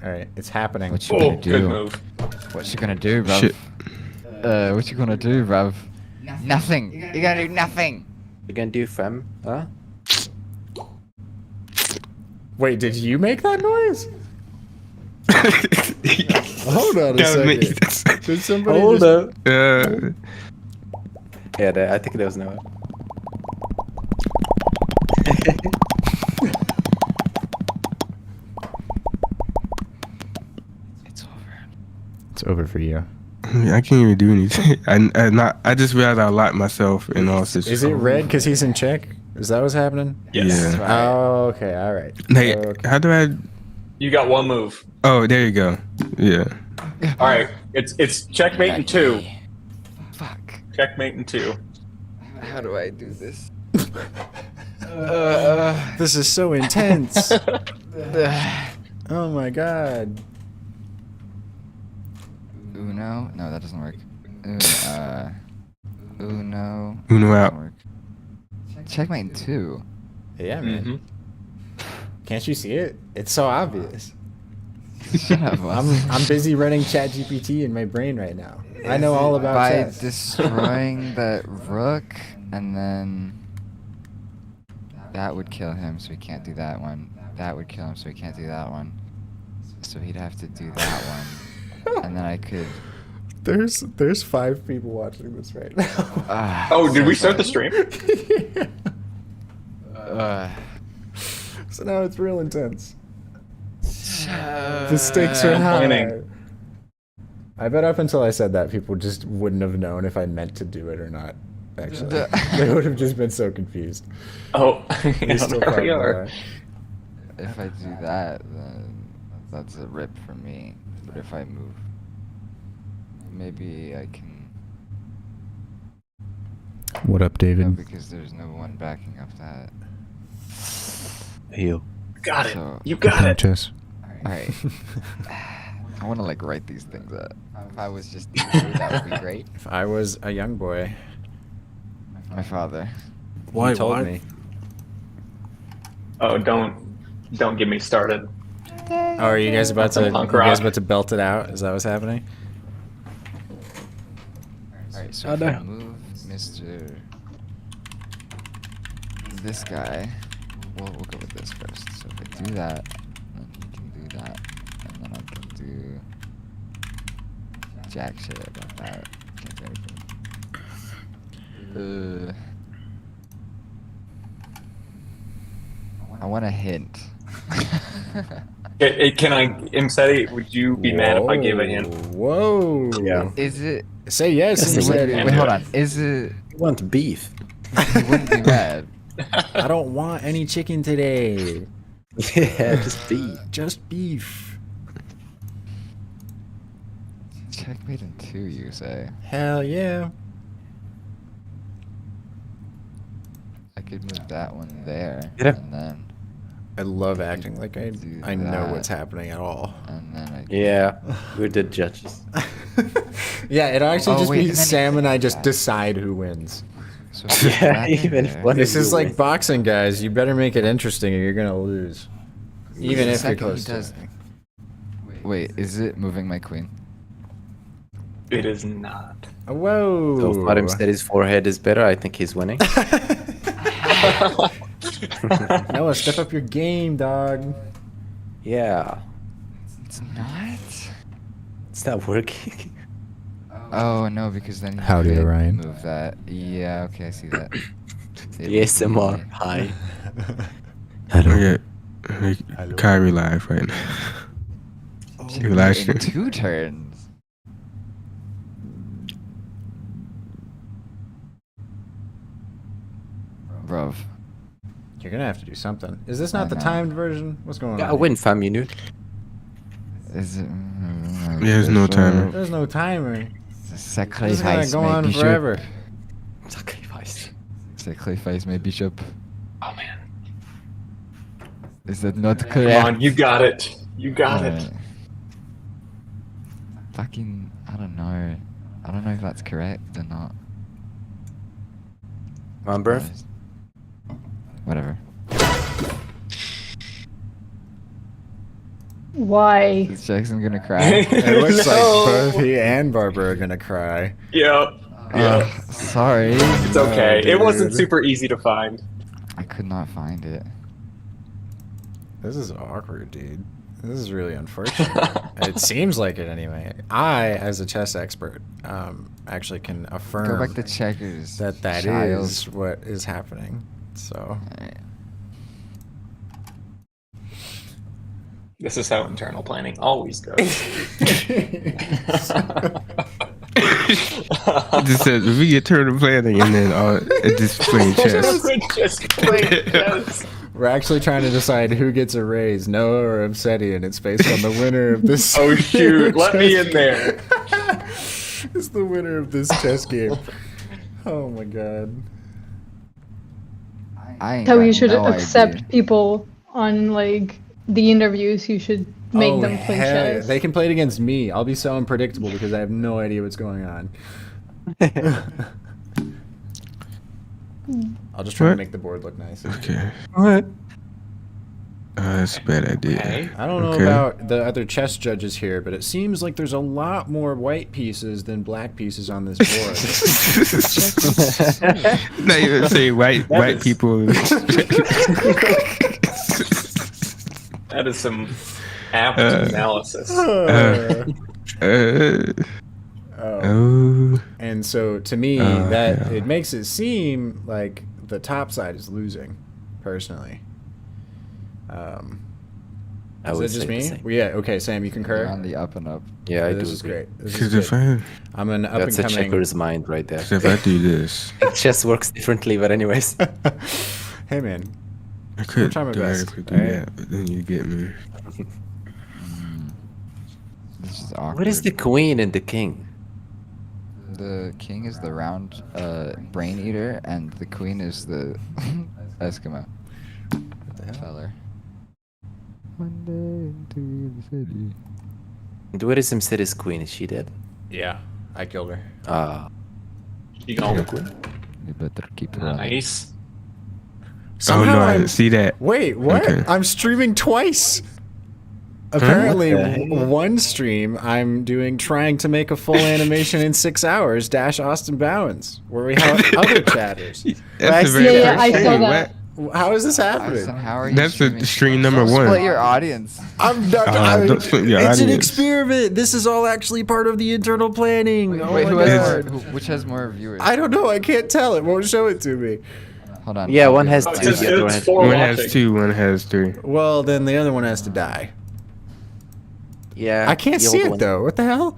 Alright, it's happening. What you gonna do? Good move. What you gonna do, bruv? Shit. What you gonna do, bruv? Nothing. You gotta do nothing. You gonna do fem? Huh? Wait, did you make that noise? Hold on a That was me. second. Did somebody Hold just... up. Yeah. Yeah, I think there was no. It's over. It's over for you. I can't even do anything. I just realized I locked myself in all situations. Is it red because he's in check? Is that what's happening? Yes. Yeah. Oh, okay, alright. Hey, Okay. how do I? You got one move. Oh, there you go. Yeah. All right. It's checkmate in 2. Fuck. Checkmate in 2. How do I do this? This is so intense. Oh my god. Uno? No, that doesn't work. Uno. Uno out. Doesn't work. Checkmate in 2. Yeah, man. Mm-hmm. Can't you see it? It's so obvious. Shut up. I'm busy running ChatGPT in my brain right now. I know all about by chess. destroying that rook, and then that would kill him, so he can't do that one. That would kill him, so he can't do that one. So he'd have to do that one, and then I could. There's 5 people watching this right now. Oh, did we start the stream? So now it's real intense. The stakes are high. Winning. I bet up until I said that, people just wouldn't have known if I meant to do it or not. Actually, they would have just been so confused. Oh, They yeah, still there we probably are. are. If I do that, then that's a rip for me. But if I move, maybe I can. What up, No, David? because there's no one backing up that. Heal. Got it. So, You got it. Chess. alright. I want to like write these things up. If I was just you, that would be great. If I was a young boy, My father. you told what? me. Oh, don't get me started. Oh, are you guys about to? Some You punk guys rock. about to belt it out? Is that what's happening? Alright, so Oh, if I no. move Mr. This guy, we'll go with this first. So if I do that, then he can do that, and then I can do jack shit about that. Can't do anything. I want a hint. Can I, Imsety, would you be mad if I gave a hint? Whoa. Yeah. Is it? Say yes, Yes, and wait, say Wait, hold on. Is it? You want beef? You wouldn't be mad. I don't want any chicken today. Yeah, just beef. Just beef. Checkmate in 2, you say? Hell yeah. I could move that one there, Yeah. and then I love acting like I Do know that. what's happening at all. I. Yeah, we're the judges. Yeah, it'll actually Oh, just wait, be and then Sam and I do just that. decide who wins. So if I put Yeah, that in even there- one This of is you like wins. boxing, guys. You better make it interesting or you're gonna lose. Even The if you're second he close to does- winning. Wait, is it moving my queen? It is not. Whoa. So if Adam said his forehead is better, I think he's winning. Noah, step up your game, dog. Yeah, It's not. it's not working. Oh no, because then you Howdy, could Orion. move that. Yeah, okay, I see that. It The would ASMR. be- Hi. Okay. Kyrie live right now. Should Your be live in stream. 2 turns. Bruv. You're gonna have to do something. Is this not I the know. timed version? What's going Yeah, on? win, fam, you knew. Is it? There's no timer. There's no timer. This is gonna Sacrifice go my on bishop. forever. Sacrifice. Sacrifice my bishop. Oh man. Is that not Come correct? on, you got it. You got it. Alright. Fucking, I don't know. I don't know if that's correct or not. Come on, bro. Whatever. Why? Is Jackson gonna cry? It looks No. like both he and Barbara are gonna cry. Yep. Sorry. It's okay. Oh, It wasn't dude. super easy to find. I could not find it. This is awkward, dude. This is really unfortunate. It seems like it anyway. I, as a chess expert, actually can affirm Go back to checkers. that that child. is what is happening. So Alright. This is how internal planning always goes. It just says return planning, and then it just playing chess. Just play chess. we're actually trying to decide who gets a raise, Noah or Imsety, and it's based on the winner of this. Oh shoot! Let me in there. It's the winner of this chess game. Oh my god. I ain't How got you should no accept idea. people on like the interviews. You should make them play hell yeah. chess. They can play it against me. I'll be so unpredictable because I have no idea what's going on. I'll just try to What? make the board look nice. Okay. What? That's a bad idea. Okay. I don't know Okay. about the other chess judges here, but it seems like there's a lot more white pieces than black pieces on this board. Not even say white is- people. That is some apt analysis. Uh, Oh. oh. And so to me, Oh, that yeah. it makes it seem like the top side is losing, personally. I Is would it just say the me? same. Well, yeah. Okay, Sam, you You're concur. on the up and up. Yeah, I This do is agree. great. This She's is a good. fan. I'm an up That's a and coming. checker's mind right there. So if I do this, Chess works differently, but anyways. Hey man, I could trying my best, theoretically do alright? that, but then you get me. This is awkward. What is the queen and the king? The king is the round brain eater, and the queen is the Eskimo feller. One day into the city. And what is Imsety's queen? Is she dead? yeah, I killed her. Ah. You go. You better keep running. Nice. Somehow oh no, I I'm- didn't see that. Wait, what? Okay. I'm streaming twice. Apparently, What the heck? one stream I'm trying to make a full animation in 6 hours. Dash Austin Bowens, where we have other chatters. That's Yeah, a very yeah, I first saw thing. that. How is this Austin, happening? how are you That's a streaming? stream number Don't one. Split your audience. I'm not. Don't split your it's an audience. experiment. This is all actually part of the internal planning. Wait, Oh wait, my who has God. more, which has more viewers? I don't know. I can't tell. It won't show it to me. Hold on. Yeah, I'll one do has it. two, It's, the other one it's has four One watching. has two, one has three. Well, then the other one has to die. Yeah. I can't the see old it one. though. What the hell?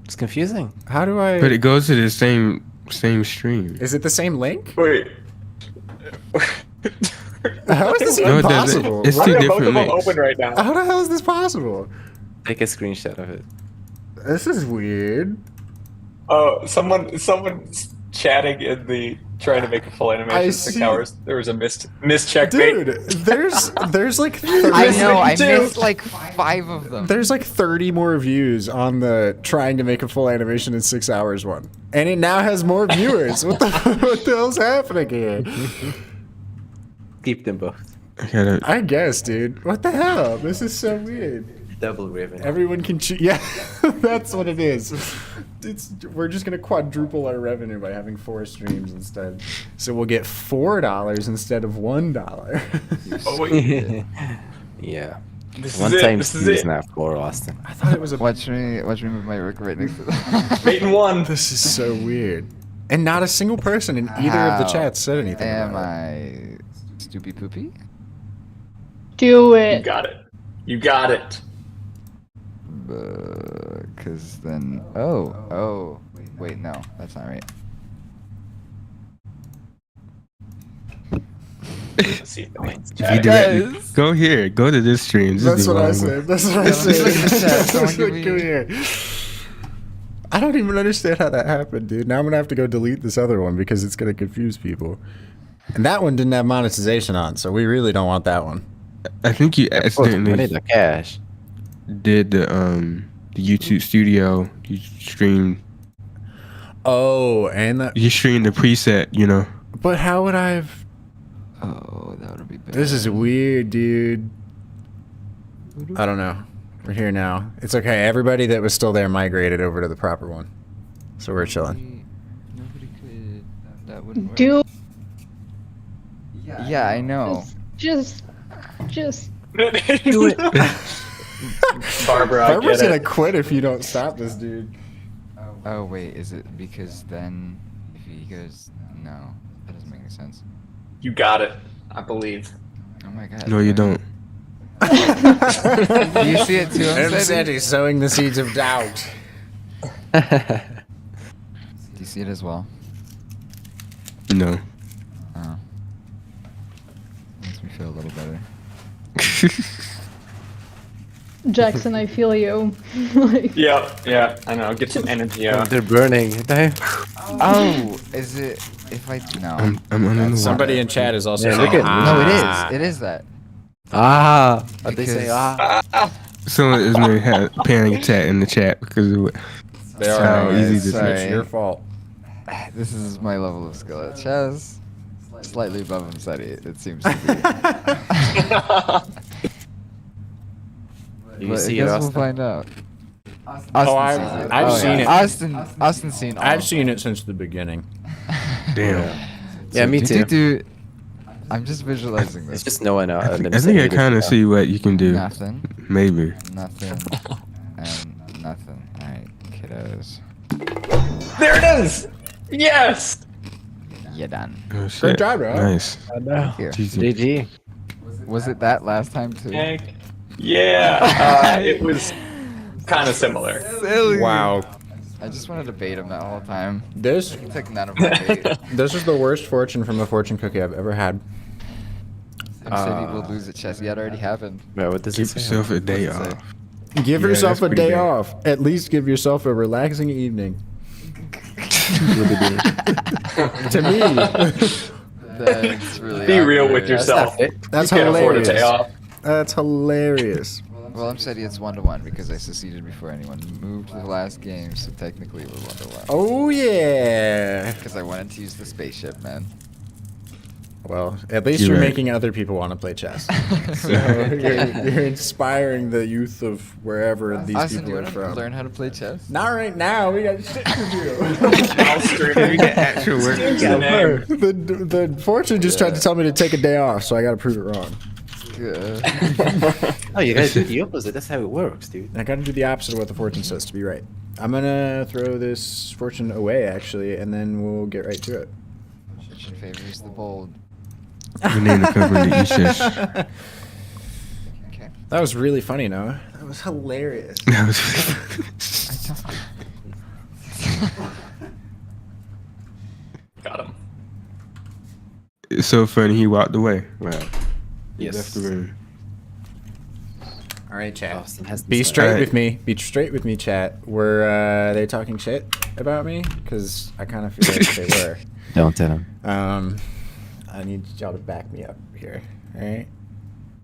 It's confusing. How do I? But it goes to the same stream. Is it the same link? Wait. How is this No, even it doesn't. possible? It's Why two are both of different them links. open right now? How the hell is this possible? Take a screenshot of it. This is weird. Oh, someone's chatting in the trying to make a full animation I in 6 see. hours. There was a missed checkmate. Dude, there's like 30, I know. I Two. missed like 5 of them. there's like 30 more views on the trying to make a full animation in 6 hours one, and it now has more viewers. What the hell's happening here? Keep them both. I gotta. I guess, dude. What the hell? This is so weird. Double revenue. Everyone can choose. Yeah, that's what it is. We're just gonna quadruple our revenue by having 4 streams instead. So we'll get $4 instead of $1. Oh, wait. Yeah. This is One it. time This is two is it. not for Austin. I thought it was a. Watch me move my rook right next to that. Mate in one. This is so weird. And not a single person in either of the How chats said anything Am about it. I stoopy poopy? Do You it. got it. You got it. Cause then oh wait, no, that's not right. Let's see if it wins. If you do that, go here. Go to this stream. This That's is the what I wrong said. one. That's what I Look at the chat. said. Someone give me- Come here. I don't even understand how that happened, dude. Now I'm gonna have to go delete this other one because it's gonna confuse people. And that one didn't have monetization on, so we really don't want that one. I think you We need accidentally the cash. did the YouTube Studio. You streamed. Oh, and that. You streamed the preset. You know. But how would I have? Oh, that would be bad. This is weird, dude. I don't know. We're here now. It's okay. Everybody that was still there migrated over to the proper one. So we're chilling. Nobody could. That wouldn't work. Do Yeah, I know. just Do it. Barbara, I Barbara's get gonna it. quit if you don't stop this dude. Oh wait, is it because then if he goes no, that doesn't make any sense. You got it. I believe. Oh my god. No, you don't. Do you see it too? Imsety sowing the seeds of doubt. Do you see it as well? No. Oh. Makes me feel a little better. Jackson, I feel you. Like, Yeah, I know. Get some energy out. They're burning. Oh, is it if I no? I'm under the Somebody water. in chat is also Yeah, saying, look at- No, it "Ah." is. It is that. Ah. But they say Because- ah. Someone is maybe had a panic attack in the chat because of what. They That's are. how easy It's, this it's is. your fault. This is my level of skill at chess. Slightly above Imsety, it seems to be. You But see I it, guess we'll Austin? find out. I've seen it. Austin's seen all. I've seen it since the beginning. Damn. Yeah, me too. I'm just visualizing It's this. just knowing I think I kind of see what you can do. Nothing, Maybe. nothing, and nothing. Alright, kiddos. There it is. Yes. You're done. Oh, shit. job, bro. Nice. I know. Here. Jesus. GG. Was it that last time too? Heck. Yeah. It was kind of similar. Silly. Wow. I just wanted to bait him that whole time. This He took none of my bait. this is the worst fortune from a fortune cookie I've ever had. Imsety will lose at chess. Yeah, it already happened. Bro, what does Give it say? yourself a day What's it say? off. Give Yeah, yourself that's a pretty day bad. off. At least give yourself a relaxing evening. To me, That's really Be real awkward. with yourself. that's you can't afford a day hilarious. off. That's hilarious. Well, Imsety, it's 1-1 because I seceded before anyone moved to the last game, so technically we're 1-1. Oh yeah. Because I wanted to use the spaceship, man. Well, at least You're you're right. making other people want to play chess. So you're inspiring the youth of wherever these Austin, do people you are want to from. learn how to play chess? Not right now. We got shit to do. Now streaming. Actual work. Yeah. the fortune just tried to tell me to take a day off, so I got to prove it wrong. Good. Oh, you gotta do the opposite. That's how it works, dude. I got to do the opposite of what the fortune says to be right. I'm gonna throw this fortune away actually, and then we'll get right to it. Fortune favors the bold. We need to cover the issues. Okay. That was really funny, Noah. That was hilarious. That was Got him. It's so funny. He walked away. Wow. He Yes. left the room. All right, chat. Austin has Be this straight Alright. with me. Be straight with me, chat. Were they talking shit about me? Because I kind of feel like they were. Don't tell him. I need y'all to back me up here. All right.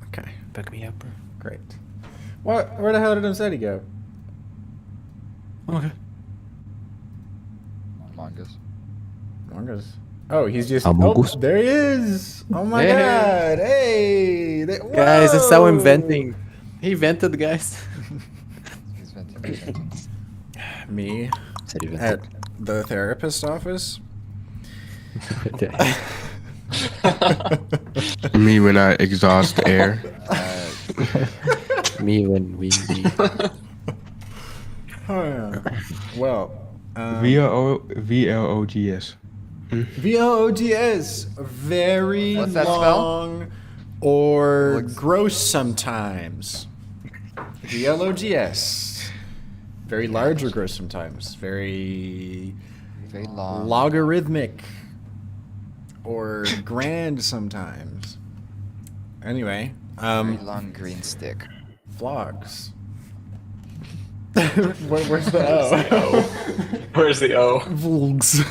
Okay. Back me up, bro. Great. What? Where the hell did Imsety go? Okay. Mangas. Mongoose. Oh, he's just. Among Us. Oh, there he is. Oh my Hey. God. Hey. Guys, it's so Whoa. inventing. He invented, guys. He's venting. Me Said he at invented. the therapist office. Me when I exhaust air. Me when we. Well, VLOGS. VLOGS, very What's that spell? long or Looks- gross sometimes. VLOGS, very large or gross sometimes. Very Very long. logarithmic or grand sometimes. Anyway, Very long green stick. vlogs. Where's the O? Where's the O? Vlogs.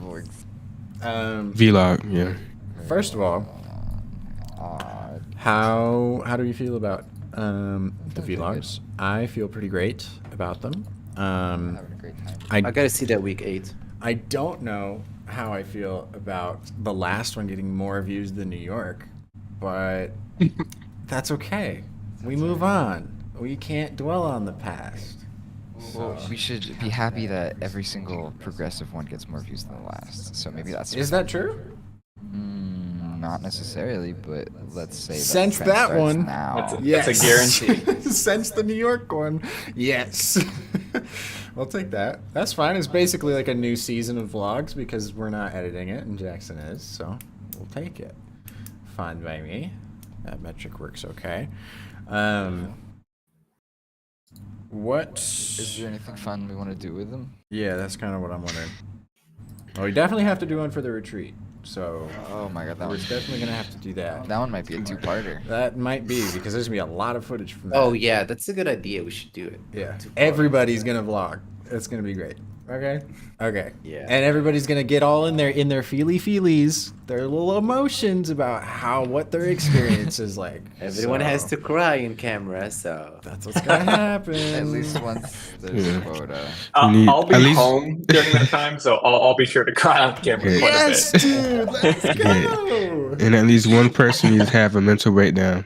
Voids. Vlog, yeah. First of all, Odd. how do you feel about the vlogs? I feel pretty great about them. Having a great time. I gotta see that week 8. I don't know how I feel about the last one getting more views than New York, but that's okay. We move on. We can't dwell on the past. Well, we should be happy that every single progressive one gets more views than the last. So maybe that's. Is that true? Not necessarily, but let's say Since the trend that starts one. now. Yes. That's a guarantee. Since the New York one. Yes. I'll take that. That's fine. It's basically like a new season of vlogs because we're not editing it and Jackson is, so we'll take it. Fine by me. That metric works okay. What Is there anything fun we want to do with them? Yeah, that's kind of what I'm wondering. Well, we definitely have to do one for the retreat. So Oh my god, that we're one's definitely gonna have to do that. That one might be a two-parter. That might be because there's gonna be a lot of footage from that. Oh yeah, that's a good idea. We should do it. Yeah. Two parts. Everybody's gonna vlog. It's gonna be great. Okay. Okay. Yeah. And everybody's gonna get all in their feelies, their little emotions about what their experience is like. Everyone So, has to cry in camera, so That's what's gonna happen. At least once there's Yeah. a quota. need- I'll be at least- home during that time, so I'll be sure to cry on camera Okay. quite Yes, a bit. dude. Let's go. And at least one person needs to have a mental breakdown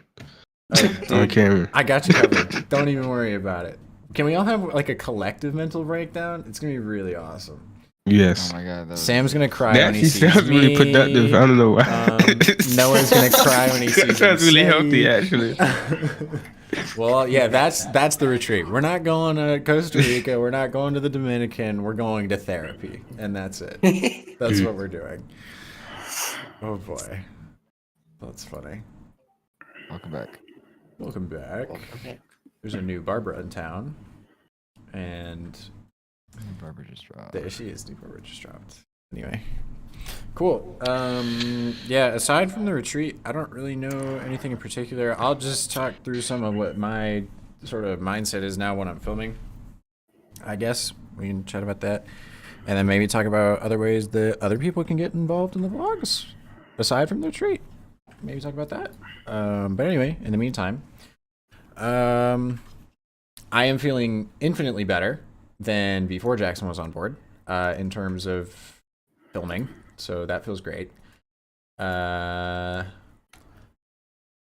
on camera. I got you covered. Don't even worry about it. Can we all have like a collective mental breakdown? It's gonna be really awesome. Yes. Oh my god, that was... Sam's gonna cry That when he actually sees sounds me. really productive. I don't know why. Noah's gonna cry when he sees That sounds really Imsety. healthy, actually. Well, yeah, that's the retreat. We're not going to Costa Rica. We're not going to the Dominican. We're going to therapy, and that's it. That's what we're doing. Oh boy, that's funny. Welcome back. Welcome back. okay. There's a new Barbara in town, and Barbara just dropped. there she is. New Barbara just dropped. Anyway, cool. Yeah. Aside from the retreat, I don't really know anything in particular. I'll just talk through some of what my sort of mindset is now when I'm filming. I guess we can chat about that, and then maybe talk about other ways that other people can get involved in the vlogs aside from the retreat. Maybe talk about that. But anyway, in the meantime, I am feeling infinitely better than before Jackson was on board in terms of filming, so that feels great.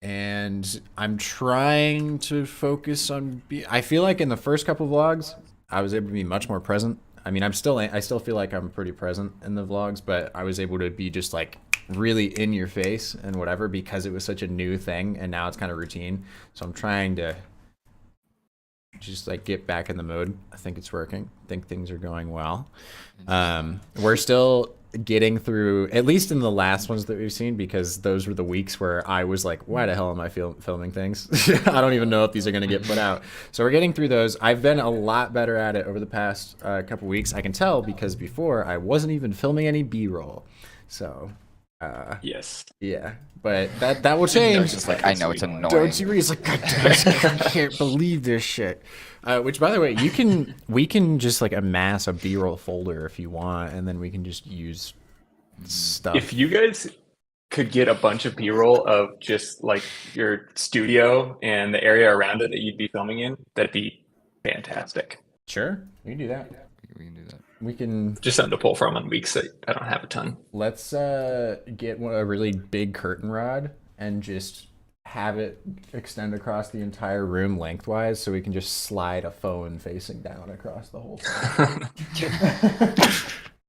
And I'm trying to focus on. I feel like in the first couple vlogs, I was able to be much more present. I mean, I still feel like I'm pretty present in the vlogs, but I was able to be just like really in your face and whatever because it was such a new thing, and now it's kind of routine. So I'm trying to just like get back in the mode. I think it's working. I think things are going well. We're still getting through, at least in the last ones that we've seen, because those were the weeks where I was like, why the hell am I filming things? I don't even know if these are going to get put out. So we're getting through those. I've been a lot better at it over the past couple weeks. I can tell because before I wasn't even filming any B-roll. So Yes. yeah, but that will change. Just like, I know it's annoying. Don't you read? It's like, God damn it, I can't believe this shit. Which, by the way, we can just like amass a B-roll folder if you want, and then we can just use stuff. If you guys could get a bunch of B-roll of just like your studio and the area around it that you'd be filming in, that'd be fantastic. Sure, we can do that. We can do that. We can. Just something to pull from on weeks that I don't have a ton. Let's get a really big curtain rod and just have it extend across the entire room lengthwise, so we can just slide a phone facing down across the whole thing.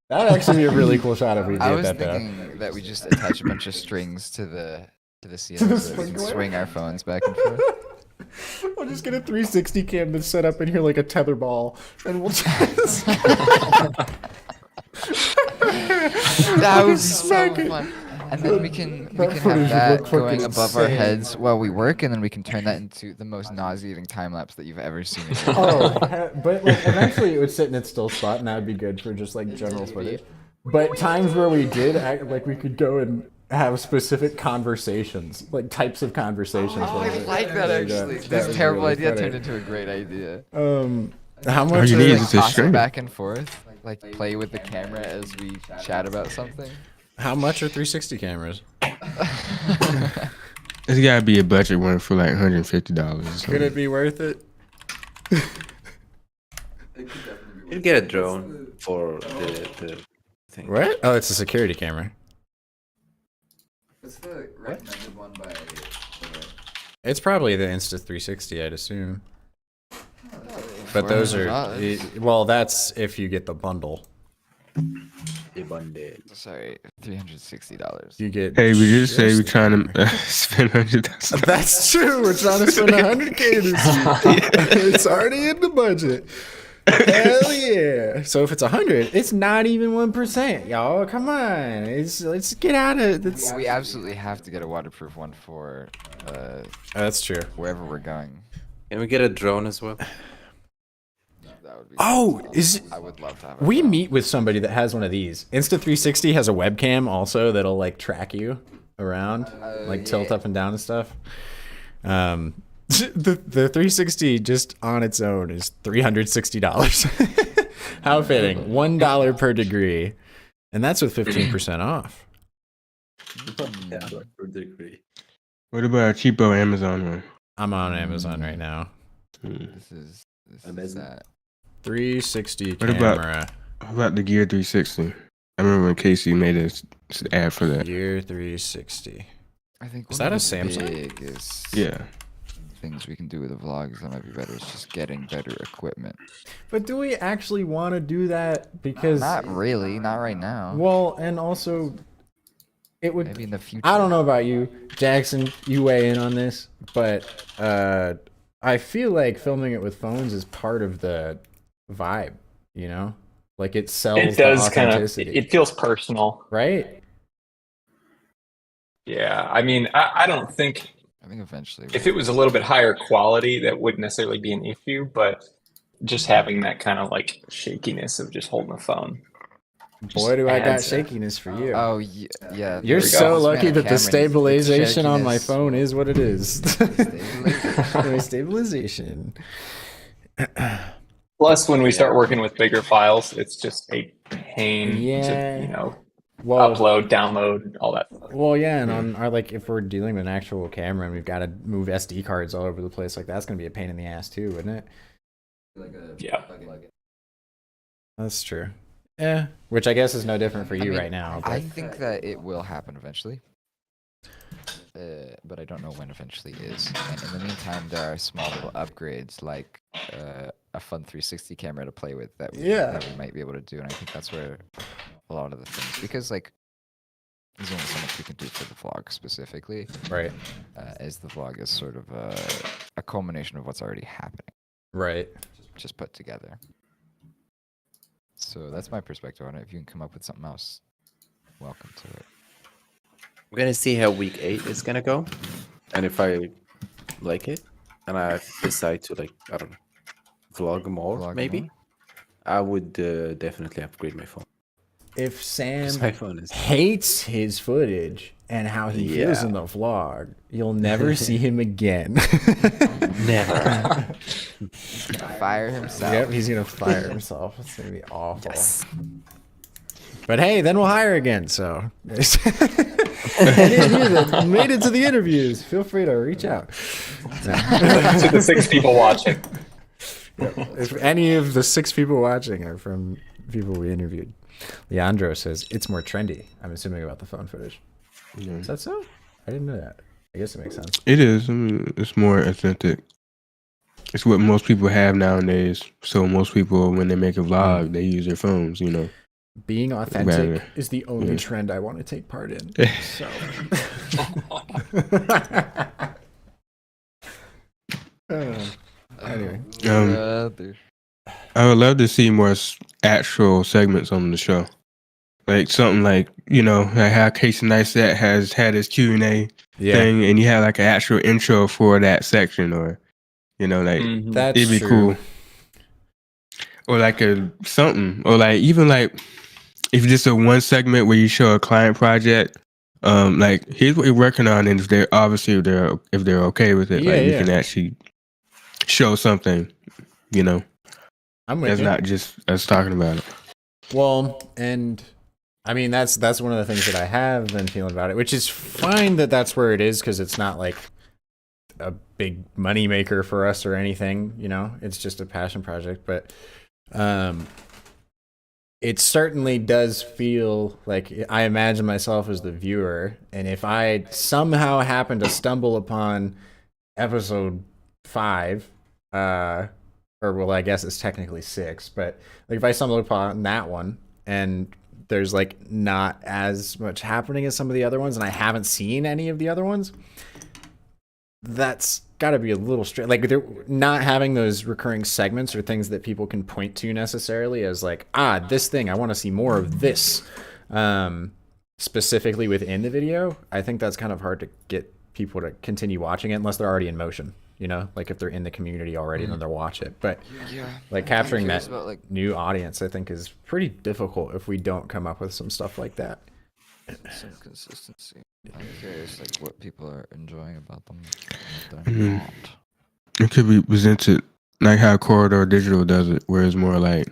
That'd actually be a really cool shot if we I did was that. Though. thinking that we just attach a bunch of strings to the ceiling so that we can sprinkler? swing our phones back and forth. We'll just get a 360 cam that's set up in here like a tether ball, and we'll just That would be so smack it. fun. And then we can That have footage would that look fucking going above our insane. heads while we work, and then we can turn that into the most nauseating time lapse that you've ever seen. In your life. Oh, but like eventually it would sit in its still spot, and that would be good for just like general footage. But times where we did act like we could go and have specific conversations, like types of conversations. Oh, I like that actually. That This was terrible really idea funny. turned into a great idea. How All much? you are- need Like is just a toss it string. back and forth, like play with the camera as we chat about something. How much are 360 cameras? It's gotta be a budget one for like $150. Could it be worth it? You get a drone for the thing. What? Oh, it's a security camera. What's the recommended one by It's probably the Insta360, I'd assume. But those are well, that's if you get the bundle. Sorry, $360. You get. Hey, we just say just we're the trying camera. to spend $100,000. That's true. We're trying to spend 100K this week. It's already in the budget. Hell yeah! So if it's 100, it's not even 1%, y'all. Come on, let's get out of it. We absolutely have to get a waterproof one for That's true. wherever we're going. Can we get a drone as well? That would be Oh, awesome. I would love to have. We meet with somebody that has one of these. Insta360 has a webcam also that'll like track you around, like tilt up and down and stuff. The 360 just on its own is $360. How fitting. $1 per degree. And that's with 15% off. Yeah, per degree. What about a cheapo Amazon one? I'm on Amazon right now. This is Amazing. that. 360 What about- camera. How about the Gear 360? I remember when Casey made an ad for that. Gear 360. I think Is one that of a the Samsung? biggest Yeah. things we can do with the vlogs that might be better is just getting better equipment. But do we actually want to do that? Because Not really, not right now. well, and also it would Maybe in the future. I don't know about you, Jackson, you weigh in on this, but I feel like filming it with phones is part of the vibe, you know? Like it sells It does the kind of. authenticity, It feels personal. right? Yeah, I mean, I don't think I think eventually. if it was a little bit higher quality, that wouldn't necessarily be an issue. But just having that kind of like shakiness of just holding a phone. Boy, do I got adds- shakiness for you. Oh yeah. You're we go. so This lucky man, that the Cameron, stabilization on my shakiness. phone is what it is. Stabilization. Stabilization. Plus, when we start working with bigger files, it's just a pain Yeah. to Well, upload, download, all that. well, yeah, and on our like if we're dealing with an actual camera and we've got to move SD cards all over the place, like that's gonna be a pain in the ass too, wouldn't it? Yeah. That's true. Yeah, which I guess is no different for you mean, right now. I But think that it will happen eventually. But I don't know when eventually is. And in the meantime, there are small little upgrades like a fun 360 camera to play with that that we might be able to do. And I think that's where a lot of the things, because like there's only so much we can do for the vlog specifically, right, as the vlog is sort of a culmination of what's already happening, right. just put together. So that's my perspective on it. If you can come up with something else, welcome to it. We're gonna see how week 8 is gonna go, and if I like it, and I decide to like I don't know, vlog more, Vlog maybe, more? I would definitely upgrade my phone. If 'Cause Sam my phone is hates his footage and how he feels Yeah. in the vlog, you'll never see him again. never. Fire himself. Yep, he's gonna fire himself. It's gonna be awful. But hey, then we'll hire again. So any of you that made it to the interviews, feel free to reach out. To the 6 people watching. If any of the 6 people watching are from people we interviewed, Leandro says it's more trendy. I'm assuming about the phone footage. Yeah. Is that so? I didn't know that. I guess it makes sense. It is. I mean, it's more authentic. It's what most people have nowadays. So most people, when they make a vlog, they use their phones. You know. Being authentic Better. is the only Yeah. trend I want to take part in. So. Anyway. I would love to see more actual segments on the show, like something like like how Casey Neistat has had his Q&A Yeah, thing, and you have like an actual intro for that section, or like Mhm. that's it'd be true. cool, or like a something, or like even like if just a one segment where you show a client project, like here's what you're working on, and if they're obviously if they're okay with it, Yeah, like we yeah. can actually show something, I'm with that's you. not just us talking about it. Well, and I mean that's one of the things that I have been feeling about it, which is fine that that's where it is because it's not like a big money maker for us or anything. It's just a passion project, but it certainly does feel like I imagine myself as the viewer, and if I somehow happen to stumble upon episode 5, or well, I guess it's technically 6, but like if I stumble upon that one and there's like not as much happening as some of the other ones, and I haven't seen any of the other ones, that's got to be a little straight. Like they're not having those recurring segments or things that people can point to necessarily as like, this thing, I want to see more of this, specifically within the video. I think that's kind of hard to get people to continue watching it unless they're already in motion. You know, like if they're in the community already, then they'll watch it. But like capturing that new audience, I think, is pretty difficult if we don't come up with some stuff like that. Some consistency. I'm curious, like what people are enjoying about them. What they're not. It could be presented like how Corridor Digital does it, where it's more like,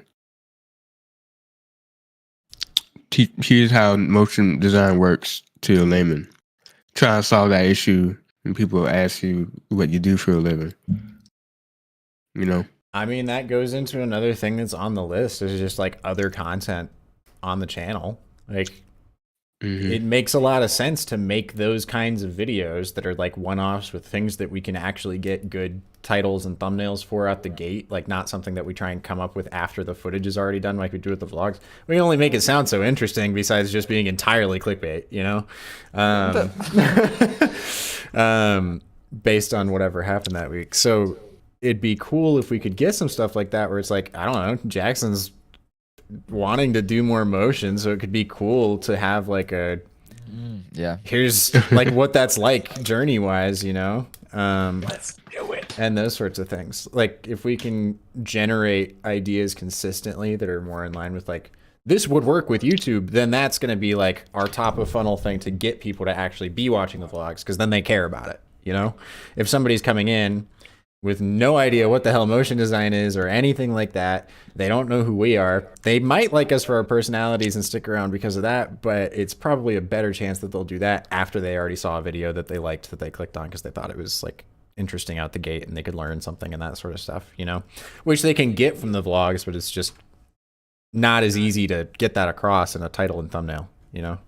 here's how motion design works to a layman. Try to solve that issue, and people ask you what you do for a living. You know? I mean, that goes into another thing that's on the list, is just like other content on the channel. Like, it makes a lot of sense to make those kinds of videos that are like one-offs with things that we can actually get good titles and thumbnails for out the gate, like not something that we try and come up with after the footage is already done like we do with the vlogs. We can only make it sound so interesting besides just being entirely clickbait, you know? Based on whatever happened that week. So it'd be cool if we could get some stuff like that where it's like, I don't know, Jackson's wanting to do more motion, so it could be cool to have like a here's like what that's like journey wise, you know. Let's do it. And those sorts of things. Like if we can generate ideas consistently that are more in line with like this would work with YouTube, then that's going to be like our top of funnel thing to get people to actually be watching the vlogs, because then they care about it, you know. If somebody's coming in with no idea what the hell motion design is or anything like that, they don't know who we are. They might like us for our personalities and stick around because of that, but it's probably a better chance that they'll do that after they already saw a video that they liked, that they clicked on because they thought it was like interesting out the gate and they could learn something and that sort of stuff, you know, which they can get from the vlogs, but it's just not as easy to get that across in a title and thumbnail, you know?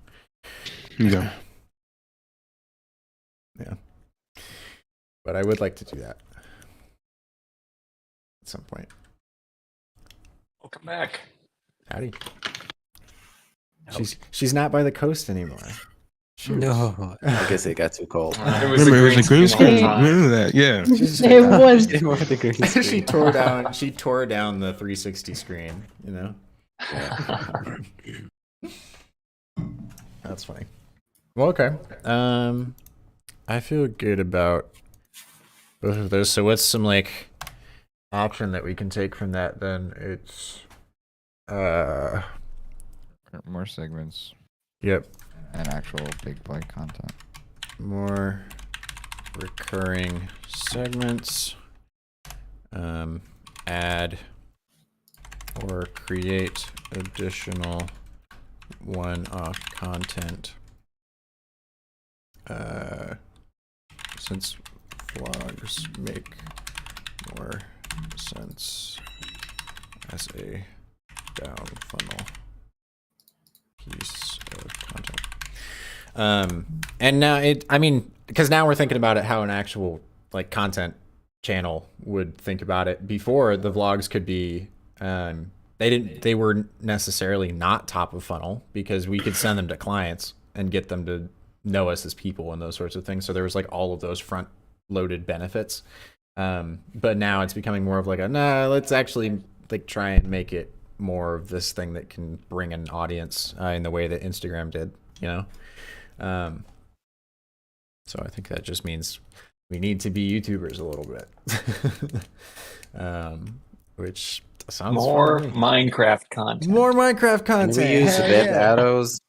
Yeah. Yeah. But I would like to do that at some point. Welcome back. Howdy. She's not by the coast anymore. No, I guess it got too cold. It was Remember, it was a green screen. screen. Remember that? Yeah. It was. The green screen. she tore down the 360 screen, you know? That's funny. Well, okay. I feel good about both of those. So what's some like action that we can take from that then? It's More segments yep. and actual big boy content. More recurring segments. Add or create additional one-off content. Since vlogs make more sense as a down funnel piece of content. And now I mean, because now we're thinking about it how an actual like content channel would think about it. Before, the vlogs could be they were necessarily not top of funnel because we could send them to clients and get them to know us as people and those sorts of things. So there was like all of those front loaded benefits. But now it's becoming more of like let's actually like try and make it more of this thing that can bring an audience in the way that Instagram did, you know? So I think that just means we need to be YouTubers a little bit. Which sounds More fun to me. Minecraft content. More Minecraft Can content. we use Hell red yeah. arrows?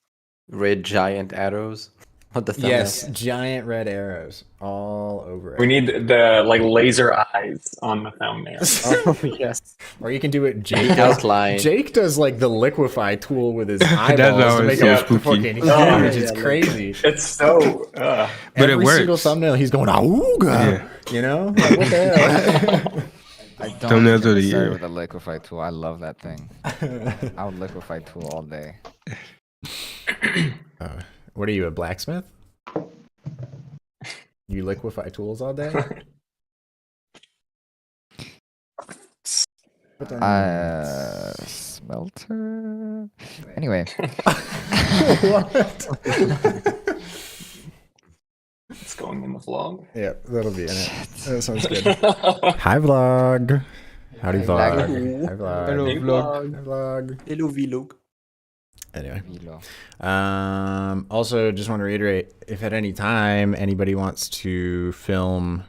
Red giant arrows on the thumbnail? Yes, giant red arrows all over it. We need the like laser eyes on the thumbnail. Oh, yes. Or you can do it. Jake The does, outline. Jake does like the liquefy tool with his eyeballs to always make so it spooky. fucking huge. Oh, It's crazy. It's so. But Every it single works. thumbnail, he's going "Auga," Yeah. you know? Like, what the hell? I don't Thumbnails get of the me started year. with a liquefy tool. I love that thing. I would liquefy tool all day. What are you, a blacksmith? You liquefy tools all day? Put down the Smelter. Anyway. what? It's going in the vlog. Yeah, that'll be in it. That sounds good. Hello, Hi vlog. Howdy Hi, vlog. vlog. Hi vlog. Hello, Hi vlog. vlog. vlog. Anyway. Vilo. Also, just want to reiterate, if at any time anybody wants to film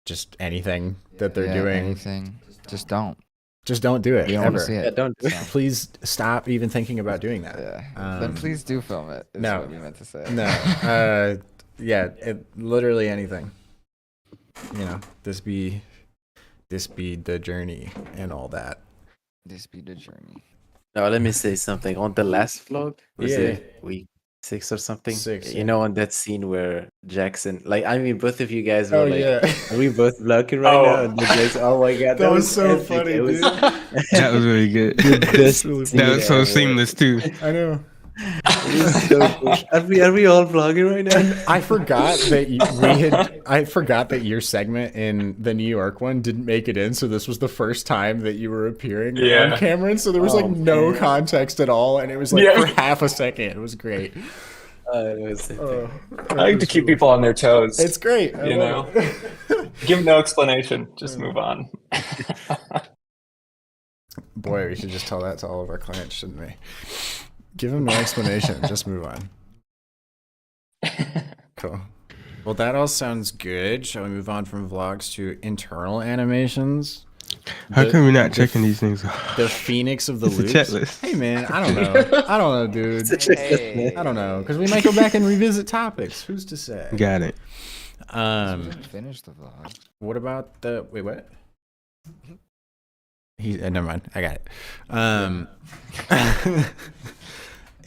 just anything that they're doing, Anything. Just don't. just don't do it. We don't want to Ever. see Yeah, it. don't do it. Please stop even thinking about doing that. Yeah. Then please do film it. Is no. what you meant to say. No. Yeah, literally anything. You know, this be the journey and all that. This be the journey. Now let me say something. On the last vlog, was Yeah. it week 6 or something? 6, You yeah. know, on that scene where Jackson, like, I mean, both of you guys were Oh like, yeah. are we both vlogging right Oh. now? And the guys, oh my god, That was so epic. funny, It was dude. That was really good. the best really scene That was so ever. seamless too. I know. It was so cool. Are we all vlogging right now? I forgot that I forgot that your segment in the New York one didn't make it in, so this was the first time that you were appearing Yeah. on camera, and so there was Oh, like no man. context at all, and it was like Yeah. for half a second. It was great. It was epic. I like to keep people on their toes. It's great. I You love it. Give no explanation. Just move on. Boy, we should just tell that to all of our clients, shouldn't we? Give them no explanation. Just move on. Cool. Well, that all sounds good. Shall we move on from vlogs to internal animations? How The- come we're not the checking these things off? The Phoenix of the It's a Loops. checklist. Hey man, I don't know. I don't know, dude. Hey. I don't know, because we might go back and revisit topics. Who's to say? Got it. We didn't Um, finish the vlog. what about the wait? What? Never mind. I got it.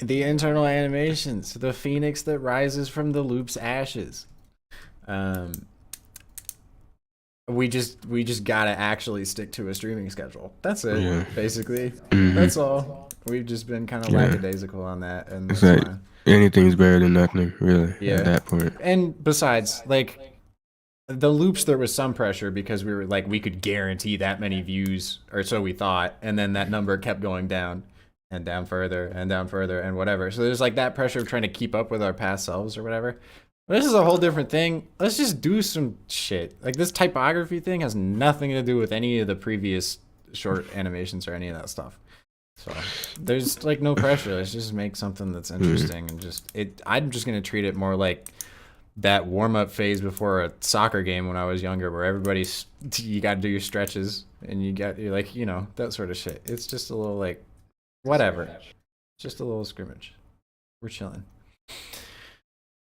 The internal animations, the phoenix that rises from the loop's ashes. We just gotta actually stick to a streaming schedule. That's it, Yeah. basically. Mhm. That's all. We've just been kind of Yeah. lackadaisical on that, and It's that's like fine. anything's better than nothing, really. Yeah. At that point. And besides, like the loops, there was some pressure because we were like we could guarantee that many views, or so we thought, and then that number kept going down and down further and down further and whatever. So there's like that pressure of trying to keep up with our past selves or whatever. But this is a whole different thing. Let's just do some shit. Like this typography thing has nothing to do with any of the previous short animations or any of that stuff. So there's like no pressure. Let's just make something that's interesting and just it. I'm just gonna treat it more like that warm up phase before a soccer game when I was younger, where everybody's you got to do your stretches and you're like that sort of shit. It's just a little like whatever, just a little scrimmage. We're chilling.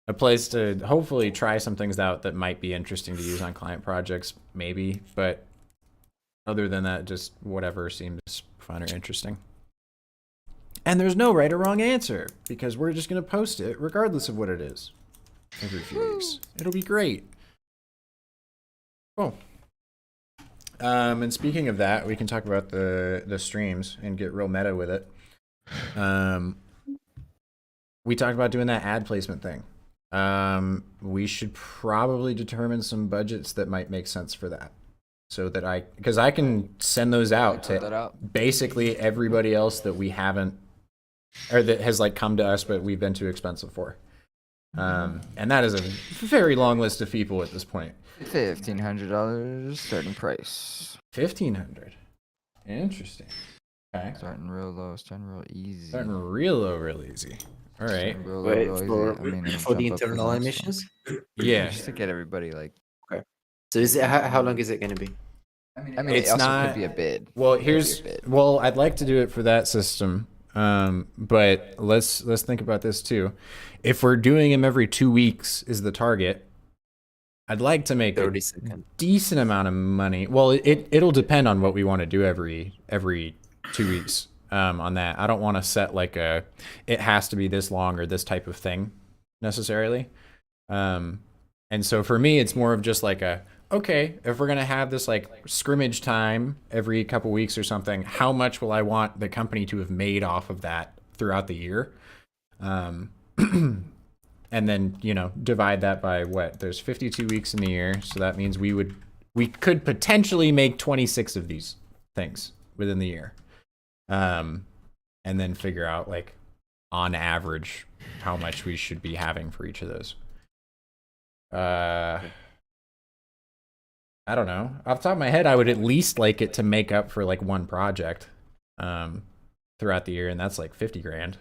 A place to hopefully try some things out that might be interesting to use on client projects, maybe. But other than that, just whatever seems fun or interesting. And there's no right or wrong answer because we're just gonna post it regardless of what it is. Every few weeks. It'll be great. Cool. And speaking of that, we can talk about the streams and get real meta with it. We talked about doing that ad placement thing. We should probably determine some budgets that might make sense for that. So that because I can send those out to basically everybody else that we haven't, or that has like come to us, but we've been too expensive for. And that is a very long list of people at this point. $1,500 starting price. 1,500. Interesting. Okay. Starting real low, starting real easy. Starting real low, real easy. All right. Starting real low, Wait, real easy. for, I mean, it'll for the jump up to internal the next one. animations? Yeah. Just to get everybody like. So is it how long is it going to be? I mean, It's it also not- could be a bid. Well, It could be here's a bid. well, I'd like to do it for that system. But let's think about this too. If we're doing them every 2 weeks is the target, I'd like to make 30 a seconds. decent amount of money. Well, it'll depend on what we want to do every 2 weeks. On that, I don't want to set like it has to be this long or this type of thing necessarily. And so for me, it's more of just like okay, if we're gonna have this like scrimmage time every couple weeks or something, how much will I want the company to have made off of that throughout the year? And then divide that by what? There's 52 weeks in the year, so that means we we could potentially make 26 of these things within the year. And then figure out like on average how much we should be having for each of those. I don't know. Off the top of my head, I would at least like it to make up for like one project throughout the year, and that's like 50 grand.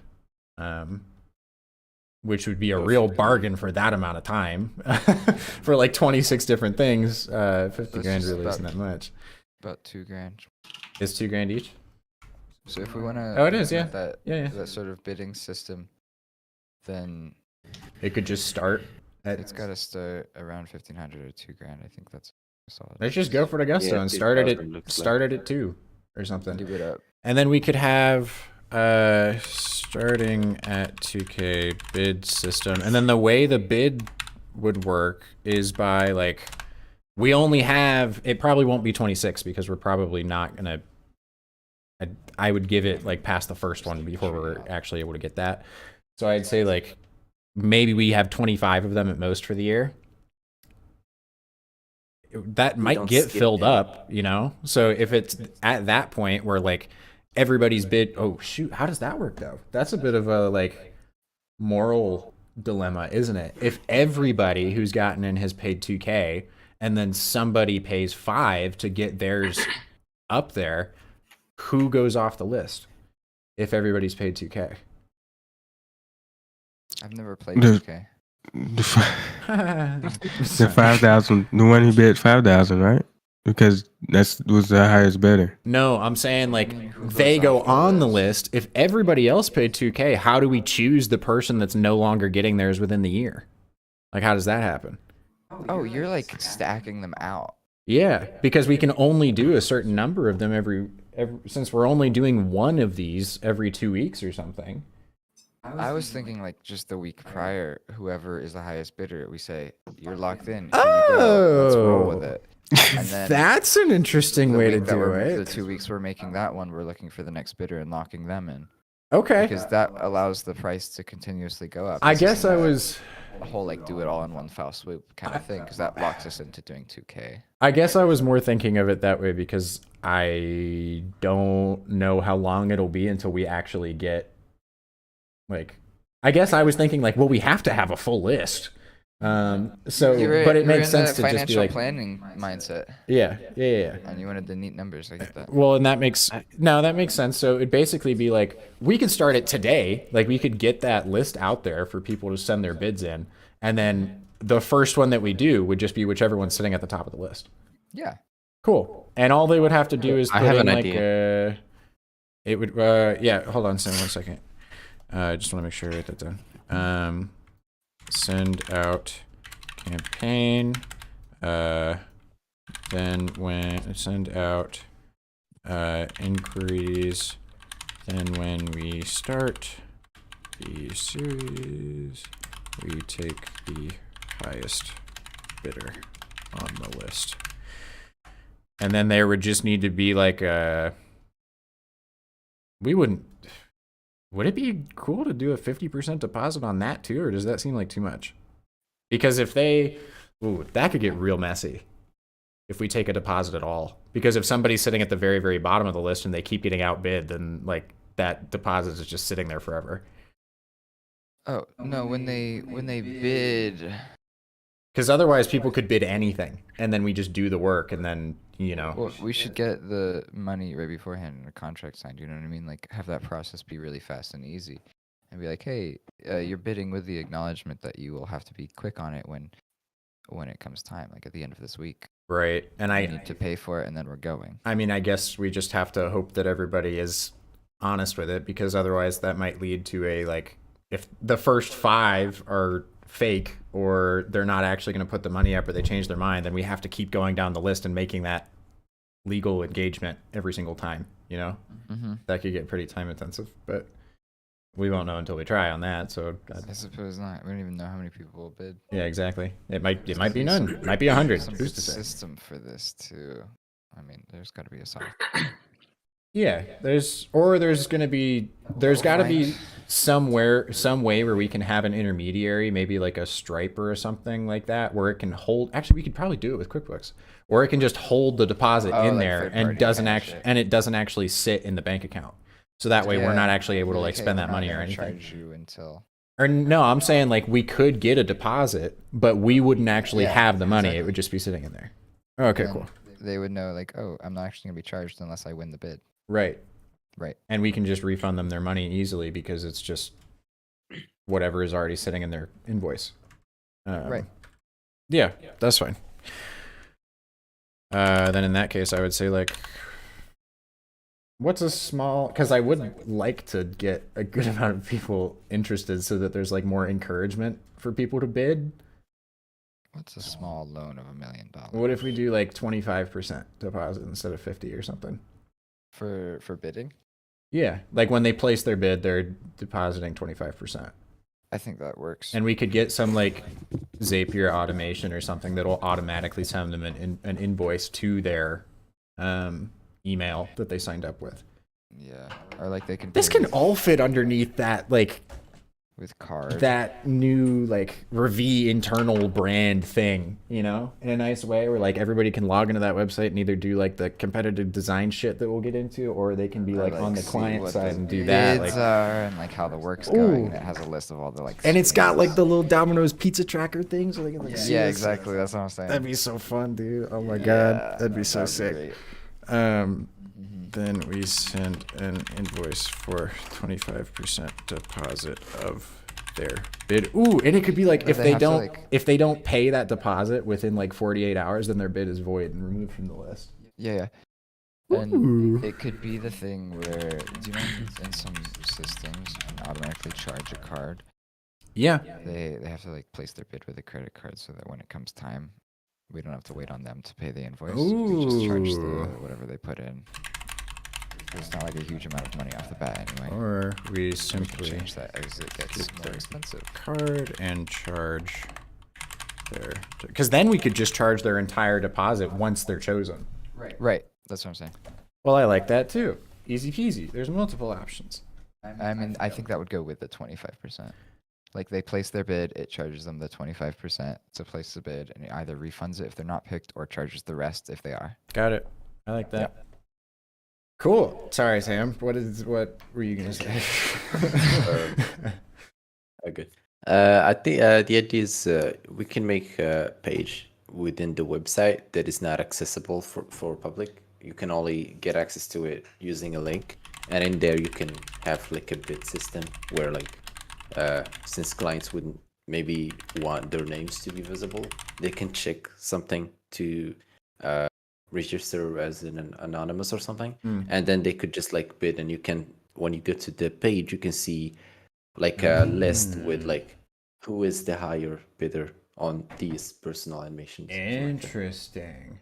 Which would be a real bargain for that amount of time. For like 26 different things. 50 grand really isn't that much. About 2 grand. It's 2 grand each? So if we want to, Oh, it is, yeah. That sort of bidding system, then it could just start. It's got to start around 1,500 or 2 grand. I think that's solid. Let's just go for the Augusto and start it at 2 or something. Do it up. And then we could have starting at 2K bid system, and then the way the bid would work is by like we only have it probably won't be 26 because we're probably not gonna. I would give it like past the first one before we're actually able to get that. So I'd say like maybe we have 25 of them at most for the year. That might get filled up, you know? So if it's at that point where like everybody's bid, oh shoot, how does that work though? That's a bit of a like moral dilemma, isn't it? If everybody who's gotten in has paid 2K and then somebody pays 5 to get theirs up there, who goes off the list if everybody's paid 2K? I've never played 2K. The 5,000, the one who bid 5,000, right? Because that was the highest bidder. No, I'm saying like they go on the list. If everybody else paid 2K, how do we choose the person that's no longer getting theirs within the year? Like, how does that happen? Oh, you're like stacking them out. Yeah, because we can only do a certain number of them every since we're only doing one of these every 2 weeks or something. I was thinking like just the week prior, whoever is the highest bidder, we say, you're locked in. Here Oh, you go. Let's roll with it. And then that's an interesting the way to week that do we're- it. The 2 weeks we're making that one, we're looking for the next bidder and locking them in. Okay. Because that allows the price to continuously go up. I This guess isn't I a- was a whole like do it all in one foul swoop kind of thing, because that locks us into doing 2K. I guess I was more thinking of it that way because I don't know how long it'll be until we actually get like I guess I was thinking like, well, we have to have a full list. So but it makes sense to just be financial like planning mindset, yeah. and you wanted the neat numbers. I get that. Well, and that makes sense. So it'd basically be like we could start it today. Like we could get that list out there for people to send their bids in, and then the first one that we do would just be whichever one's sitting at the top of the list. Yeah. Cool. And all they would have to do is I put have in an like idea. it would yeah. Hold on, Sam, 1 second. I just want to make sure I write that down. Send out campaign. Then when send out inquiries. Then when we start the series, we take the highest bidder on the list. And then there would just need to be like a. Would it be cool to do a 50% deposit on that too, or does that seem like too much? Because if that could get real messy if we take a deposit at all. Because if somebody's sitting at the very, very bottom of the list and they keep getting outbid, then like that deposit is just sitting there forever. Oh no, when they bid. Because otherwise people could bid anything and then we just do the work and then, you know. Well, we should get the money right beforehand and a contract signed. You know what I mean? Like have that process be really fast and easy, and be like, hey, you're bidding with the acknowledgement that you will have to be quick on it when it comes time, like at the end of this week. Right. And You I need to pay for it, and then we're going. I mean, I guess we just have to hope that everybody is honest with it, because otherwise that might lead to a like if the first 5 are fake or they're not actually going to put the money up or they change their mind, then we have to keep going down the list and making that legal engagement every single time, you know. That could get pretty time intensive, but we won't know until we try on that. So I suppose not. We don't even know how many people will bid. yeah, exactly. It might be none. It might be 100. Some Who's to say? system for this too. I mean, there's got to be a soft. Yeah, there's got to be some way where we can have an intermediary, maybe like a Striper or something like that, where it can hold. Actually, we could probably do it with QuickBooks, or it can just hold the deposit Oh, in like there third and party doesn't kinda actually shit. and it doesn't actually sit in the bank account. So that way we're not Yeah, actually able to like hey, spend we're that not money or gonna anything. charge you until. Or no, I'm saying like we could get a deposit, but we wouldn't actually Yeah, have the money. It exactly. would just be sitting in there. Okay, And cool. They would know like, oh, I'm not actually gonna be charged unless I win the bid. Right. Right. And we can just refund them their money easily because it's just whatever is already sitting in their invoice. Right. Yeah, that's fine. Then in that case, I would say like, what's a small? Because I would like to get a good amount of people interested so that there's like more encouragement for people to bid. What's a small loan of $1 million? What if we do like 25% deposit instead of 50 or something? For bidding? Yeah, like when they place their bid, they're depositing 25%. I think that works. And we could get some like Zapier automation or something that'll automatically send them an invoice to their email that they signed up with. Yeah. Or like they can. This pay can with, all fit underneath that like with card. that new like Ravie internal brand thing, you know, in a nice way where like everybody can log into that website and either do like the competitive design shit that we'll get into, or they can be like on the see client what side the and do that. bids Like, are and like how the work's going. Ooh. And it has a list of all the like. and it's got like swings. the little Domino's pizza tracker thing, so they can like see Yeah, this. exactly. That's what I'm saying. That'd be so fun, dude. Oh my Yeah, god, that'd be so that'd be sick. great. Then we send an invoice for 25% deposit of their bid. Ooh, and it could be like But if they they have to, don't like- if they don't pay that deposit within like 48 hours, then their bid is void and removed from the list. Yeah. Ooh. And it could be the thing where, do you know in some systems you can automatically charge a card? Yeah. They have to like place their bid with a credit card so that when it comes time, we don't have to wait on them to pay the invoice. We just charge the Ooh. whatever they put in. It's not like a huge amount of money off the bat anyway. Or we We can simply change that as it gets more expensive. card and charge their, because then we could just charge their entire deposit once they're chosen. Right. That's what I'm saying. Well, I like that too. Easy peasy. There's multiple options. I mean, I think that would go with the 25%. Like they place their bid, it charges them the 25% to place the bid, and it either refunds it if they're not picked or charges the rest if they are. Got it. I like that. Cool. Sorry, Sam. What were you gonna say? Okay. I think the idea is we can make a page within the website that is not accessible for public. You can only get access to it using a link, and in there you can have like a bid system where like since clients wouldn't maybe want their names to be visible, they can check something to register as an anonymous or something, and then they could just like bid, and you can, when you go to the page, you can see like a list with like who is the higher bidder on these personal animations. Interesting.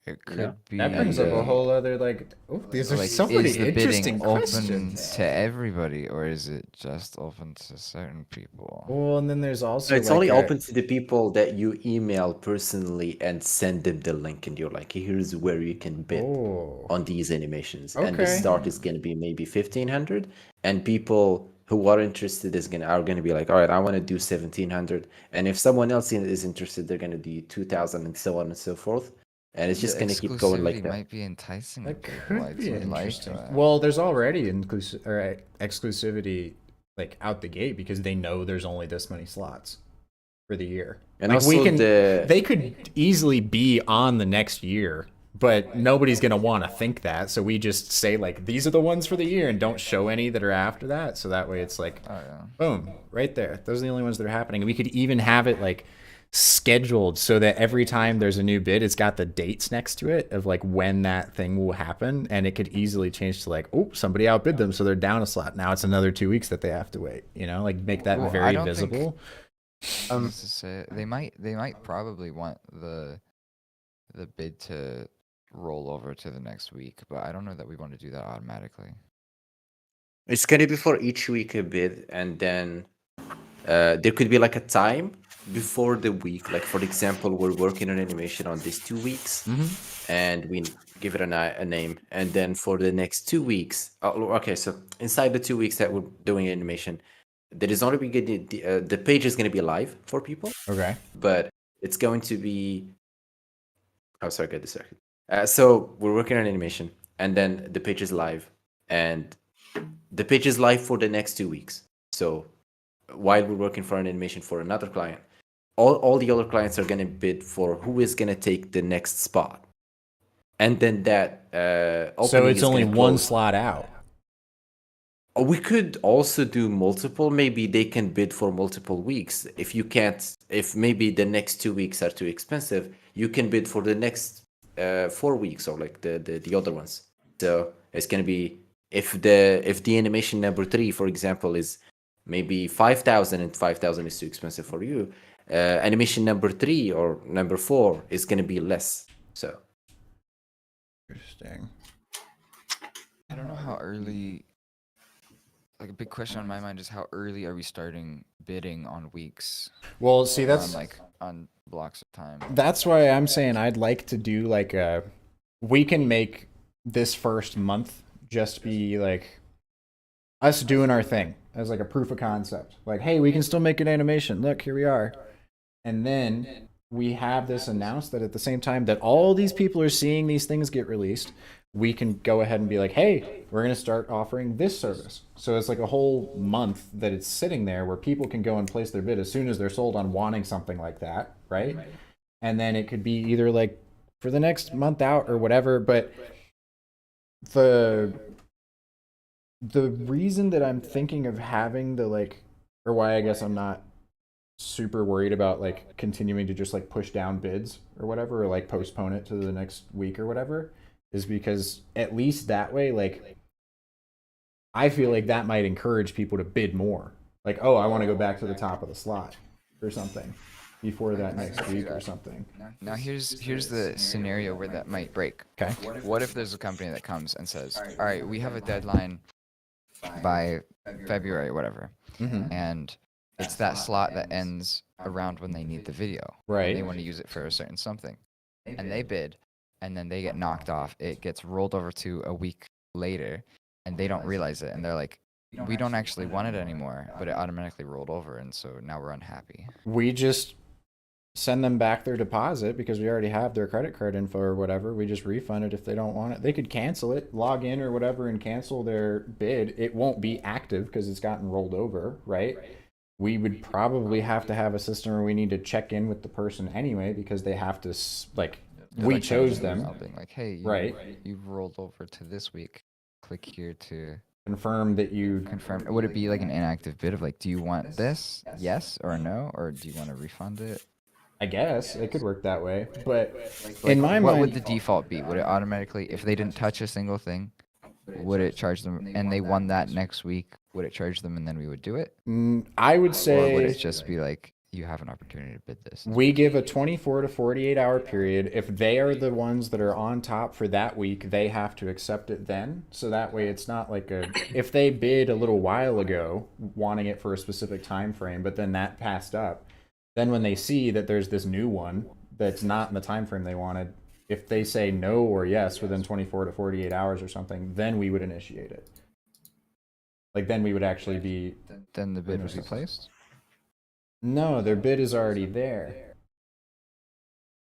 It could Yeah. be. That brings up a And, whole other like. Oh, these are like, so many is the interesting bidding open questions. to everybody, or is it just open to certain people? Well, and then there's also So it's like only a- open to the people that you email personally and send them the link, and you're like, here's where you can bid Oh. on these animations, and the Okay. start is going to be maybe 1,500, and people who are interested are going to be like, all right, I want to do 1,700, and if someone else is interested, they're going to do 2,000, and so on and so forth, and it's just The going to keep going like exclusivity that. might be enticing. That to people. could I'd be like interesting. that. Well, there's already exclusivity like out the gate because they know there's only this many slots for the year. And like we also can, they could easily be on the next year, but nobody's gonna want to think that. So we just say like these are the ones for the year and don't show any that are after that. So that way it's like, Oh yeah. boom, right there. Those are the only ones that are happening. And we could even have it like scheduled so that every time there's a new bid, it's got the dates next to it of like when that thing will happen, and it could easily change to like, oh, somebody outbid them, so they're down a slot. Now it's another 2 weeks that they have to wait. You know, like make that Well, I very don't think- visible. What's to say? They might probably want the bid to roll over to the next week, but I don't know that we want to do that automatically. It's going to be for each week a bid, and then there could be like a time before the week. Like for example, we're working on animation on these 2 weeks, and we give it a name, and then for the next 2 weeks. Okay, so inside the 2 weeks that we're doing animation, there is only the page is going to be live for people, Okay. but it's going to be. Oh, sorry, get distracted. So we're working on animation, and then the page is live, and the page is live for the next 2 weeks. So while we're working for an animation for another client, all the other clients are going to bid for who is going to take the next spot, and then that opening So it's is only gonna one close. slot out. We could also do multiple. Maybe they can bid for multiple weeks. If you can't, if maybe the next 2 weeks are too expensive, you can bid for the next 4 weeks or like the other ones. So it's gonna be if the animation number 3, for example, is maybe 5,000 and 5,000 is too expensive for you. Animation number 3 or number 4 is gonna be less. So Interesting. I don't know how early. Like a big question on my mind is how early are we starting bidding on weeks? Well, see, Or that's on like on blocks of time. that's why I'm saying I'd like to do like a. We can make this first month just be like us doing our thing as like a proof of concept. Like, hey, we can still make an animation. Look, here we are. And then we have this announced that at the same time that all these people are seeing these things get released, we can go ahead and be like, hey, we're going to start offering this service. So it's like a whole month that it's sitting there where people can go and place their bid as soon as they're sold on wanting something like that, right? And then it could be either like for the next month out or whatever. But the reason that I'm thinking of having the like, or why I guess I'm not super worried about like continuing to just like push down bids or whatever, or like postpone it to the next week or whatever, is because at least that way, like, I feel like that might encourage people to bid more. Like, oh, I want to go back to the top of the slot or something before that next week or something. Now here's the scenario where that might break. Okay. What if there's a company that comes and says, "All right, we have a deadline by February, whatever," and it's that slot that ends around when they need the video. Right. They want to use it for a certain something, and they bid, and then they get knocked off. It gets rolled over to a week later, and they don't realize it, and they're like, "We don't actually want it anymore," but it automatically rolled over, and so now we're unhappy. We just send them back their deposit because we already have their credit card info or whatever. We just refund it if they don't want it. They could cancel it, log in or whatever, and cancel their bid. It won't be active because it's gotten rolled over, right? We would probably have to have a system where we need to check in with the person anyway because they have to like They're we like chose sending an them. email being like, "Hey, Right. you've rolled over to this week. Click here to Confirm that you confirm." Would it be like an inactive bid of like, "Do you want this? Yes or no, or do you want to refund it?" I guess it could work that way, but Like, in my what mind, would the default be? Would it automatically, if they didn't touch a single thing, would it charge them? And they won that next week, would it charge them and then we would do it? I would Or would it say just be like, you have an opportunity to bid this? we give a 24 to 48 hour period. If they are the ones that are on top for that week, they have to accept it then. So that way it's not like a, if they bid a little while ago wanting it for a specific time frame, but then that passed up, then when they see that there's this new one that's not in the time frame they wanted, if they say no or yes within 24 to 48 hours or something, then we would initiate it. Like then we would actually be, Then the bid would be placed? no, their bid is already there.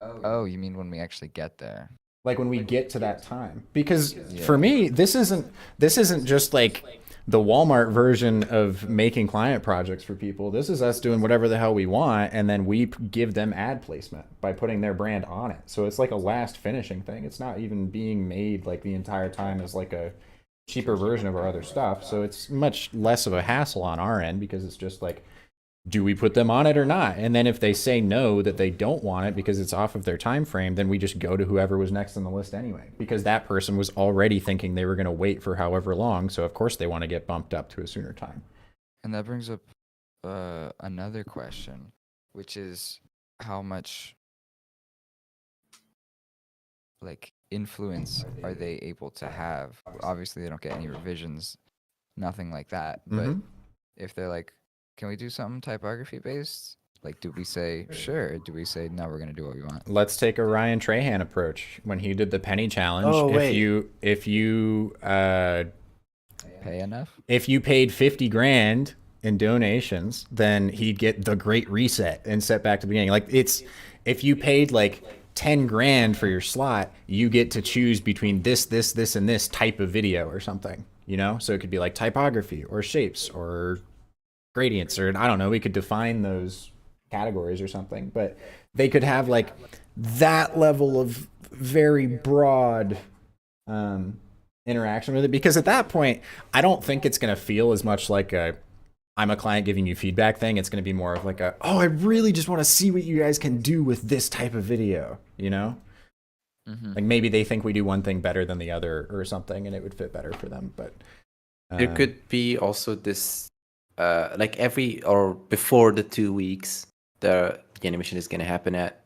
Oh, you mean when we actually get there? Like when we get to that time, because Yeah. for me this isn't just like the Walmart version of making client projects for people. This is us doing whatever the hell we want, and then we give them ad placement by putting their brand on it. So it's like a last finishing thing. It's not even being made like the entire time as like a cheaper version of our other stuff. So it's much less of a hassle on our end because it's just like, do we put them on it or not? And then if they say no, that they don't want it because it's off of their time frame, then we just go to whoever was next on the list anyway, because that person was already thinking they were going to wait for however long. So of course they want to get bumped up to a sooner time. And that brings up another question, which is how much like influence are they able to have? Obviously, they don't get any revisions, nothing like that. But if they're like, can we do something typography based? Like, do we say sure? Or do we say no? We're gonna do what we want. Let's take a Ryan Trahan approach when he did the penny challenge. Oh, wait. Pay enough? If you paid 50 grand in donations, then he'd get the great reset and set back to the beginning. Like it's, if you paid like 10 grand for your slot, you get to choose between this, and this type of video or something, you know? So it could be like typography or shapes or gradients, or I don't know, we could define those categories or something, but they could have like that level of very broad interaction with it, because at that point I don't think it's going to feel as much like I'm a client giving you feedback thing. It's going to be more of like oh, I really just want to see what you guys can do with this type of video, you know? Like maybe they think we do one thing better than the other or something, and it would fit better for them. But there could be also this like every or before the 2 weeks the animation is going to happen at,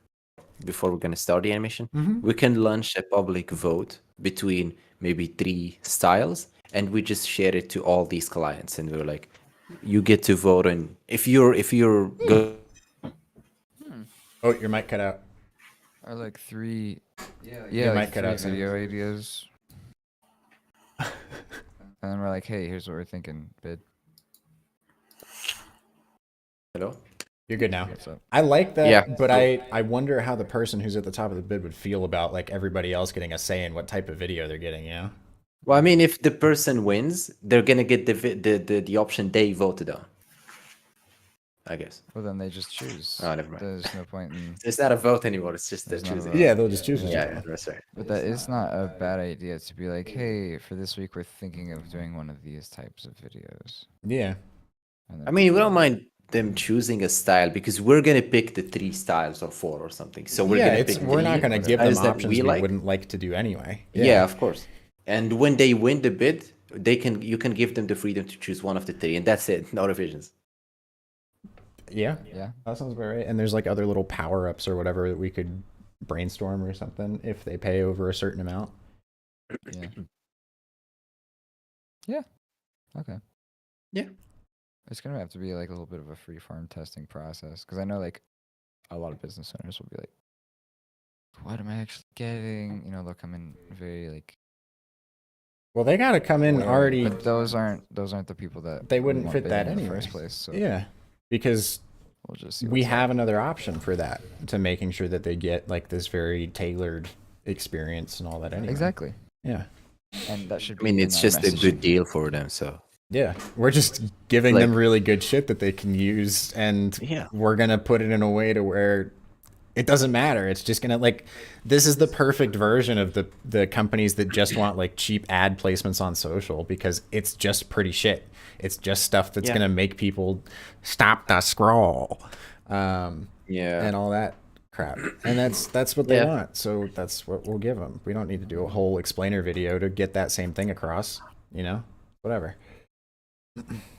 before we're going to start the animation, we can launch a public vote between maybe 3 styles, and we just share it to all these clients, and we're like, you get to vote on if you're good. Oh, your mic cut out. Or like 3, Your like mic cut 3 out, Sam. video ideas. And then we're like, hey, here's what we're thinking, bid. Hello? You're good now. What's up? I like that, Yeah. but I wonder how the person who's at the top of the bid would feel about like everybody else getting a say in what type of video they're getting, you know? Well, I mean, if the person wins, they're gonna get the option they voted on, I guess. Well, then they just choose. Oh, never mind. There's no point in. It's not a vote anymore. It's just the There's not a choosing. vote. Yeah, they'll just choose it. Yeah, that's right. But that is not a bad idea to be like, hey, for this week we're thinking of doing one of these types of videos. Yeah. And then I mean, we people- don't mind them choosing a style because we're gonna pick the 3 styles or 4 or something. So we're yeah, gonna it's, pick we're not 3 going to give them styles that options we we like. wouldn't like to do anyway. Yeah, of course. And when they win the bid, you can give them the freedom to choose one of the 3, and that's it. No revisions. Yeah. Yeah. That sounds about right. And there's like other little power-ups or whatever that we could brainstorm or something if they pay over a certain amount. Yeah. Yeah. Okay. Yeah. It's gonna have to be like a little bit of a free form testing process, because I know like a lot of business owners will be like, "What am I actually getting?" You know, they'll come in very like. Well, they got to come in wary, already. But those aren't the people that They we wouldn't want fit bidding that in the anyway. first place. So Yeah. Because we'll just see. we what's up. have another option for that, to making sure that they get like this very tailored experience and all that anyway. Exactly, Yeah. and that should. I mean, be in it's our just a messaging. good deal for them. So Yeah. We're just giving Like- them really good shit that they can use, and yeah, we're going to put it in a way to where it doesn't matter. It's just going to like, this is the perfect version of the companies that just want like cheap ad placements on social, because it's just pretty shit. It's just stuff that's Yeah. going to make people stop the scroll. yeah. And all that crap. And that's what they Yeah. want. So that's what we'll give them. We don't need to do a whole explainer video to get that same thing across, you know, whatever.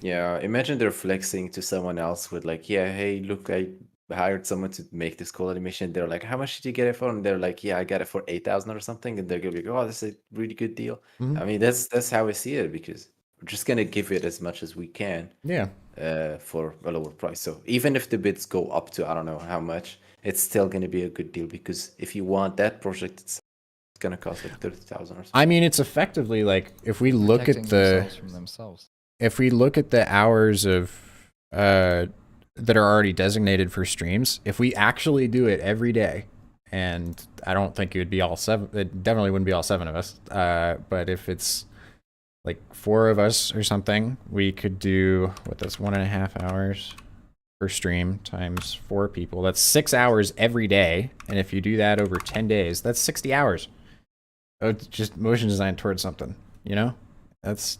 Yeah, imagine they're flexing to someone else with like, yeah, hey, look, I hired someone to make this cool animation. They're like, how much did you get it for? And they're like, yeah, I got it for 8,000 or something. And they're gonna be like, oh, this is a really good deal. Mhm. I mean, that's how I see it, because we're just gonna give it as much as we can Yeah. for a lower price. So even if the bids go up to I don't know how much, it's still gonna be a good deal, because if you want that project, it's gonna cost like 30,000 or something. I mean, it's effectively like if we look Protecting at the themselves from themselves. if we look at the hours of that are already designated for streams, if we actually do it every day, and I don't think it would be all 7, it definitely wouldn't be all 7 of us, but if it's like 4 of us or something, we could do what, that's 1.5 hours per stream times 4 people. That's 6 hours every day, and if you do that over 10 days, that's 60 hours. Oh, it's just motion design towards something, you know? That's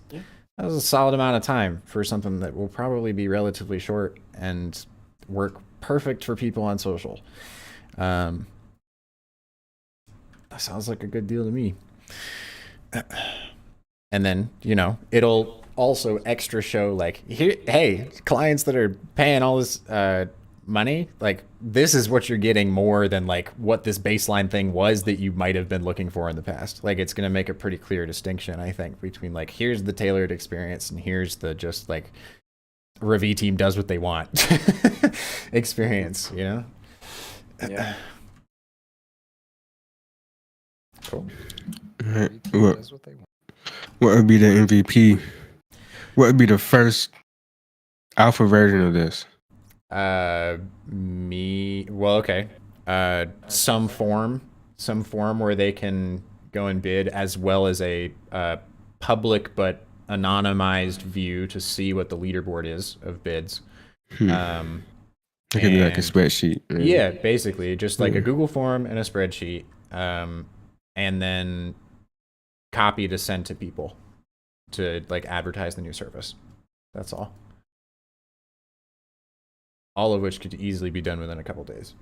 that was a solid amount of time for something that will probably be relatively short and work perfect for people on social. That sounds like a good deal to me. And then, you know, it'll also extra show like, here, hey, clients that are paying all this money, like this is what you're getting more than like what this baseline thing was that you might have been looking for in the past. Like it's going to make a pretty clear distinction, I think, between like, here's the tailored experience and here's the just like Ravie team does what they want experience, you know? Yeah. Cool. Alright, Every team What, does what they want. what would be the MVP? What would be the first alpha version of this? Well, okay. Some form where they can go and bid, as well as a public but anonymized view to see what the leaderboard is of bids. It could be like a and- spreadsheet. Yeah, basically, just like a Yeah. Google form and a spreadsheet, and then copy to send to people to like advertise the new service. That's all. All of which could easily be done within a couple days.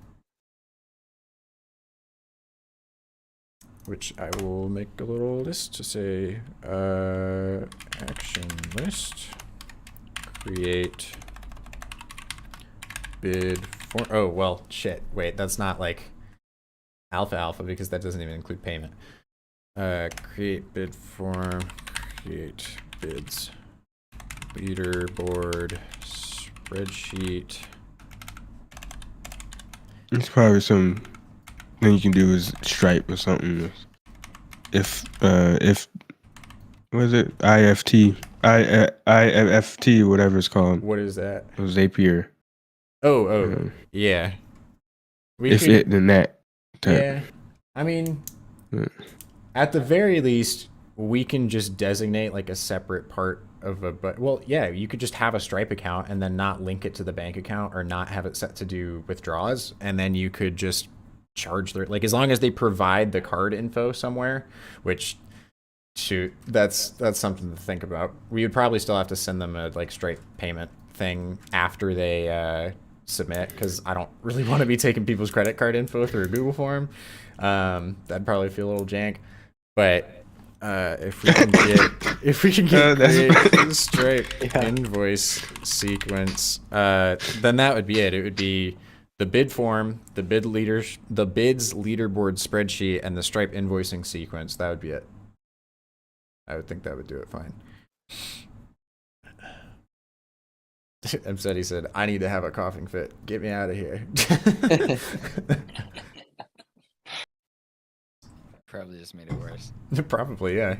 Which I will make a little list to say, action list, create bid form. Oh, well, shit. Wait, that's not like alpha because that doesn't even include payment. Create bid form, create bids, leaderboard, spreadsheet. It's probably some thing you can do is Stripe or something. If what is it? IFT, whatever it's called. What is that? Zapier. Oh, yeah. We If could- it, then that. type. Yeah. I mean, Yeah. at the very least, we can just designate like a separate part of a, but well, yeah, you could just have a Stripe account and then not link it to the bank account or not have it set to do withdrawals. And then you could just charge their, like, as long as they provide the card info somewhere, which, shoot, that's something to think about. We would probably still have to send them a like Stripe payment thing after they submit, because I don't really want to be taking people's credit card info through a Google form. That'd probably feel a little jank, but if we can get that's create Stripe invoice sequence, then that would be it. It would be the bid form, the bids leaderboard spreadsheet, and the Stripe invoicing sequence. That would be it. I would think that would do it fine. Imsety said, "I need to have a coughing fit. Get me out of here." Probably just made it worse. Probably, yeah.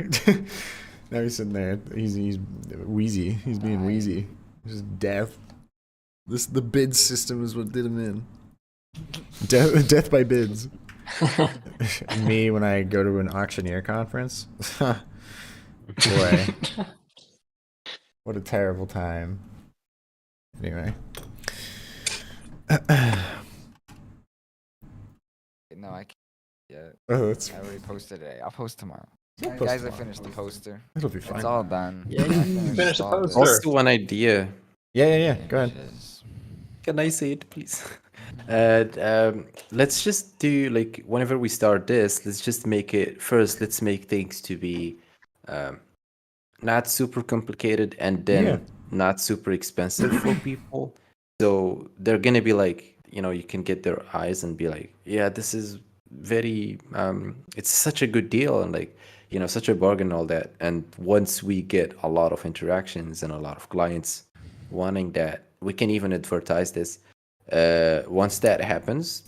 Now he's sitting there. He's wheezy. He's being wheezy. Just death. The bid system is what did him in. Death by bids. Me when I go to an auctioneer conference. Boy, what a terrible time. Anyway. No, I can't yet. Oh, that's I already posted it. I'll post tomorrow. You'll Guys, post I tomorrow. finished the poster. It'll be fine. It's all done. Yeah, I you finished the all poster. this. Also, one idea. Yeah. Go ahead. Images. Can I say it, please? Let's just do like whenever we start this, let's just make it first. Let's make things to be not super complicated and then not super expensive for people. So they're gonna be like, you can get their eyes and be like, yeah, this is very, it's such a good deal and like, such a bargain and all that. And once we get a lot of interactions and a lot of clients wanting that, we can even advertise this. Once that happens,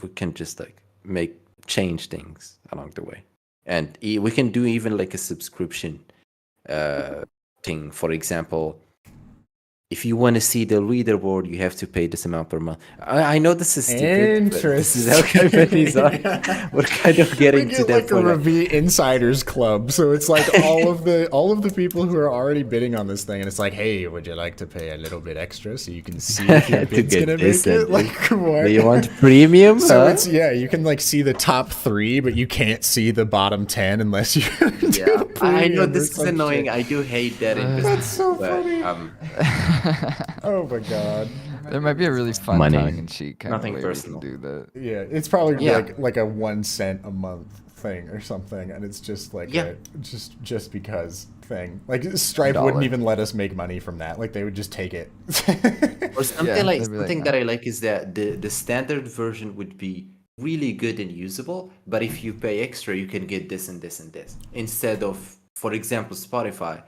we can just like change things along the way, and we can do even like a subscription thing. For example, if you want to see the leaderboard, you have to pay this amount per month. I know this is stupid. But this is how companies are. We're kind of getting We to get that like a point. Ravie Insiders Club, so it's like all of the people who are already bidding on this thing, and it's like, hey, would you like to pay a little bit extra so you can see if your To bid's get gonna this make it? and Like, what? Do you want premium? So huh? it's you can like see the top 3, but you can't see the bottom 10 unless you. Yeah, I know premium or this is some annoying. shit. I do hate that in That's business, so but funny. Oh my god. There might be a really fun Money. tongue-in-cheek kind Nothing of way personal. we can do that. Yeah, it's probably Yeah. like a 1 cent a month thing or something, and it's just like Yeah. a just because thing. Like Stripe wouldn't $1. even let us make money from that. Like they would just take it. Or something Yeah, like they'd be like, something "No." that I like is that the standard version would be really good and usable, but if you pay extra, you can get this and this and this instead of, for example, Spotify.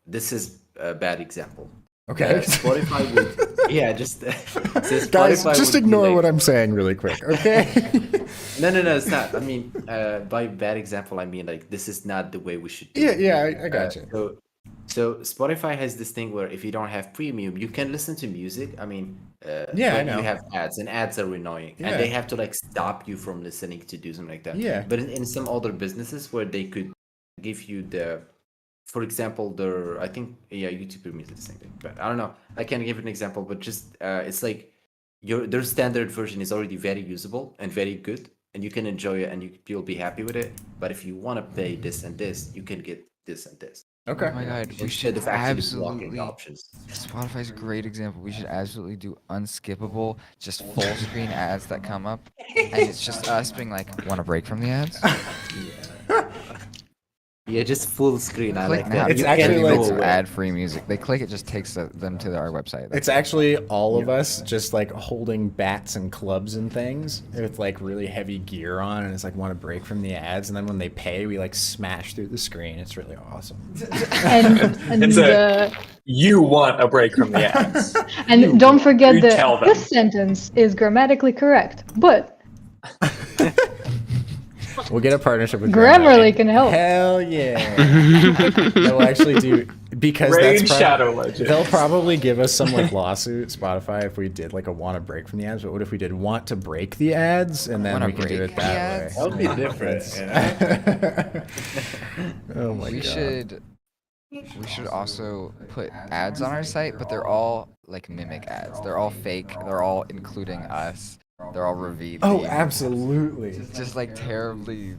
This is a bad example. Okay. Spotify would, yeah, just so Guys, Spotify just would be ignore like- what I'm saying really quick, okay? No, it's not. I mean, by bad example, I mean like this is not the way we should do Yeah, it. yeah, I got you. So Spotify has this thing where if you don't have premium, you can listen to music. I mean, Yeah, I but know. you have ads, and ads are annoying, Yeah. and they have to like stop you from listening to do something like that. Yeah. But in some other businesses where they could give you the, for example, I think YouTube Premium is the same thing, but I don't know. I can't give an example, but just it's like their standard version is already very usable and very good, and you can enjoy it and you'll be happy with it. But if you want to pay this and this, you can get this and this. Okay. Oh my god, we Instead should of actually absolutely. blocking options. Spotify's a great example. We should absolutely do unskippable, just full screen ads that come up, and it's just us being like, "Want a break from the ads?" Yeah, just full screen. I Click like now. that. It's You actually can't like go some away. ad-free music. They click it, just takes them to our website. It's actually all of us just like holding bats and clubs and things with like really heavy gear on, and it's like want to break from the ads, and then when they pay, we like smash through the screen. It's really awesome. And It's You want a break from the ads. and don't forget You tell that them. this sentence is grammatically correct, but We'll get a partnership with Grammarly can help. Hell yeah! They'll actually do because Raid that's Shadow Legends. They'll probably give us some like lawsuit, Spotify, if we did like a want to break from the ads. But what if we did want to break the ads, and then Wanna we could do break it the that ads? way? That would be different. Oh my we god! should also put ads on our site, but they're all like mimic ads. They're all fake. They're all including us. They're all Ravie. Oh, themed. absolutely. Just like terribly.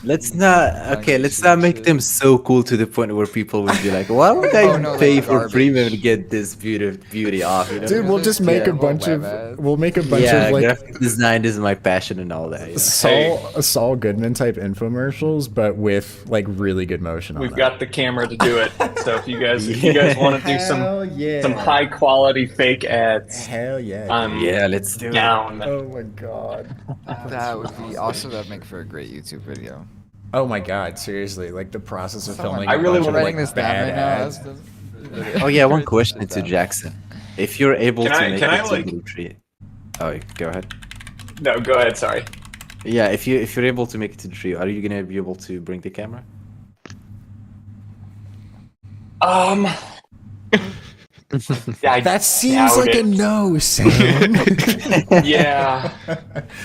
Let's not make them so cool to the point where people would be like, "Why would I Oh, no, pay like for garbage. premium to get this beauty off?" You know? Dude, we'll just make a terrible bunch web of ads. we'll make a bunch yeah, of like graphic design is my passion and all that. Yeah. Saul Goodman type infomercials, but with like really good motion on We've them. got the camera to do it. So if you guys want to do Hell yeah. some high quality fake ads, Hell yeah. I'm Yeah, let's do it. down. Oh my god. That would be also that'd make for a great YouTube video. Oh my god, seriously, like the process of filming I a really bunch of, wanna like, writing this down bad right now. ads. Oh yeah, one question to Jackson: if you're able Can to I- make can it I, to like- the retreat, oh, go ahead. No, go ahead. Sorry. Yeah, if you're able to make it to the retreat, are you gonna be able to bring the camera? I That seems doubt like a it. no, Sam. Yeah.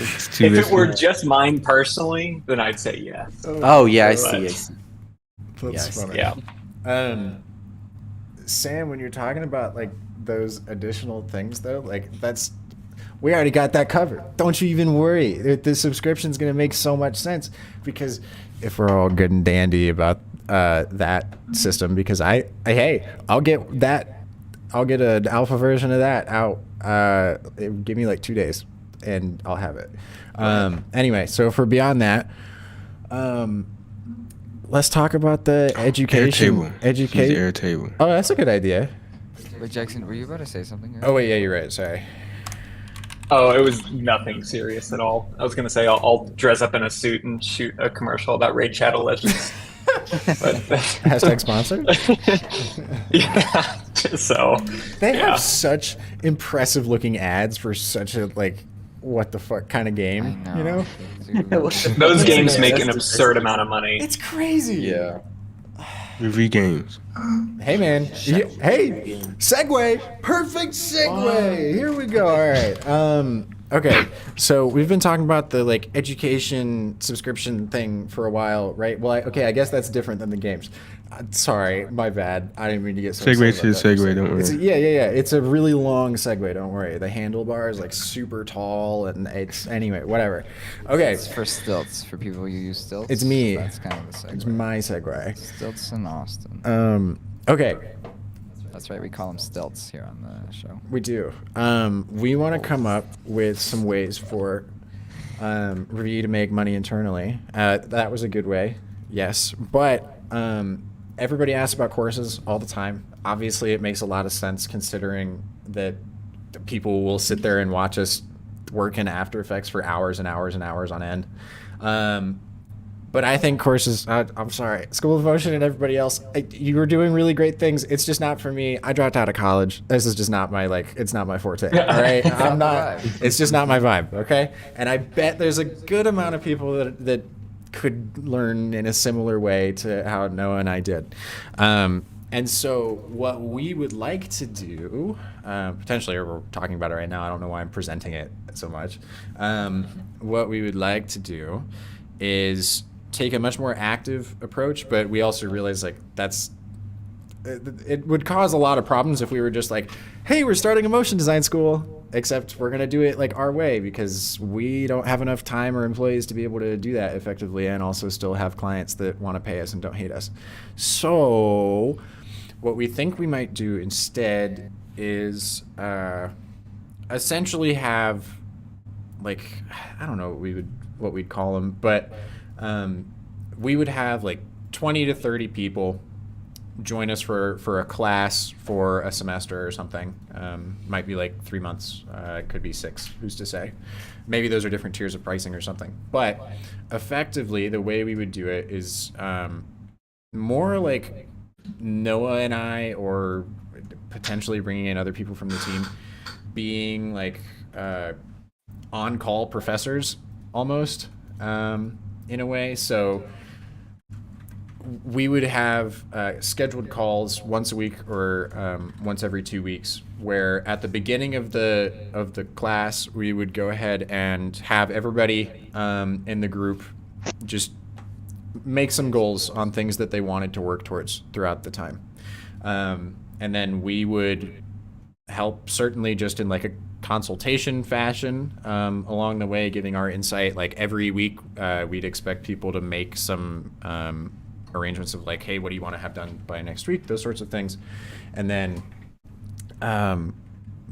It's too If it were risky. just mine personally, then I'd say yes. Oh yeah, I But- see. That's Yes, funny. Yeah. Sam, when you're talking about like those additional things though, like we already got that covered. Don't you even worry. The subscription's gonna make so much sense because if we're all good and dandy about that system, because I'll get an alpha version of that out. Give me like 2 days and I'll have it. Anyway, so if we're beyond that, let's talk about the education. Use Airtable. Oh, that's a good idea. Wait, Jackson, were you about to say something? Oh wait, yeah, you're right. Sorry. Oh, it was nothing serious at all. I was gonna say I'll dress up in a suit and shoot a commercial about Raid Shadow Legends. But Hashtag sponsored. yeah, so They yeah. have such impressive looking ads for such a like what the fuck kind of game. I know. You know? Dude. Those games make an absurd amount of money. It's crazy. Yeah. Review games. Hey man. Hey. Segue. Perfect segue. Here we go. All right. Okay. So we've been talking about the like education subscription thing for a while, right? Well, I guess that's different than the games. Sorry, my bad. I didn't mean to get so Segue excited to the about that. segue, don't It's worry. yeah. It's a really long segue. Don't worry. The handlebar is like super tall, and it's anyway. Whatever. Okay. It's for stilts, for people who use stilts. It's me. That's kind of the segue. It's my segue. Stilts in Austin. Okay. That's right, we call them stilts here on the show. We do. We want to come up with some ways for Ravie to make money internally. That was a good way, yes. But everybody asks about courses all the time. Obviously, it makes a lot of sense considering that people will sit there and watch us work in After Effects for hours and hours and hours on end. But I think courses, I'm sorry, School of Motion and everybody else, you were doing really great things. It's just not for me. I dropped out of college. This is just not my, it's not my forte. All right. I'm not, it's just not my vibe. Okay. And I bet there's a good amount of people that could learn in a similar way to how Noah and I did. And so what we would like to do, potentially, or we're talking about it right now, I don't know why I'm presenting it so much. What we would like to do is take a much more active approach, but we also realize like it would cause a lot of problems if we were just like, hey, we're starting a motion design school, except we're going to do it like our way because we don't have enough time or employees to be able to do that effectively and also still have clients that want to pay us and don't hate us. So what we think we might do instead is essentially have like, I don't know what we'd call them, but we would have like 20 to 30 people join us for a class for a semester or something. Might be like 3 months, it could be 6, who's to say. Maybe those are different tiers of pricing or something. But effectively, the way we would do it is more like Noah and I, or potentially bringing in other people from the team, being like on-call professors almost, in a way. So we would have scheduled calls once a week or once every 2 weeks, where at the beginning of the class we would go ahead and have everybody in the group just make some goals on things that they wanted to work towards throughout the time, and then we would help, certainly just in like a consultation fashion along the way, giving our insight. Like every week we'd expect people to make some arrangements of like, hey, what do you want to have done by next week, those sorts of things, and then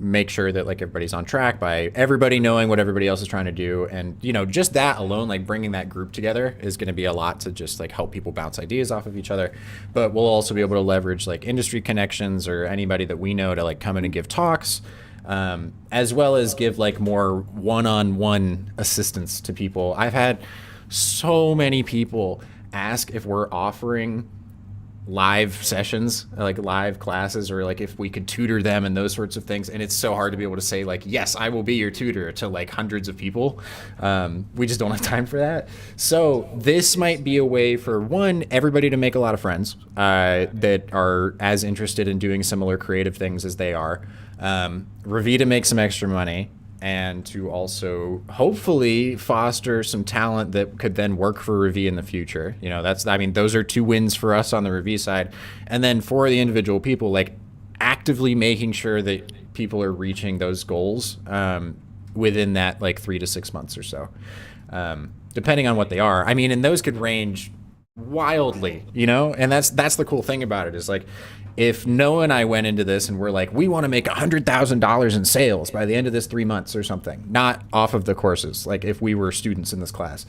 make sure that like everybody's on track by everybody knowing what everybody else is trying to do. And just that alone, like bringing that group together, is going to be a lot to just like help people bounce ideas off of each other. But we'll also be able to leverage like industry connections or anybody that we know to like come in and give talks, as well as give like more one-on-one assistance to people. I've had so many people ask if we're offering live sessions, like live classes, or like if we could tutor them and those sorts of things. And it's so hard to be able to say like, yes, I will be your tutor to like hundreds of people. We just don't have time for that. So this might be a way for everybody to make a lot of friends that are as interested in doing similar creative things as they are. Ravie to make some extra money, and to also hopefully foster some talent that could then work for Ravie in the future. Those are 2 wins for us on the Ravie side. And then for the individual people, like actively making sure that people are reaching those goals within that like 3 to 6 months or so, depending on what they are. And those could range wildly, and that's the cool thing about it, is like, if Noah and I went into this and we're like, we want to make $100,000 in sales by the end of this 3 months or something, not off of the courses, like if we were students in this class,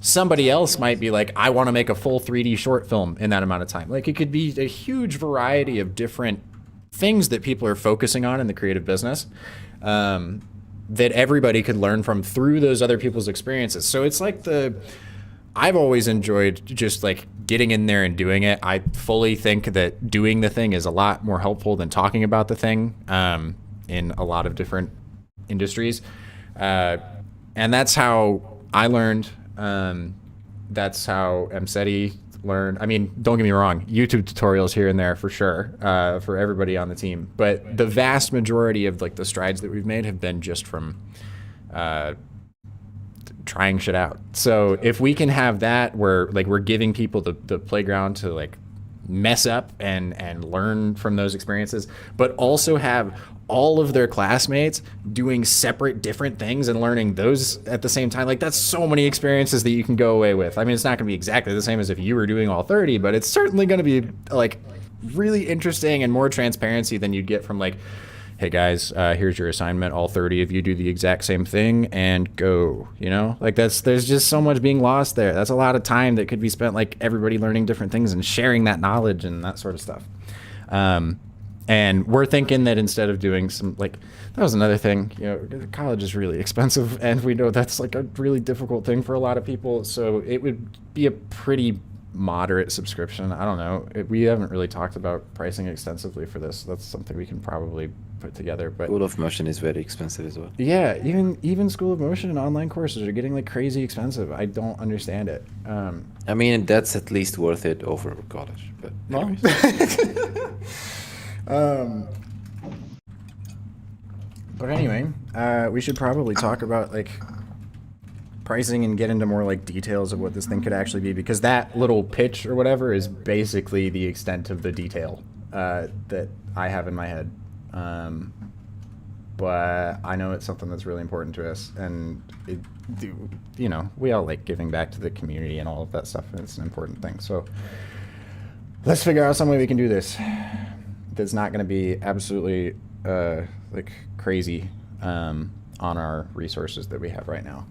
somebody else might be like, I want to make a full 3D short film in that amount of time. Like it could be a huge variety of different things that people are focusing on in the creative business, that everybody could learn from through those other people's experiences. So it's like I've always enjoyed just like getting in there and doing it. I fully think that doing the thing is a lot more helpful than talking about the thing, in a lot of different industries. And that's how I learned. That's how Imsety learned. Don't get me wrong, YouTube tutorials here and there for sure, for everybody on the team. But the vast majority of like the strides that we've made have been just from trying shit out. So if we can have that where like we're giving people the playground to like mess up and learn from those experiences, but also have all of their classmates doing separate different things and learning those at the same time, like that's so many experiences that you can go away with. It's not going to be exactly the same as if you were doing all 30, but it's certainly going to be like really interesting and more transparency than you'd get from like, hey guys, here's your assignment, all 30 of you do the exact same thing and go, like there's just so much being lost there. That's a lot of time that could be spent like everybody learning different things and sharing that knowledge and that sort of stuff. And we're thinking that instead of doing some, like, that was another thing, you know, college is really expensive, and we know that's like a really difficult thing for a lot of people. So it would be a pretty moderate subscription. I don't know. We haven't really talked about pricing extensively for this. That's something we can probably put together. But School of Motion is very expensive as well. yeah, even School of Motion and online courses are getting like crazy expensive. I don't understand it. I mean, that's at least worth it over college. But Well, anyways. but anyway, we should probably talk about like pricing and get into more like details of what this thing could actually be, because that little pitch or whatever is basically the extent of the detail that I have in my head. But I know it's something that's really important to us, and you know, we all like giving back to the community and all of that stuff, and it's an important thing. So let's figure out some way we can do this that's not going to be absolutely like crazy on our resources that we have right now,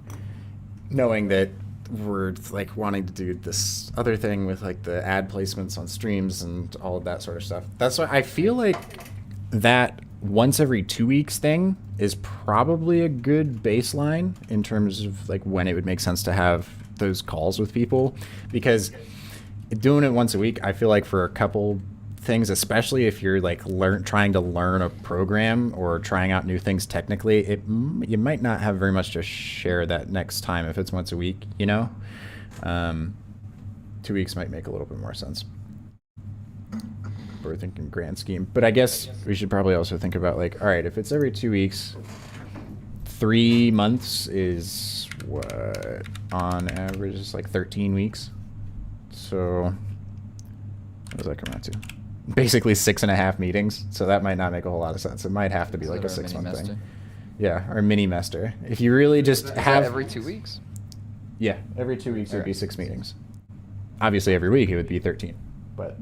knowing that we're like wanting to do this other thing with like the ad placements on streams and all of that sort of stuff. That's why I feel like that once every 2 weeks thing is probably a good baseline in terms of like when it would make sense to have those calls with people, because doing it once a week, I feel like for a couple things, especially if you're like trying to learn a program or trying out new things technically, you might not have very much to share that next time if it's once a week, you know. 2 weeks might make a little bit more sense. We're thinking grand scheme, but I guess we should probably also think about like, all right, if it's every 2 weeks, 3 months is what on average is like 13 weeks. So what does that come out to? Basically 6.5 meetings. So that might not make a whole lot of sense. It might have to be like a 6 month thing. Yeah, or mini mester. If you really just have every 2 weeks. Yeah, every 2 weeks it would be 6 meetings. Obviously, every week it would be 13, but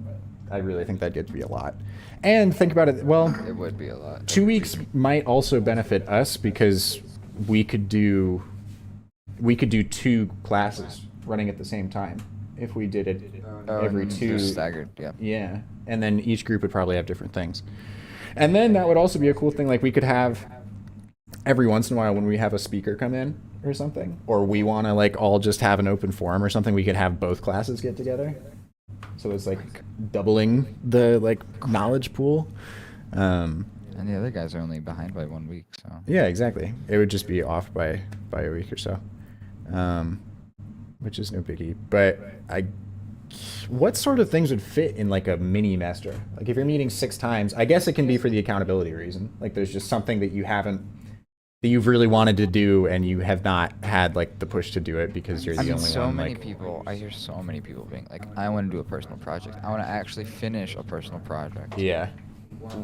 I really think that'd get to be a lot. And think about it. Well, It would be a lot. 2 weeks might also benefit us because we could do 2 classes running at the same time if we did it every and 2. they're staggered. Yeah. Yeah, and then each group would probably have different things. And then that would also be a cool thing. Like we could have every once in a while when we have a speaker come in or something, or we want to like all just have an open forum or something, we could have both classes get together. So it's like doubling the like knowledge pool. And the other guys are only behind by 1 week, so. Yeah, exactly. It would just be off by a week or so, which is no biggie. But what sort of things would fit in like a mini master? Like if you're meeting 6 times, I guess it can be for the accountability reason. Like there's just something that you've really wanted to do and you have not had like the push to do it because you're the only so one. many Like, people, I hear so many people being like, I want to do a personal project. I want to actually finish a personal project. yeah.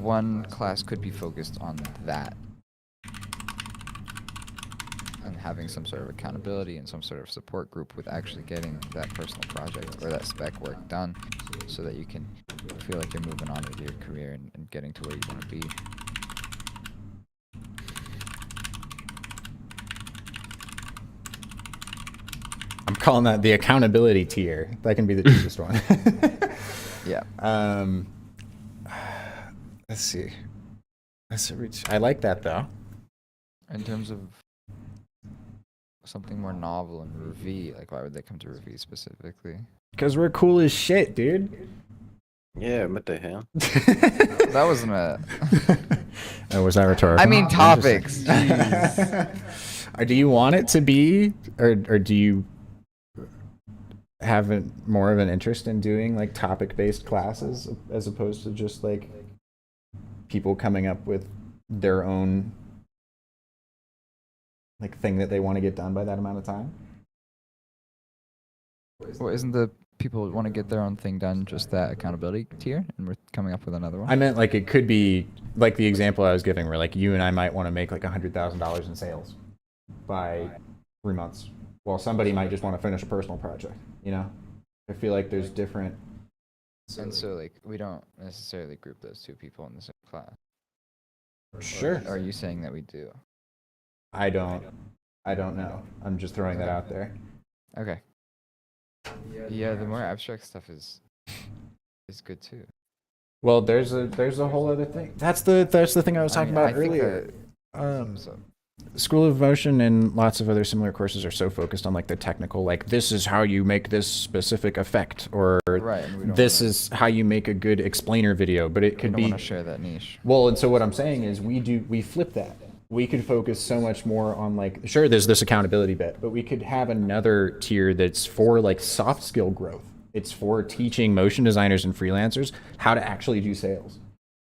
One class could be focused on that. And having some sort of accountability and some sort of support group with actually getting that personal project or that spec work done so that you can feel like you're moving on with your career and getting to where you want to be. I'm calling that the accountability tier. That can be the cheapest one. Yeah. Let's see. I like that though. In terms of something more novel and Ravie, like why would they come to Ravie specifically? Because we're cool as shit, dude. Yeah, what the hell? That wasn't a... Oh, was that rhetorical? I mean topics. Do you want it to be, or do you have more of an interest in doing like topic-based classes as opposed to just like people coming up with their own like thing that they want to get done by that amount of time? Well, isn't the people want to get their own thing done just that accountability tier, and we're coming up with another one? I meant like it could be like the example I was giving where like you and I might want to make like $100,000 in sales by 3 months. Well, somebody might just want to finish a personal project, you know? I feel like there's different... And so, like, we don't necessarily group those two people in the same class. Sure. Or are you saying that we do? I don't know. I'm just throwing that out there. Okay. Yeah, the more abstract stuff is good too. Well, there's a whole other thing. That's the thing I was talking about earlier. So, School of Motion and lots of other similar courses are so focused on like the technical, like this is how you make this specific effect, or right, and we don't this wanna- is how you make a good explainer video. But it we could don't be want to share that niche. well, and so what I'm saying is we flip that. We could focus so much more on like, sure, there's this accountability bit, but we could have another tier that's for like soft skill growth. It's for teaching motion designers and freelancers how to actually do sales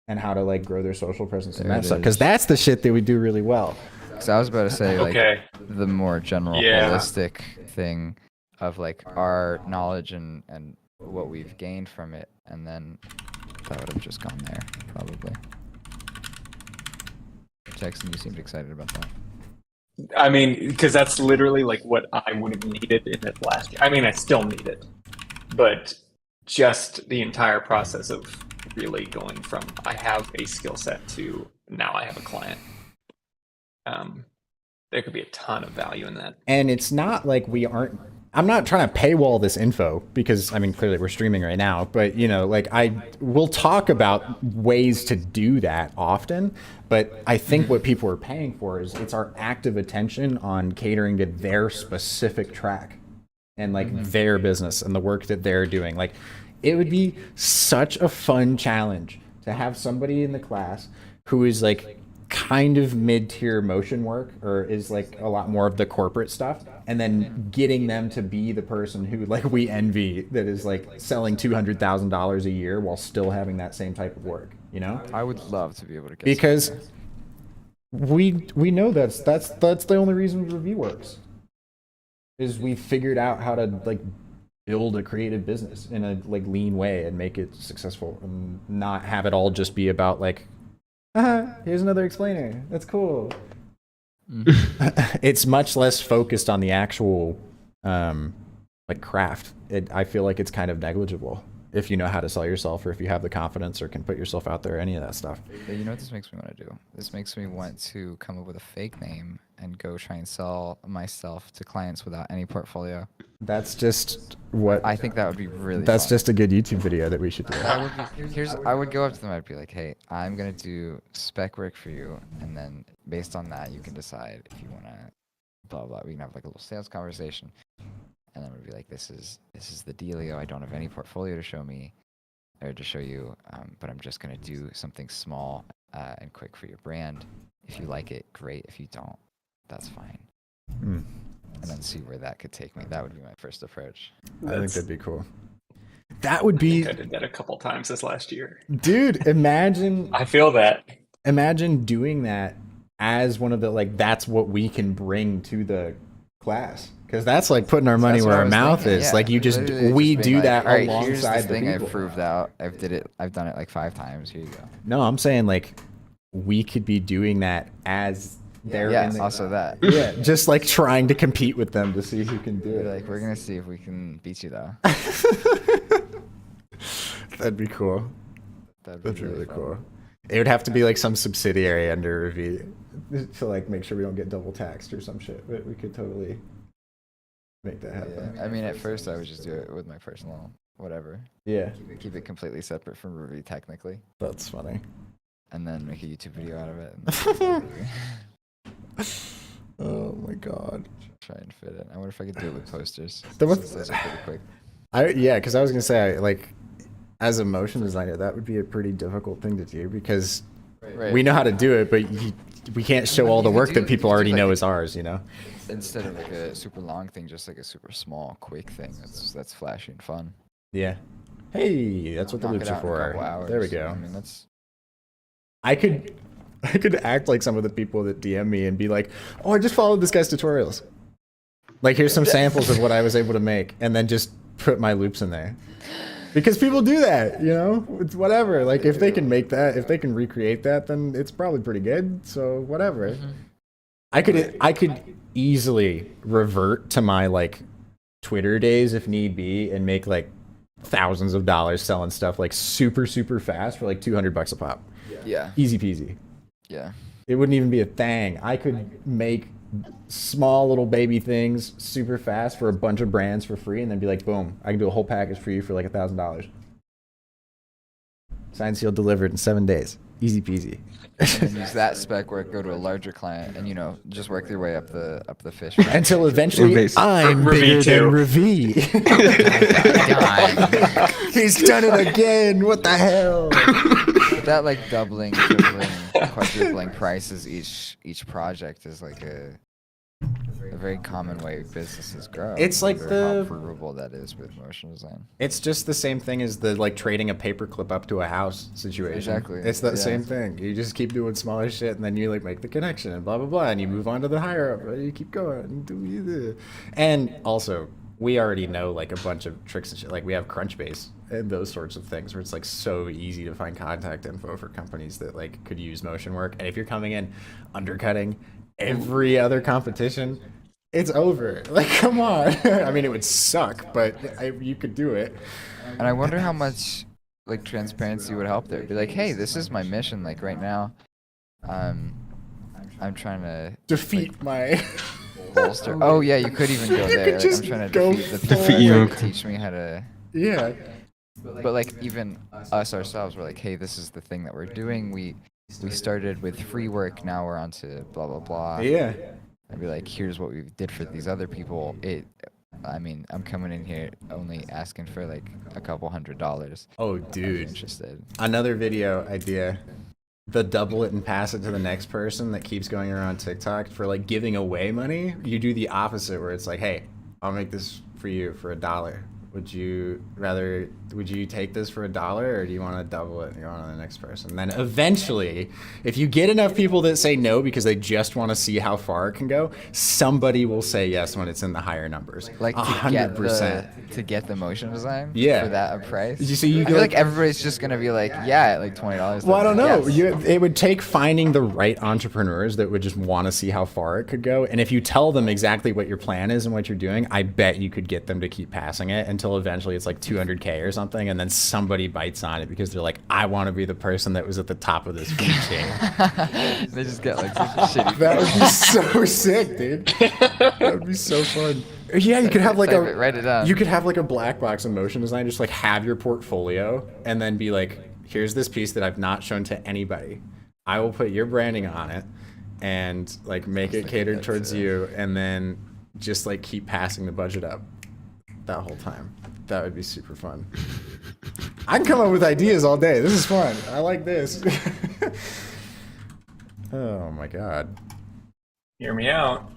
and how to like grow their social presence and There that it stuff. Because is. that's the shit that we do really well. So I was about to say, like, Okay. the more general, Yeah. holistic thing of like our knowledge and what we've gained from it, and then that would have just gone there probably. Jackson, you seemed excited about that. I mean, because that's literally like what I would have needed in it last year. I mean, I still need it, but just the entire process of really going from I have a skill set to now I have a client. There could be a ton of value in that. And it's not like we aren't. I'm not trying to paywall this info because I mean clearly we're streaming right now, but you know, like we'll talk about ways to do that often, but I think what people are paying for is it's our active attention on catering to their specific track and like their business and the work that they're doing. Like it would be such a fun challenge to have somebody in the class who is like kind of mid-tier motion work or is like a lot more of the corporate stuff, and then getting them to be the person who like we envy that is like selling $200,000 a year while still having that same type of work, you know? I would love to be able to get Because we know that's the only reason Ravie works is we figured out how to like build a creative business in a like lean way and make it successful and not have it all just be about like here's another explainer. That's cool. It's much less focused on the actual like craft. I feel like it's kind of negligible if you know how to sell yourself or if you have the confidence or can put yourself out there, any of that stuff. You know what this makes me want to do? This makes me want to come up with a fake name and go try and sell myself to clients without any portfolio. That's just what I think that would be really that's fun. just a good YouTube video that we should do. I would go up to them. I'd be like, "Hey, I'm gonna do spec work for you, and then based on that, you can decide if you wanna blah blah." We can have like a little sales conversation, and then we'd be like, "This is the dealio. I don't have any portfolio to show me, or to show you, but I'm just gonna do something small and quick for your brand. If you like it, great. If you don't, that's fine." And then see where that could take me. That would be my first approach. I think that'd be cool. That would be, I did that a couple times this last year. dude. Imagine I feel that. doing that as one of the like. That's what we can bring to the class because that's like putting our money That's where what I our was mouth thinking, is. yeah. Like you just Literally we being do like, that "All right, here's alongside this the thing people. I've proved out. I've done it like 5 times. Here you go. No, I'm saying like we could be doing that as they're Yeah, in the, also that. yeah, just like trying to compete with them to see who can do Be it. like, we're gonna see if we can beat you though. That'd be cool. That'd be That's really fun. cool. It would have to be like some subsidiary under Ravie to like make sure we don't get double taxed or some shit. But we could totally make that happen. Yeah. I mean, at first I would just do it with my personal whatever. Yeah, Keep it completely separate from Ravie technically, that's funny. and then make a YouTube video out of it. And Oh my god. try and fit it. I wonder if I could do it with posters. There was- Since those are pretty quick. Yeah, because I was gonna say like, as a motion designer, that would be a pretty difficult thing to do because Right. we know how to do it, but we can't show all the You could work do- that you people could do, already know like- is ours. You know. Instead of like a super long thing, just like a super small, quick thing. That's flashy and fun. Yeah. Hey, that's what the Knock loops it are out in a couple for. hours. There we go. I mean, that's I could act like some of the people that DM me and be like, "Oh, I just followed this guy's tutorials. Like, here's some samples of what I was able to make," and then just put my loops in there. Because people do that, you know? It's whatever. Like, if they can make that, if they can recreate that, then it's probably pretty good. So whatever. I could easily revert to my like Twitter days if need be and make like thousands of dollars selling stuff like super fast for like $200 a pop. yeah, Easy peasy. yeah. It wouldn't even be a thing. I could make small little baby things super fast for a bunch of brands for free and then be like, boom, I can do a whole package for you for like $1,000. Signed, sealed, delivered in 7 days. Easy peasy. And then use that spec work, go to a larger client, and just work your way up the fish. Until eventually, Base. I'm Ravie bigger than too. Ravie. He's done it again. What the hell? That like doubling, tripling, quadrupling prices each project is like a very common way businesses grow. It's like how the- frugal that is with motion design. It's just the same thing as the like trading a paperclip up to a house situation. Exactly, It's the yeah. same thing. You just keep doing smaller shit, and then you like make the connection and blah blah blah, and you move on to the higher up. And you keep going. And also, we already know like a bunch of tricks and shit. Like we have Crunchbase and those sorts of things where it's like so easy to find contact info for companies that like could use motion work. And if you're coming in undercutting every other competition, it's over. Like, come on. I mean, it would suck, but you could do it. And I wonder how much like transparency would help there. Be like, hey, this is my mission. Like right now, I'm trying to Defeat my. bolster. Oh yeah, you could even go You there. could Like, just I'm trying to go defeat the full- people Defeat that your like, own- teach me how to. Yeah. But like even us ourselves, we're like, hey, this is the thing that we're doing. We started with free work. Now we're on to blah blah blah. Yeah. I'd be like, here's what we did for these other people. I mean, I'm coming in here only asking for like a couple $100. Oh, If you're dude. interested. Another video idea. The double it and pass it to the next person that keeps going around TikTok for like giving away money. You do the opposite where it's like, hey, I'll make this for you for $1. Would you take this for $1, or do you want to double it and go on to the next person? And then eventually, if you get enough people that say no because they just want to see how far it can go, somebody will say yes when it's in the higher numbers. Like to 100%. get the motion design. Yeah. For that price. You see, you I go feel like- like everybody's just gonna be like, yeah, at like $20. Well, I don't know. Yes. It would take finding the right entrepreneurs that would just want to see how far it could go. And if you tell them exactly what your plan is and what you're doing, I bet you could get them to keep passing it until eventually it's like 200K or something. And then somebody bites on it because they're like, I want to be the person that was at the top of this food chain. They just get like some shitty. That would be so sick, dude. That would be so fun. Yeah, you could have like Type it, write it down. You could have like a black box of motion design, just like have your portfolio and then be like, here's this piece that I've not shown to anybody. I will put your branding on it and like make it catered towards you, and then just like keep passing the budget up that whole time. That would be super fun. I can come up with ideas all day. This is fun. I like this. Oh my god. Hear me out.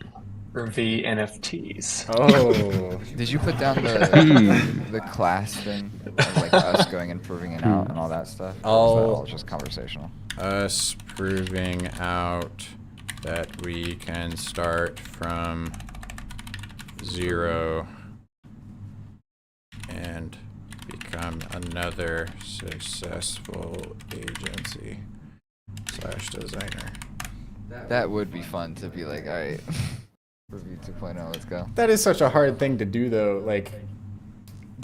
Ravie NFTs. Oh. Did you put down the class thing of like us going and proving it out and all that stuff? Or was that all just conversational? Us proving out that we can start from 0 and become another successful agency / designer. That would be fun to be like, all right, review 2.0, let's go. That is such a hard thing to do though, like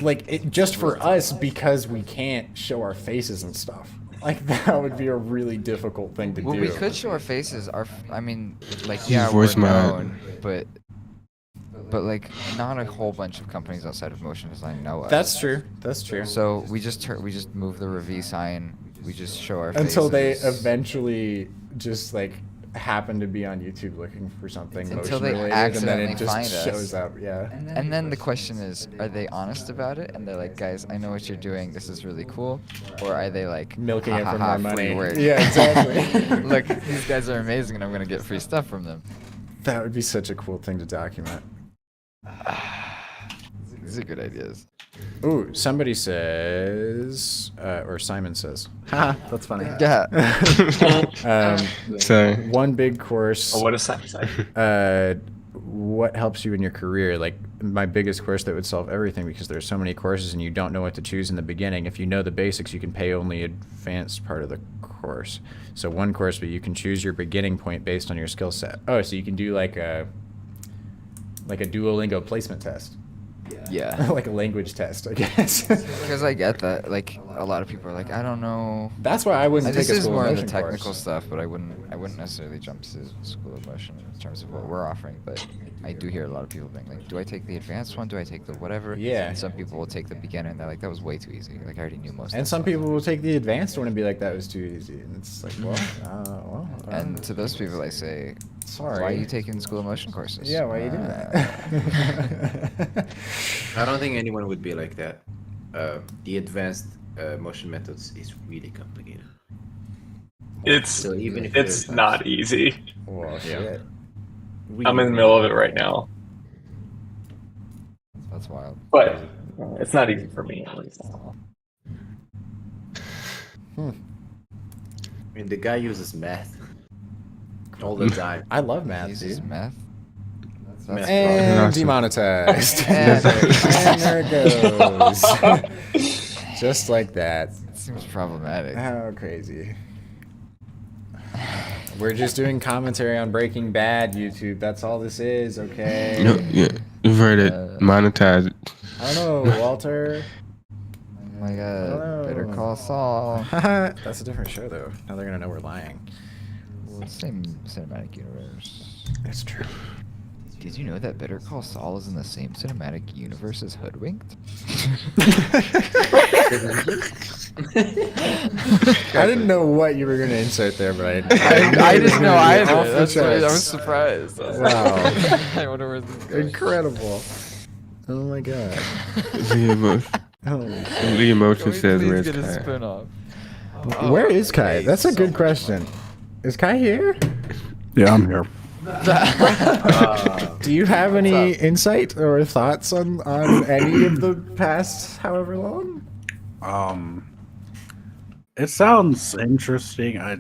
it, just for us, because we can't show our faces and stuff. Like that would be a really difficult thing to Well, do. we could show our faces. I mean, like, yeah, voice we're mod. known, but like, not a whole bunch of companies outside of motion design know us. That's true. That's true. So we just move the Ravie sign. We just show our faces. Until they eventually just like happen to be on YouTube looking for something Until motion they related, and then accidentally it just find us. shows up. Yeah. And then the question is, are they honest about it? And they're like, guys, I know what you're doing. This is really cool. Or are they like, Milking ha, it ha, for ha, more free money. work. Yeah, exactly. Look, these guys are amazing, and I'm gonna get free stuff from them. That would be such a cool thing to document. These are good ideas. Ooh, somebody says, or Simon says, ha, that's funny. Yeah. So One big course. Oh, what a side. What helps you in your career? Like my biggest course that would solve everything, because there's so many courses and you don't know what to choose in the beginning. If you know the basics, you can pay only advanced part of the course. So one course, but you can choose your beginning point based on your skill set. Oh, so you can do like a Duolingo placement test. Yeah. Like a language test, I guess. Because I get that. Like a lot of people are like, I don't know. That's why I wouldn't This take a is school more of of the motion technical course. stuff, but I wouldn't necessarily jump to School of Motion in terms of what we're offering. But I do hear a lot of people being like, do I take the advanced one? Do I take the whatever? Yeah. And some people will take the beginner, and they're like, that was way too easy. Like I already knew most. of And that some stuff. people will take the advanced one and be like, that was too easy. And it's like, And to those people, I say, sorry. why are you taking School of Motion courses? Yeah, why are you doing that? I don't think anyone would be like that. The advanced motion methods is really complicated. It's So even if it's you're not easy. Well, shit. I'm in the middle of it right now, That's wild. but it's not easy for me at least. I mean, the guy uses math all the time. I love math, Uses dude. math. Math. And Awesome. demonetized. And And there it goes. Just like that. Seems problematic. How crazy. We're just doing commentary on Breaking Bad, YouTube. That's all this is, okay? No, yeah, you've heard it. Monetize it. I don't know, Walter. Oh my god. Hello. Better Call Saul. That's a different show, though. Now they're gonna know we're lying. Well, same cinematic universe. It's true. Did you know that Better Call Saul is in the same cinematic universe as Hoodwinked? I didn't know what you were gonna insert there, but I didn't know either. Off the That's why I charts. was surprised. Wow. I wonder where this is going. Incredible. Oh my god. The emotion, Holy the emotion says Please where's get a Kai? spin-off. Where is Kai? That's a good question. Is Kai here? Yeah, I'm here. Do you have any insight or thoughts on any of the past however long? It sounds interesting. I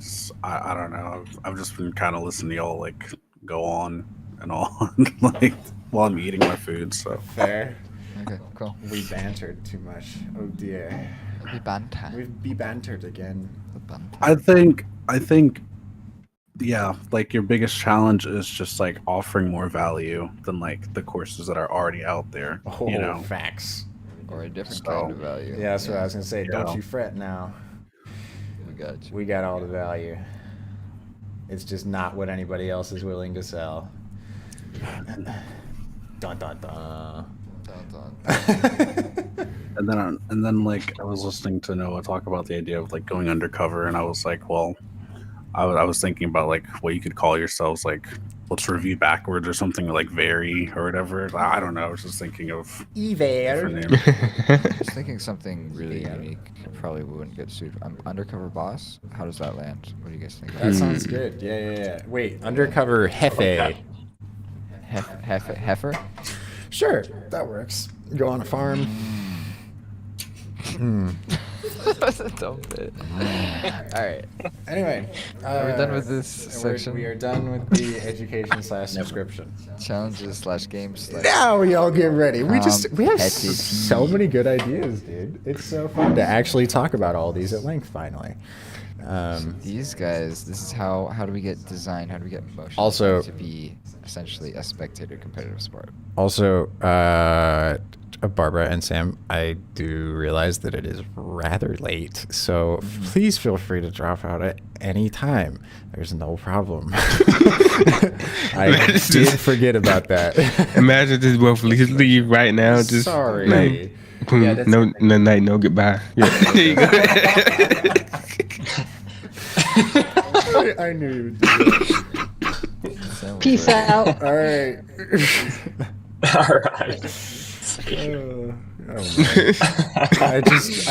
don't know. I've just been kind of listening to y'all like go on and on like while I'm eating my food. So Fair. Okay, cool. We bantered too much. Oh dear. We banter. We've be bantered again. I think, yeah, like your biggest challenge is just like offering more value than like the courses that are already out there. Oh, You know. facts. Or a different So- kind of value. Yeah, that's what I was gonna say. Don't Yeah. you fret now. We got you. We got all the value. It's just not what anybody else is willing to sell. Dun dun dun. Dun, dun. And then like I was listening to Noah talk about the idea of like going undercover, and I was like, well, I was thinking about like what you could call yourselves, like let's review backwards or something like Very or whatever. I don't know. I was just thinking of different names. Just thinking something really unique. Probably wouldn't get sued. Undercover boss. How does that land? What do you guys think? That sounds good. Yeah. Wait, undercover Hefe. Heifer? Sure, that works. Go on a farm. That's a dumb bit. Alright. Anyway, Are we done with this section? We are done with the education / subscription. Challenges / games / Now we all get ready. We have Competitive. so many good ideas, dude. It's so fun to actually talk about all these at length finally. These guys, this is how do we get design, how do we get motion Also- to be essentially a spectator competitive sport. Also, Barbara and Sam, I do realize that it is rather late, so please feel free to drop out at any time. There's no problem. I did forget about that. Imagine just both leave right now. Just Sorry. like, boom, Yeah, that's no okay. night, no goodbye. Yeah, there you go. I knew you would do that. Peace out. All right. All right. Oh, man. I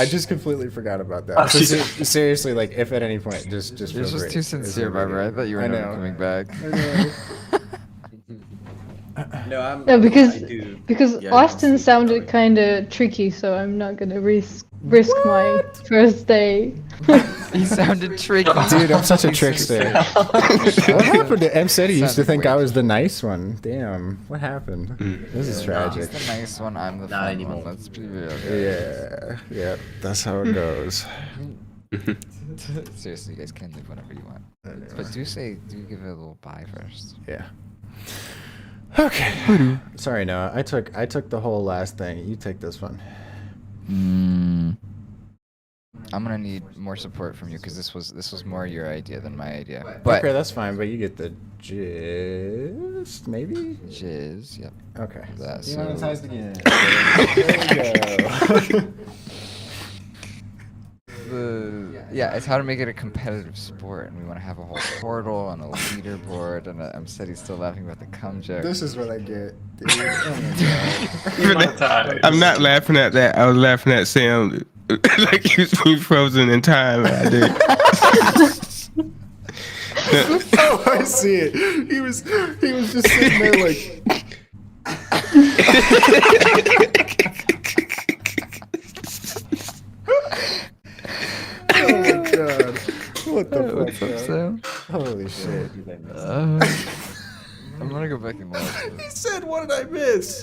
just completely forgot about that. So, seriously, like, if at any point, just feel You're just free. too It's sincere, really- Barbara. I thought you were I never know. coming back. I know. No, I'm. No, because I do- because yeah, I Austin don't see sounded it kind of tricky, so I'm not gonna risk my first day. He sounded tricky. Dude, I'm such a trickster. What happened to Imsety? Used to Sounded think I way was the nice one. Damn, what happened? This is He's tragic. the nice one. I'm the Not fun anymore. one. Let's be real. Yeah, that's how it goes. Seriously, you guys can leave whenever you want. But do give it a little bye first. Yeah. Okay. Sorry, Noah. I took the whole last thing. You take this one. I'm gonna need more support from you because this was more your idea than my idea. But Okay, that's fine. But you get the gist, maybe. jizz, yep. Okay. That, Demonetized again. There we go. Yeah, it's how to make it a competitive sport, and we want to have a whole portal and a leaderboard. And Imsety's still laughing about the cum joke. This is what I get. Dude. Oh my God. I'm not laughing at that. I was laughing at Sam like he was being frozen in time. I did. Oh, I see it. He was just sitting there like. Oh my God! What the fuck? What's up, Sam? Holy shit! I'm gonna go back and watch He this. said, "What did I miss?"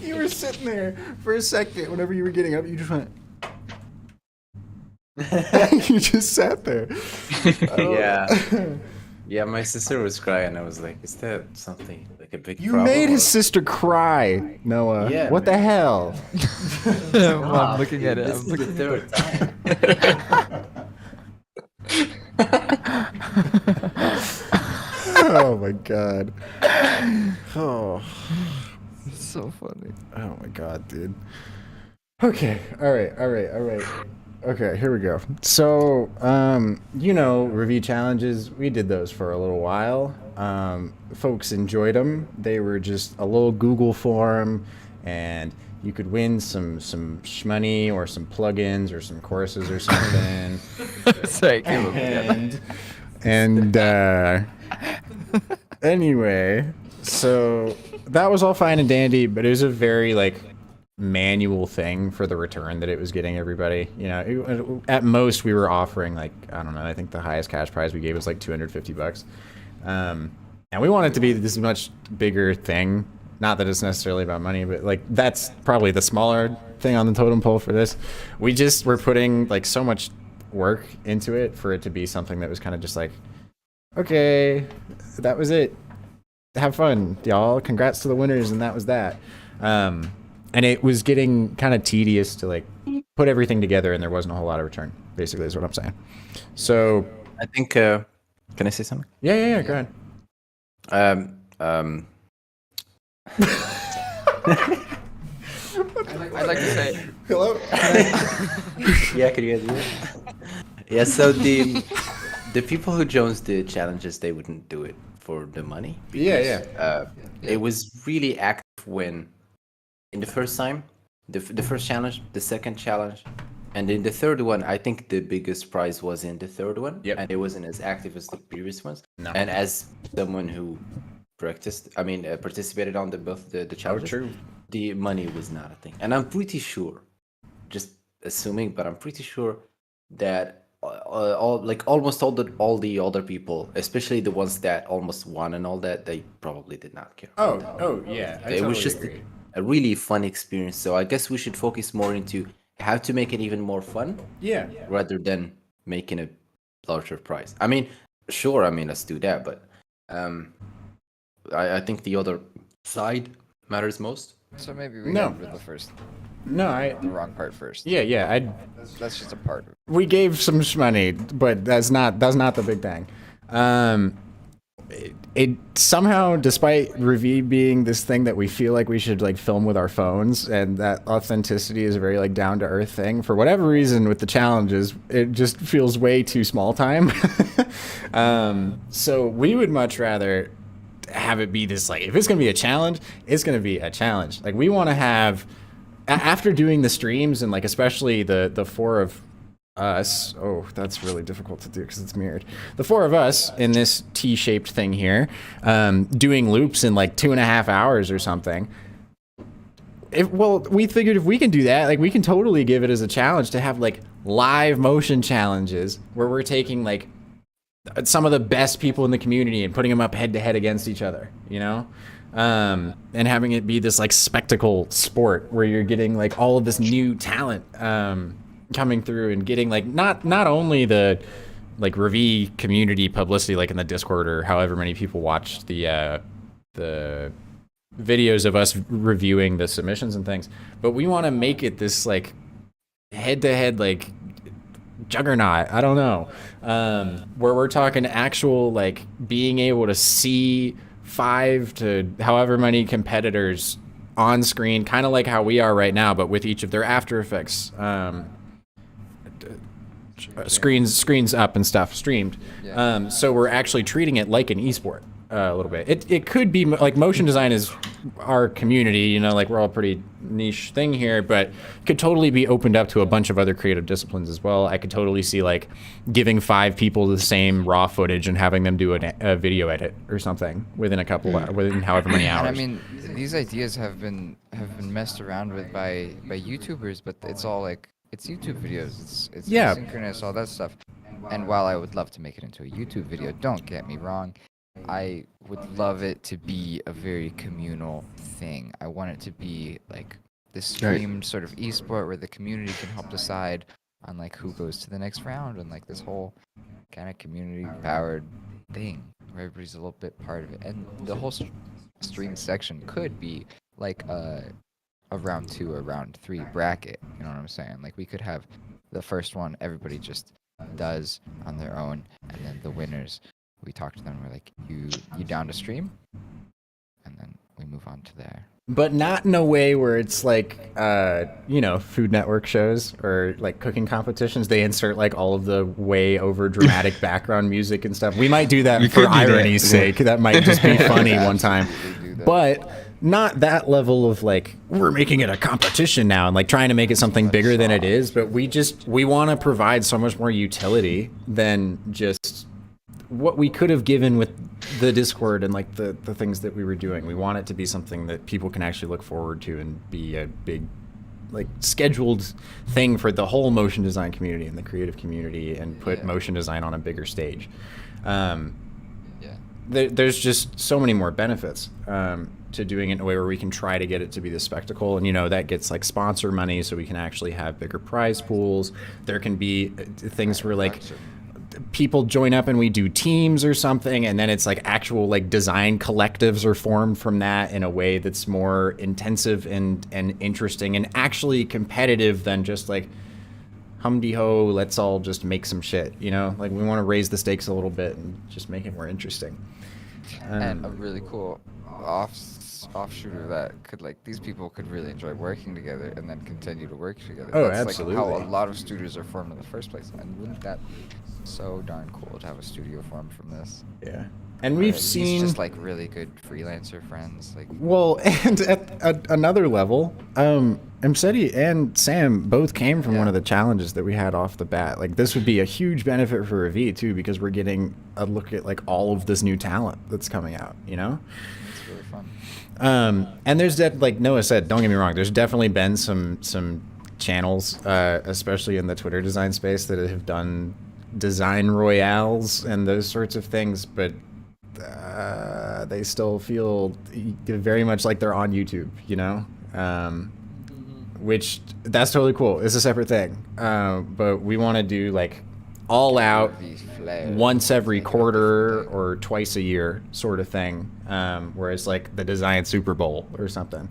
You were sitting there for a second. Whenever you were getting up, you just went. You just sat there. Yeah. Yeah, my sister was crying. I was like, is that something like a big You problem? made his or- sister cry, Noah. Yeah, What the man. hell? Well, I'm looking at it. This I'm is the looking third time. Oh my God. Oh. It's so funny. Oh my God, dude. Okay. All right. Okay, here we go. So, review challenges. We did those for a little while. Folks enjoyed them. They were just a little Google form, and you could win some shmoney or some plugins or some courses or something. Sorry, Caleb. And anyway, so that was all fine and dandy, but it was a very manual thing for the return that it was getting everybody. At most we were offering I don't know, I think the highest cash prize we gave was $250. And we want it to be this much bigger thing. Not that it's necessarily about money, but that's probably the smaller thing on the totem pole for this. We just were putting so much work into it for it to be something that was kind of just okay, that was it. Have fun, y'all. Congrats to the winners, and that was that. And it was getting kind of tedious to put everything together, and there wasn't a whole lot of return. Basically, is what I'm saying. So I think. Can I say something? yeah. Go ahead. I'd like to say, Hello. Yeah, can you guys hear it? Yeah, so the people who chose the challenges, they wouldn't do it for the money. Yeah. It was really active when, in the first time, the first challenge, the second challenge, and in the third one, I think the biggest prize was in the third one. Yep. And it wasn't as active as the previous ones. No. And as someone who participated on both the challenges, true. the money was not a thing. And I'm pretty sure, just assuming, but I'm pretty sure that almost all the other people, especially the ones that almost won and all that, they probably did not care. Oh yeah. It was just a really fun experience. So I guess we should focus more into how to make it even more fun, rather than making a larger prize. Sure, let's do that, but I think the other side matters most. so maybe we No. go with No, the wrong part first. yeah. That's just a part. We gave some money, but that's not the big thing. It somehow, despite Ravie being this thing that we feel like we should film with our phones, and that authenticity is a very down to earth thing, for whatever reason with the challenges, it just feels way too small time. So we would much rather have it be this if it's gonna be a challenge, it's gonna be a challenge. We want to have, after doing the streams and especially the four of us. Oh, that's really difficult to do because it's mirrored. The four of us in this T-shaped thing here, doing loops in 2.5 hours or something. We figured if we can do that, we can totally give it as a challenge to have live motion challenges where we're taking some of the best people in the community and putting them up head to head against each other, and having it be this spectacle sport where you're getting all of this new talent coming through and getting not only the like Ravie community publicity, like in the Discord or however many people watched the videos of us reviewing the submissions and things. But we want to make it this like head-to-head like juggernaut. I don't know, where we're talking actual like being able to see 5 to however many competitors on screen, kind of like how we are right now, but with each of their After Effects screens up and stuff streamed. So we're actually treating it like an esport a little bit. It could be like motion design is our community, you know, like we're all pretty niche thing here, but it could totally be opened up to a bunch of other creative disciplines as well. I could totally see like giving 5 people the same raw footage and having them do a video edit or something within a couple within however many hours. And I mean, these ideas have been messed around with by YouTubers, but it's all like it's YouTube videos. It's asynchronous, all that stuff. And while I would love to make it into a YouTube video, don't get me wrong, I would love it to be a very communal thing. I want it to be like this streamed sort of esport where the community can help decide on like who goes to the next round, and like this whole kind of community powered thing where everybody's a little bit part of it. And the whole stream section could be like a round 2 or round 3 bracket. You know what I'm saying? Like we could have the first one everybody just does on their own, and then the winners, we talk to them. We're like, you down to stream? And then we move on to there. But not in a way where it's like, you know, Food Network shows or like cooking competitions. They insert like all of the way over dramatic background music and stuff. We might do that for irony's sake. That might just be funny one time. But not that level of like, we're making it a competition now and like trying to make it something bigger than it is. But we want to provide so much more utility than just what we could have given with the Discord and like the things that we were doing. We want it to be something that people can actually look forward to and be a big like scheduled thing for the whole motion design community and the creative community, and put motion design on a bigger stage. There's just so many more benefits to doing it in a way where we can try to get it to be the spectacle, and you know that gets like sponsor money, so we can actually have bigger prize pools. There can be things where like people join up and we do teams or something, and then it's like actual like design collectives are formed from that in a way that's more intensive and interesting and actually competitive than just like hum-de-ho, let's all just make some shit, you know? Like we want to raise the stakes a little bit and just make it more interesting. And a really cool offshoot of that could like these people could really enjoy working together and then continue to work together. Oh, That's absolutely. like how a lot of studios are formed in the first place. And wouldn't that be so darn cool to have a studio formed from this? Yeah. And we've seen just like really good freelancer friends. Like, well, and at another level, Imsety and Sam both came from one of the challenges that we had off the bat. Like this would be a huge benefit for Ravie too, because we're getting a look at like all of this new talent that's coming out, you know? it's really fun. And there's like Noah said, don't get me wrong, there's definitely been some channels, especially in the Twitter design space, that have done design royales and those sorts of things, but they still feel very much like they're on YouTube, you know? Which that's totally cool. It's a separate thing. But we want to do like all out once every quarter or twice a year sort of thing. Whereas like the design Super Bowl or something.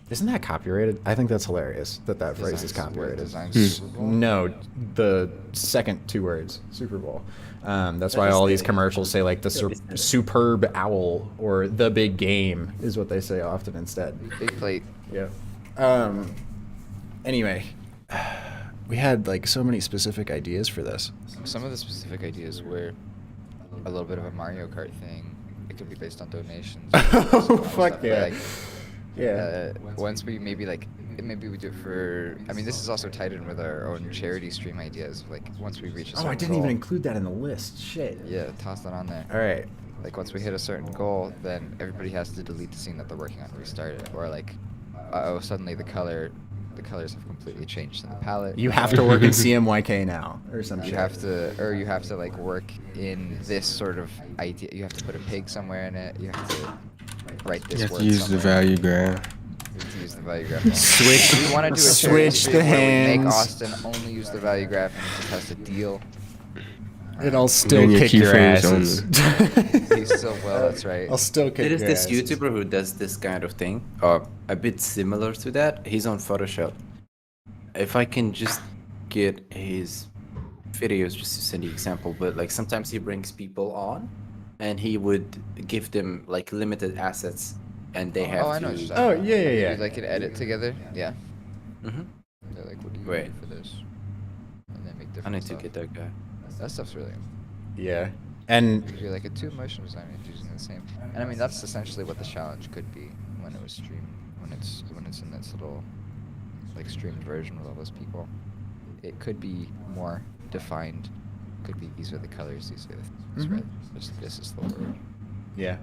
Isn't that copyrighted? I think that's hilarious that phrase is copyrighted. No, the second 2 words, Super Bowl. That's why all these commercials say like the superb owl or the big game is what they say often instead. Big plate. Yeah. Anyway, we had like so many specific ideas for this. Some of the specific ideas were a little bit of a Mario Kart thing. It could be based on donations. Oh, fuck yeah. Yeah. Once we maybe we do it for. I mean, this is also tied in with our own charity stream ideas. Like once we reach a certain I didn't goal, even include that in the list. Shit. Yeah, toss that on there. All right. Like once we hit a certain goal, then everybody has to delete the scene that they're working on and restart it. Or like, suddenly the colors have completely changed in the palette. You have to work in CMYK now, or some shit. You have to like work in this sort of idea. You have to put a pig somewhere in it. You have to write this You have word to use somewhere. the value graph. You have to use the value graph. Switch. We want to do a Switch charity the stream where we make hands. Austin only use the value graph and he just has to deal And I'll still Then your kick your keyframes asses. He still will. That's right. I'll still kick There is your this asses. YouTuber who does this kind of thing, or a bit similar to that. He's on Photoshop. If I can just get his videos, just to send you example, but like sometimes he brings people on, and he would give them like limited assets, and they have Oh, I to. know. what you're Oh, talking yeah, about. yeah, You yeah. do, like an edit together. Yeah. Mhm. They're like, what do you Wait. need for this? And they make I different need to stuff. get that guy. That stuff's really. Yeah. And You could do like a 2 motion design using the same. And I mean, that's essentially what the challenge could be when it was streamed. When it's in this little like streamed version with all those people. It could be more defined. Could be these are the colors, these are the things, right? This is the word. yeah.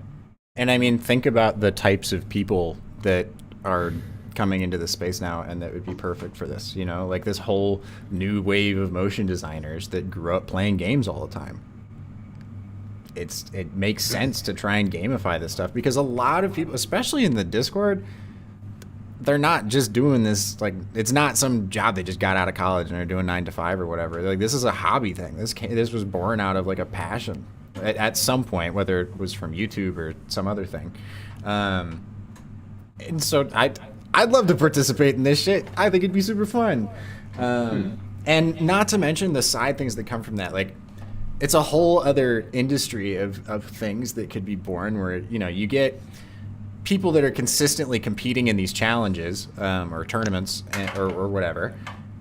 And I mean, think about the types of people that are coming into the space now and that would be perfect for this, you know, like this whole new wave of motion designers that grew up playing games all the time. It makes sense to try and gamify this stuff because a lot of people, especially in the Discord, they're not just doing this like it's not some job they just got out of college and they're doing 9 to 5 or whatever. Like this is a hobby thing. This was born out of like a passion at some point, whether it was from YouTube or some other thing. And so I'd love to participate in this shit. I think it'd be super fun. And not to mention the side things that come from that, like. It's a whole other industry of things that could be born where, you know, you get people that are consistently competing in these challenges or tournaments or whatever.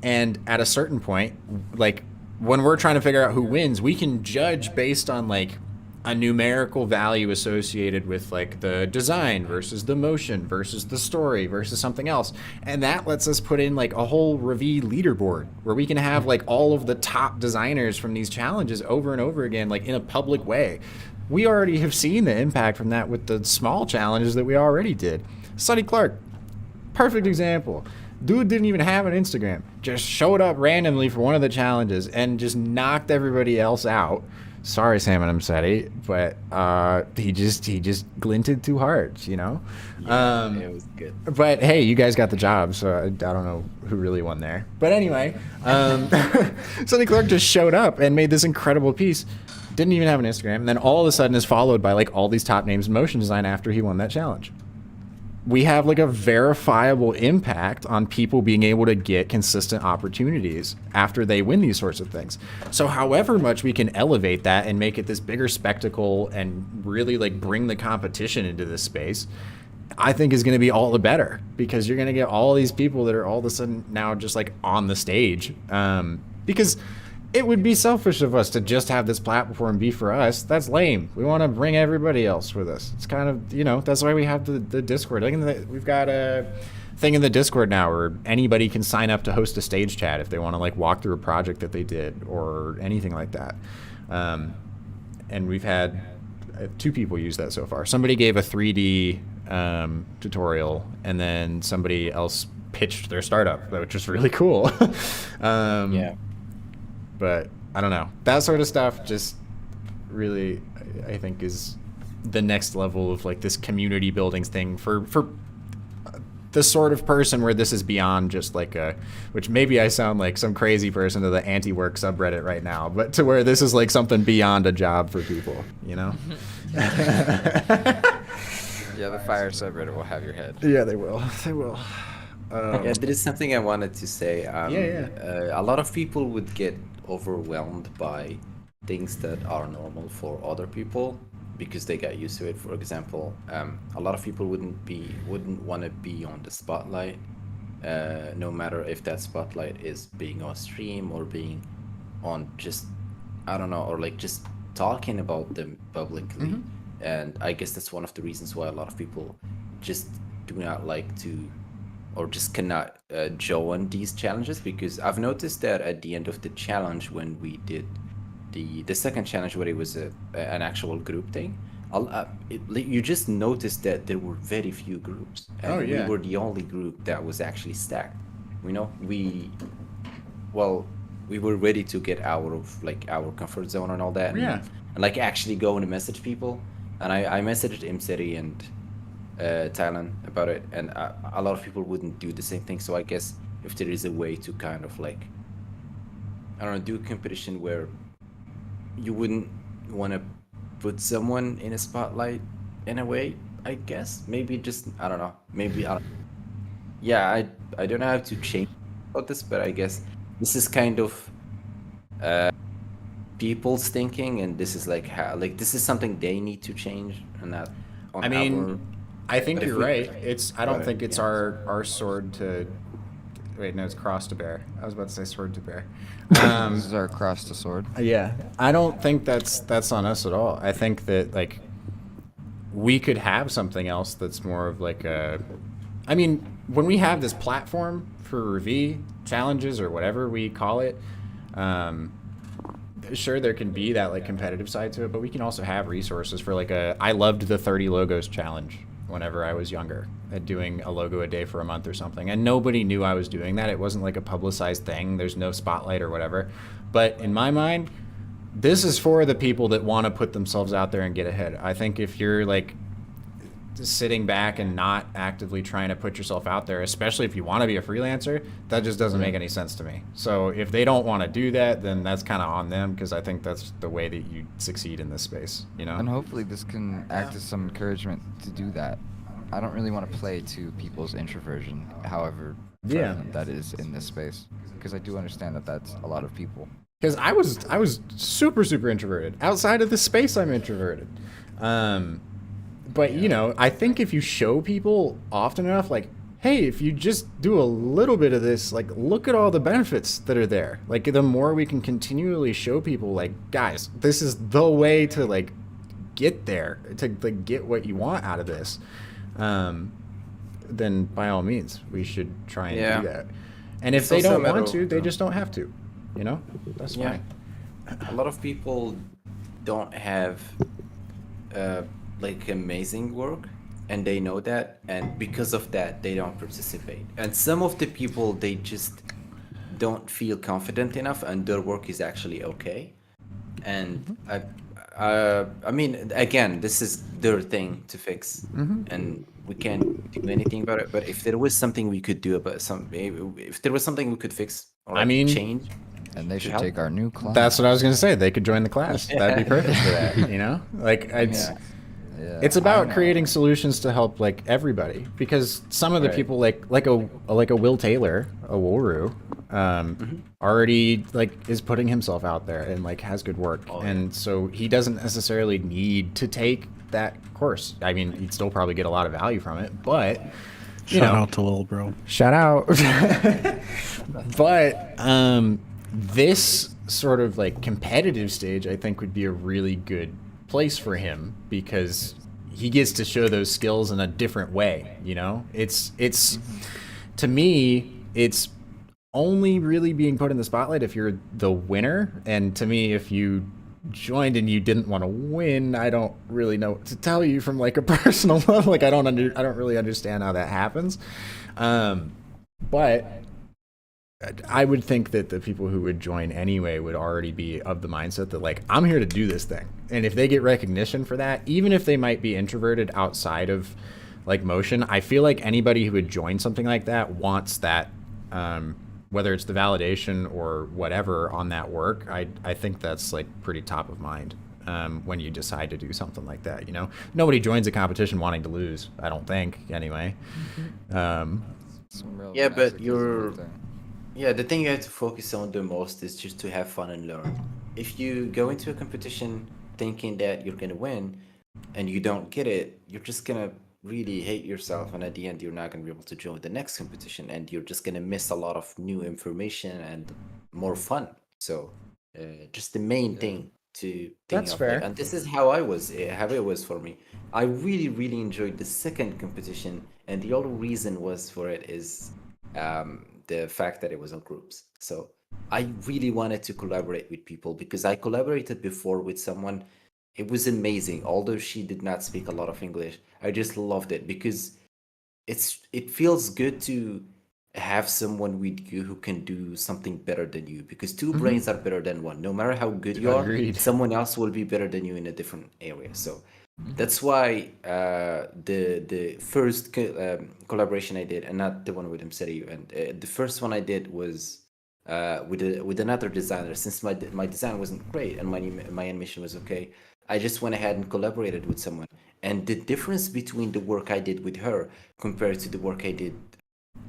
And at a certain point, like when we're trying to figure out who wins, we can judge based on like a numerical value associated with like the design versus the motion versus the story versus something else. And that lets us put in like a whole Ravie leaderboard where we can have like all of the top designers from these challenges over and over again, like in a public way. We already have seen the impact from that with the small challenges that we already did. Sonny Clark, perfect example. Dude didn't even have an Instagram, just showed up randomly for one of the challenges and just knocked everybody else out. Sorry, Sam and Imsety, but he just glinted too hard, you know. Yeah, it was good. But hey, you guys got the job, so I don't know who really won there. But anyway, Sonny Clark just showed up and made this incredible piece. Didn't even have an Instagram, and then all of a sudden is followed by like all these top names in motion design after he won that challenge. We have like a verifiable impact on people being able to get consistent opportunities after they win these sorts of things. So however much we can elevate that and make it this bigger spectacle and really like bring the competition into this space, I think is going to be all the better because you're going to get all these people that are all of a sudden now just like on the stage. Because it would be selfish of us to just have this platform be for us. That's lame. We want to bring everybody else with us. It's kind of, you know, that's why we have the Discord. We've got a thing in the Discord now where anybody can sign up to host a stage chat if they want to like walk through a project that they did or anything like that. And we've had 2 people use that so far. Somebody gave a 3D tutorial and then somebody else pitched their startup, which was really cool. Yeah. But I don't know. That sort of stuff just really, I think, is the next level of like this community building thing for the sort of person where this is beyond just like which maybe I sound like some crazy person to the anti-work subreddit right now, but to where this is like something beyond a job for people, you know? Yeah, the fire subreddit will have your head. Yeah, they will. They will. Yeah, there is something I wanted to say. Yeah. A lot of people would get overwhelmed by things that are normal for other people because they got used to it. For example, a lot of people wouldn't want to be on the spotlight, no matter if that spotlight is being on stream or being on just, I don't know, or like just talking about them publicly. And I guess that's one of the reasons why a lot of people just do not like to or just cannot join these challenges, because I've noticed that at the end of the challenge, when we did the second challenge where it was an actual group thing, you just noticed that there were very few groups, and we were the only group that was actually stacked. You know, we were ready to get out of like our comfort zone and all that, and like actually go and message people. And I messaged Imsety and Thailand about it, and a lot of people wouldn't do the same thing. So I guess if there is a way to kind of like, I don't know, do a competition where you wouldn't want to put someone in a spotlight in a way, I guess. Maybe just I don't know. Maybe I don't, yeah, I don't know how to change about this, but I guess this is kind of people's thinking, and this is like how like this is something they need to change, and not on I our. mean, I think But if you're we, right. It's I Go don't ahead, think it's yeah. our sword to. Wait, no, it's cross to bear. I was about to say sword to bear. This is our cross to sword. Yeah, I don't think that's on us at all. I think that like we could have something else that's more of like a. I mean, when we have this platform for Ravie challenges or whatever we call it, um, sure there can be that like competitive side to it, but we can also have resources for like a. I loved the 30 logos challenge whenever I was younger, at doing a logo a day for a month or something, and nobody knew I was doing that. It wasn't like a publicized thing. There's no spotlight or whatever, but in my mind, this is for the people that want to put themselves out there and get ahead. I think if you're like just sitting back and not actively trying to put yourself out there, especially if you want to be a freelancer, that just doesn't make any sense to me. So if they don't want to do that, then that's kind of on them, because I think that's the way that you succeed in this space, you know? And hopefully this can act as some encouragement to do that. I don't really want to play to people's introversion, however Yeah. prevalent that is in this space, because I do understand that that's a lot of people. Because I was super introverted. Outside of the space, I'm introverted. But you know, I think if you show people often enough, like, hey, if you just do a little bit of this, like, look at all the benefits that are there. Like, the more we can continually show people, like, guys, this is the way to like get there, to like get what you want out of this. Then by all means, we should try and Yeah. do that. And if It's they also a don't matter want of- to, they just don't have to. You know, that's Yeah. fine. A lot of people don't have like amazing work, and they know that, and because of that they don't participate. And some of the people, they just don't feel confident enough, and their work is actually okay. And I mean, again, this is their thing to fix, and we can't do anything about it. But if there was something we could do about if there was something we could fix or I like, mean, change, And they should help. take our new class. That's what I was gonna say. They could join the class. That'd be perfect for that. You know, like it's Yeah, it's I about know. creating solutions to help like everybody, because some of the Right. people like a Will Taylor, a Woru, already like is putting himself out there and like has good work, and so he doesn't necessarily need to take that course. I mean, he'd still probably get a lot of value from it, but you Shout know, out to Lil Bro. shout out. But this sort of like competitive stage, I think, would be a really good place for him, because he gets to show those skills in a different way. You know, it's to me, it's only really being put in the spotlight if you're the winner. And to me, if you joined and you didn't want to win, I don't really know what to tell you from like a personal level. Like I don't really understand how that happens. But I would think that the people who would join anyway would already be of the mindset that like, I'm here to do this thing. And if they get recognition for that, even if they might be introverted outside of like motion, I feel like anybody who would join something like that wants that, whether it's the validation or whatever on that work. I think that's like pretty top of mind when you decide to do something like that. You know, nobody joins a competition wanting to lose, I don't think, anyway. Some real Yeah, but masochism you're- right there. Yeah, the thing you have to focus on the most is just to have fun and learn. If you go into a competition thinking that you're gonna win and you don't get it, you're just gonna really hate yourself, and at the end you're not gonna be able to join the next competition, and you're just gonna miss a lot of new information and more fun. So just the main thing to think That's of fair. it. And this is how how it was for me. I really enjoyed the second competition, and the other reason was for it is the fact that it was on groups. So I really wanted to collaborate with people, because I collaborated before with someone. It was amazing. Although she did not speak a lot of English, I just loved it, because it feels good to have someone with you who can do something better than you, because 2 brains are better than one. No matter how good you are, Agreed. someone else will be better than you in a different area. So that's why the first collaboration I did, and not the one with Imsety, and the first one I did was with another designer. Since my design wasn't great and my animation was okay, I just went ahead and collaborated with someone. And the difference between the work I did with her compared to the work I did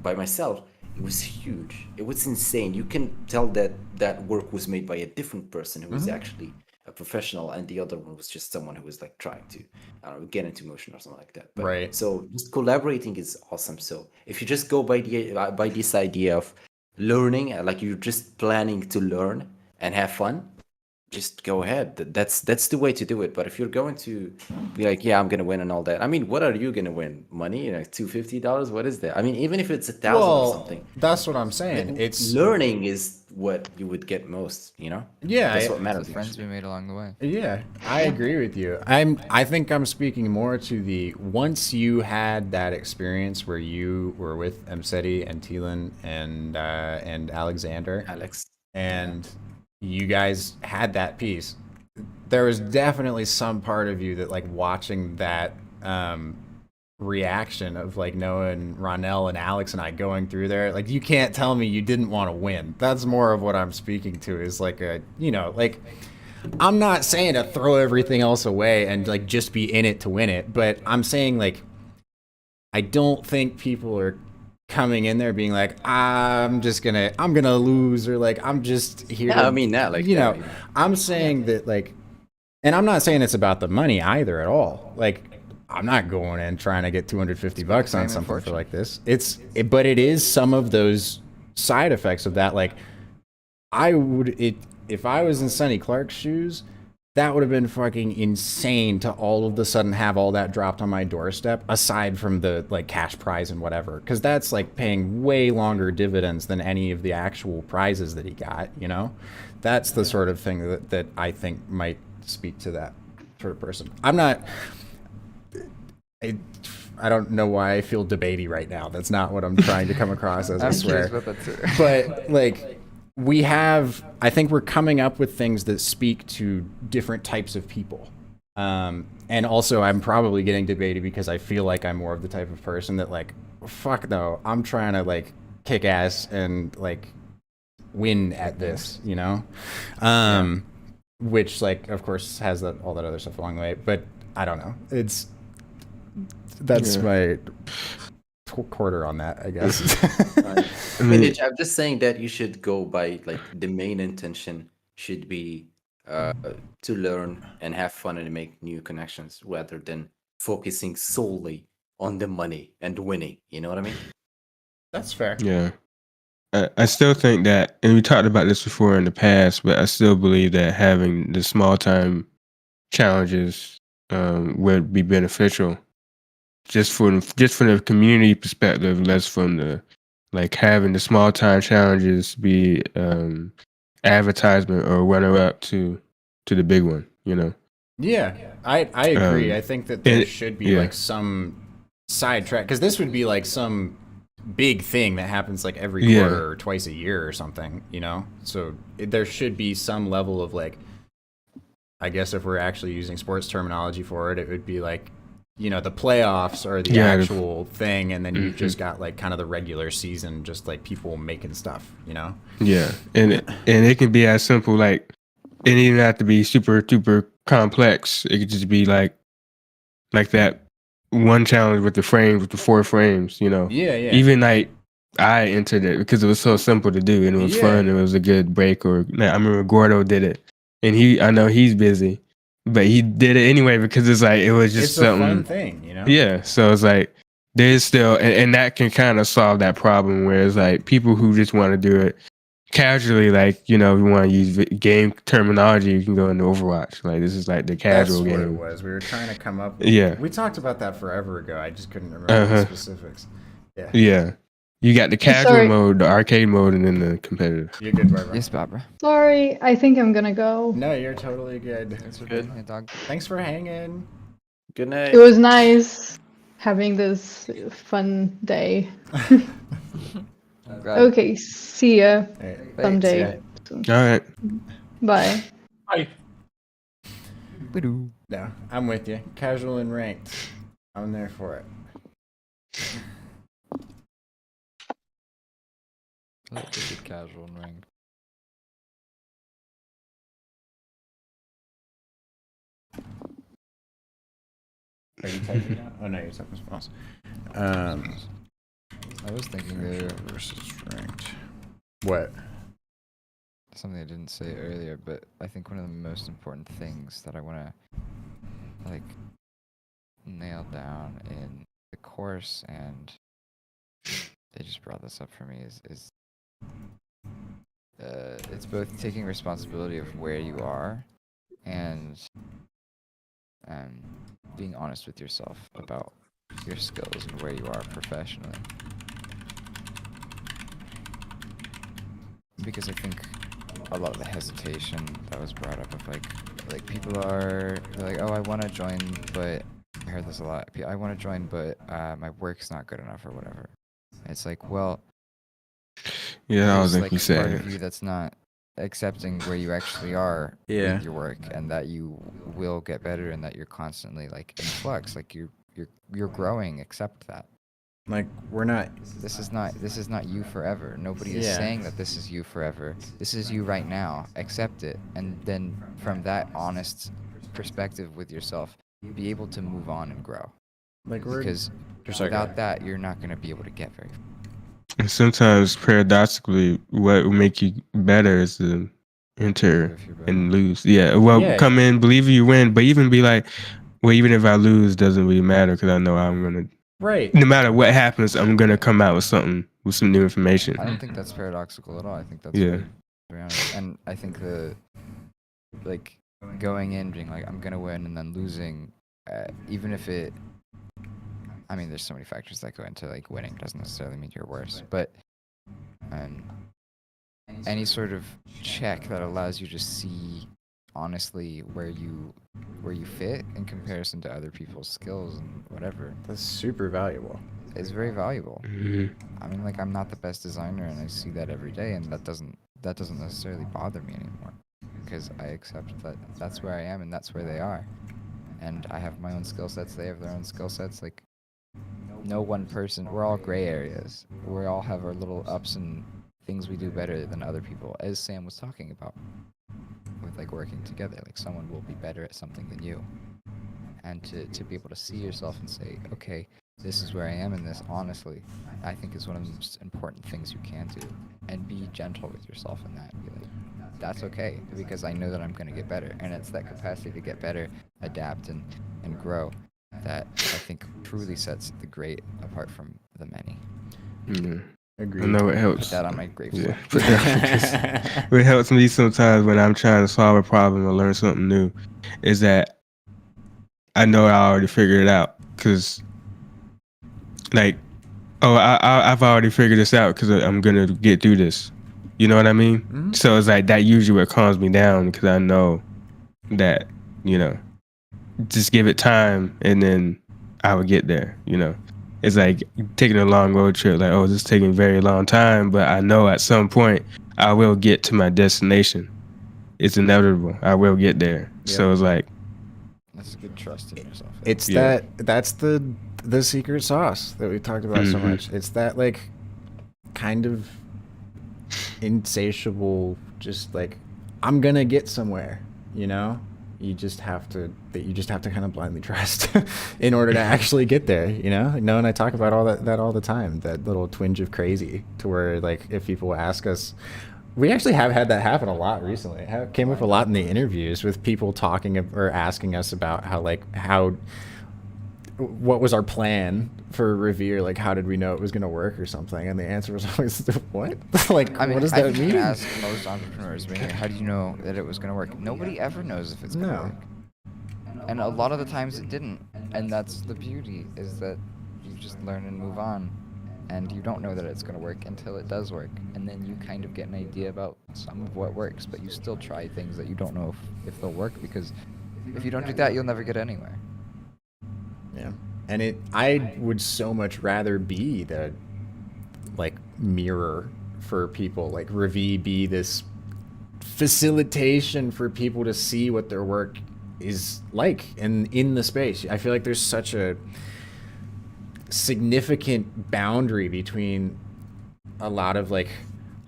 by myself, it was huge. It was insane. You can tell that that work was made by a different person who was actually a professional, and the other one was just someone who was like trying to, I don't know, get into motion or something like that. But Right. so just collaborating is awesome. So if you just go by this idea of learning, like you're just planning to learn and have fun, just go ahead. That's the way to do it. But if you're going to be like, yeah, I'm gonna win and all that, I mean, what are you gonna win? Money? $250? What is that? I mean, even if it's 1,000 or Well, something, that's what I'm saying. It's learning is what you would get most. yeah, That's I- what matters. The friends we made along the way. Yeah, I agree with you. I think I'm speaking more to the once you had that experience where you were with Imsety and Thielen and Alexander, Alex. and you guys had that piece. There was definitely some part of you that like watching that reaction of like Noah and Ronell and Alex and I going through there. Like you can't tell me you didn't want to win. That's more of what I'm speaking to is like a like I'm not saying to throw everything else away and like just be in it to win it, but I'm saying like I don't think people are coming in there being like I'm gonna lose or like I'm just here. Yeah, I mean that like that, I'm saying that like, and I'm not saying it's about the money either at all. Like I'm not going in trying to get 250 bucks on something for like this. But it is some of those side effects of that. Like if I was in Sonny Clark's shoes, that would have been fucking insane to all of a sudden have all that dropped on my doorstep, aside from the like cash prize and whatever, because that's like paying way longer dividends than any of the actual prizes that he got. That's the sort of thing that I think might speak to that sort of person. I don't know why I feel debatey right now. That's not what I'm trying to come across as, I swear. About that too. But like I think we're coming up with things that speak to different types of people. And also I'm probably getting debated because I feel like I'm more of the type of person that like, fuck no, I'm trying to like kick ass and like win at this, which like, of course has all that other stuff along the way, but I don't know. That's my quarter on that, I guess. I'm just saying that you should go by like the main intention should be to learn and have fun and make new connections rather than focusing solely on the money and winning. You know what I mean? That's fair. Yeah. I still think that, and we talked about this before in the past, but I still believe that having the small time challenges would be beneficial, just from the community perspective, less from the like having the small time challenges be advertisement or runner up to the big one. Yeah, I agree. I think that there should be like some sidetrack, because this would be like some big thing that happens like every quarter or twice a year or something, so there should be some level of like, I guess if we're actually using sports terminology for it, it would be like, the playoffs are the actual thing, and then you've just got like kind of the regular season, just like people making stuff, Yeah, and it can be as simple like, it doesn't have to be super complex. It could just be like that one challenge with the frames, with the 4 frames, Yeah. Even like I entered it because it was so simple to do and it was fun. It was a good break. Or I remember Gordo did it, and I know he's busy, but he did it anyway because it's like it was just something. A fun thing, Yeah, so it's like there's still, and that can kind of solve that problem where it's like people who just want to do it casually, like if you want to use game terminology, you can go into Overwatch. Like this is like the casual game. That's what it was. We were trying to come up with, we talked about that forever ago. I just couldn't remember the specifics. Yeah. You got the casual mode, the arcade mode, and then the competitive. You're good, Barbara. Yes, Barbara. Sorry, I think I'm gonna go. No, you're totally good. That's good. Hey, dog. Thanks for hanging. Good night. It was nice having this fun day. Okay, see ya someday. All right. Bye. Bye. No, I'm with you. Casual and ranked. I'm there for it. Let the good casual ring. Are you typing now? Oh no, you're typing something else. I was thinking there Versus ranked. What? something I didn't say earlier, but I think one of the most important things that I want to like nail down in the course, and they just brought this up for me, is it's both taking responsibility of where you are and being honest with yourself about your skills and where you are professionally. Because I think a lot of the hesitation that was brought up of like people they're like, oh, I want to join, but I heard this a lot. I want to join, but my work's not good enough or whatever. It's like, well, Yeah, I was there's like like you a part said. of you that's not accepting where you actually are Yeah. with your work, and that you will get better, and that you're constantly like in flux, like you're growing. Accept that. Like we're not. This is not you forever. Nobody is Yeah. saying that this is you forever. This is you right now. Accept it, and then from that honest perspective with yourself, be able to move on and grow. Like we're. Because Just like without that, you're not going to be able to get very far. And sometimes, paradoxically, what will make you better is to enter If you're better. and lose. Yeah, well, Yeah. come in, believe you win, but even be like, well, even if I lose, doesn't really matter because I know I'm gonna. Right. No matter what happens, I'm gonna come out with something, with some new information. I don't think that's paradoxical at all. I think that's Yeah. very honest. And I think like going in being like, I'm gonna win, and then losing, even if it, I mean, there's so many factors that go into like winning. Doesn't necessarily mean you're worse, but any sort of check that allows you to see honestly where you fit in comparison to other people's skills and whatever That's super valuable. is very valuable. Mhm. I mean, like, I'm not the best designer, and I see that every day, and that doesn't necessarily bother me anymore, because I accept that that's where I am and that's where they are, and I have my own skill sets. They have their own skill sets. Like, no one person. We're all gray areas. We all have our little ups and things we do better than other people, as Sam was talking about with like working together. Like, someone will be better at something than you, and to be able to see yourself and say, okay, this is where I am in this, honestly, I think is one of the most important things you can do. And be gentle with yourself in that. Be like, that's okay, because I know that I'm going to get better. And it's that capacity to get better, adapt, and grow that I think truly sets the great apart from the many. Yeah. Agreed. I know it Put helps. that on my gravestone. Yeah. Put that- What helps me sometimes when I'm trying to solve a problem or learn something new is that I know I already figured it out, because like, oh, I've already figured this out because I'm gonna get through this. You know what I mean? Mm-hmm. So it's like that usually what calms me down, because I know that, you know, just give it time and then I would get there. You know, it's like taking a long road trip. Like, oh, this is taking a very long time, but I know at some point I will get to my destination. It's inevitable. I will get there. Yep. So it's like, That's a good trust in yourself. It's Yeah. that's the secret sauce that we talked about so Mhm. much. It's that like kind of insatiable, just like, I'm gonna get somewhere, you know? You just have to kind of blindly trust in order to actually get there, you know? No, and I talk about all that all the time, that little twinge of crazy, to where like if people ask us, we actually have had that happen a lot recently. It came up a lot in the interviews with people talking or asking us about what was our plan for Ravie, like how did we know it was going to work or something, and the answer was always what? Like, I mean, what does I that think you mean? can ask most entrepreneurs, being like, how do you know that it was going to work? Nobody ever knows if it's going to No. work. And a lot of the times it didn't. And that's the beauty, is that you just learn and move on. And you don't know that it's going to work until it does work. And then you kind of get an idea about some of what works, but you still try things that you don't know if they'll work, because if you don't do that, you'll never get anywhere. Yeah. And I would so much rather be the like mirror for people, like Ravie be this facilitation for people to see what their work is like and in the space. I feel like there's such a significant boundary between a lot of like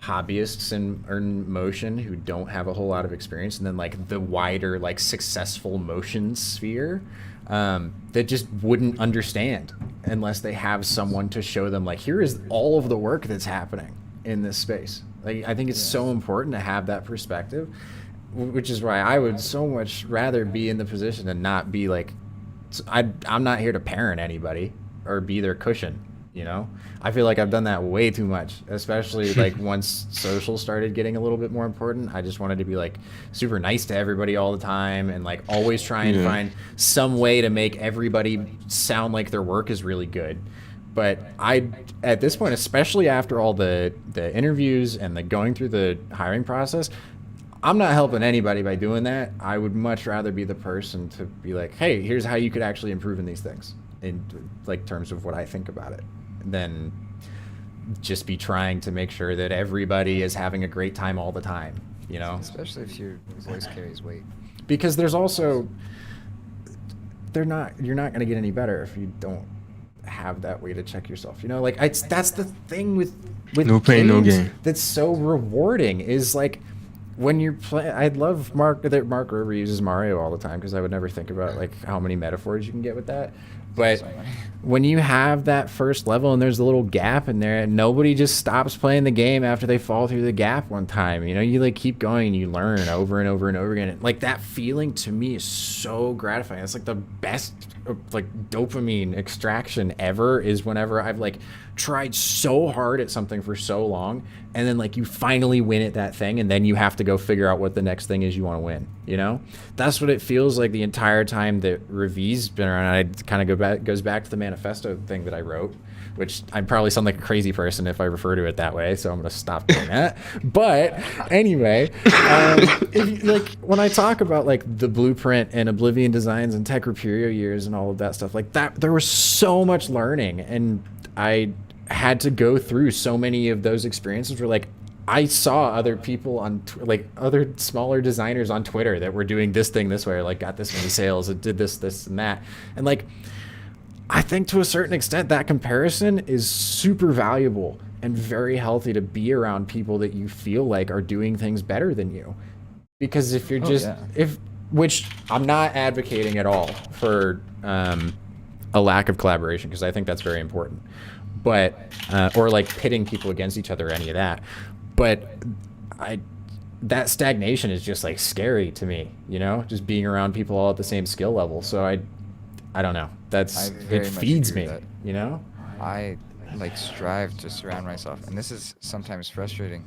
hobbyists in motion who don't have a whole lot of experience, and then like the wider like successful motion sphere that just wouldn't understand unless they have someone to show them like, here is all of the work that's happening in this space. Like, I think it's so important to have that perspective, which is why I would so much rather be in the position and not be like, I'm not here to parent anybody or be their cushion. You know, I feel like I've done that way too much, especially like once social started getting a little bit more important. I just wanted to be like super nice to everybody all the time and like always try and find some way to make everybody sound like their work is really good. But at this point, especially after all the interviews and the going through the hiring process, I'm not helping anybody by doing that. I would much rather be the person to be like, hey, here's how you could actually improve in these things in like terms of what I think about it, than just be trying to make sure that everybody is having a great time all the time, you know? Especially if your voice carries weight. Because there's also, you're not going to get any better if you don't have that way to check yourself, you know? Like, that's the thing with no pain, no gain. That's so rewarding is like, when you're playing, I love Mark Ravie uses Mario all the time because I would never think about like how many metaphors you can get with that. But when you have that first level and there's a little gap in there and nobody just stops playing the game after they fall through the gap one time, you know, you like keep going and you learn over and over and over again. Like that feeling to me is so gratifying. It's like the best like dopamine extraction ever is whenever I've like tried so hard at something for so long and then like you finally win at that thing and then you have to go figure out what the next thing is you want to win, you know? That's what it feels like the entire time that Ravie's been around. I kind of goes back to the manifesto thing that I wrote, which I probably sound like a crazy person if I refer to it that way, so I'm going to stop doing that. But anyway, like when I talk about like the blueprint and Oblivion Designs and Tech Reperio years and all of that stuff, like that, there was so much learning, and I had to go through so many of those experiences where like I saw other people on like other smaller designers on Twitter that were doing this thing this way, or like got this many sales and did this and that, and like I think to a certain extent that comparison is super valuable and very healthy to be around people that you feel like are doing things better than you. Because if you're which I'm not advocating at all for a lack of collaboration, because I think that's very important, but or like pitting people against each other or any of that. But that stagnation is just like scary to me, you know, just being around people all at the same skill level. So I don't know. It feeds me, you know? I like strive to surround myself, and this is sometimes frustrating,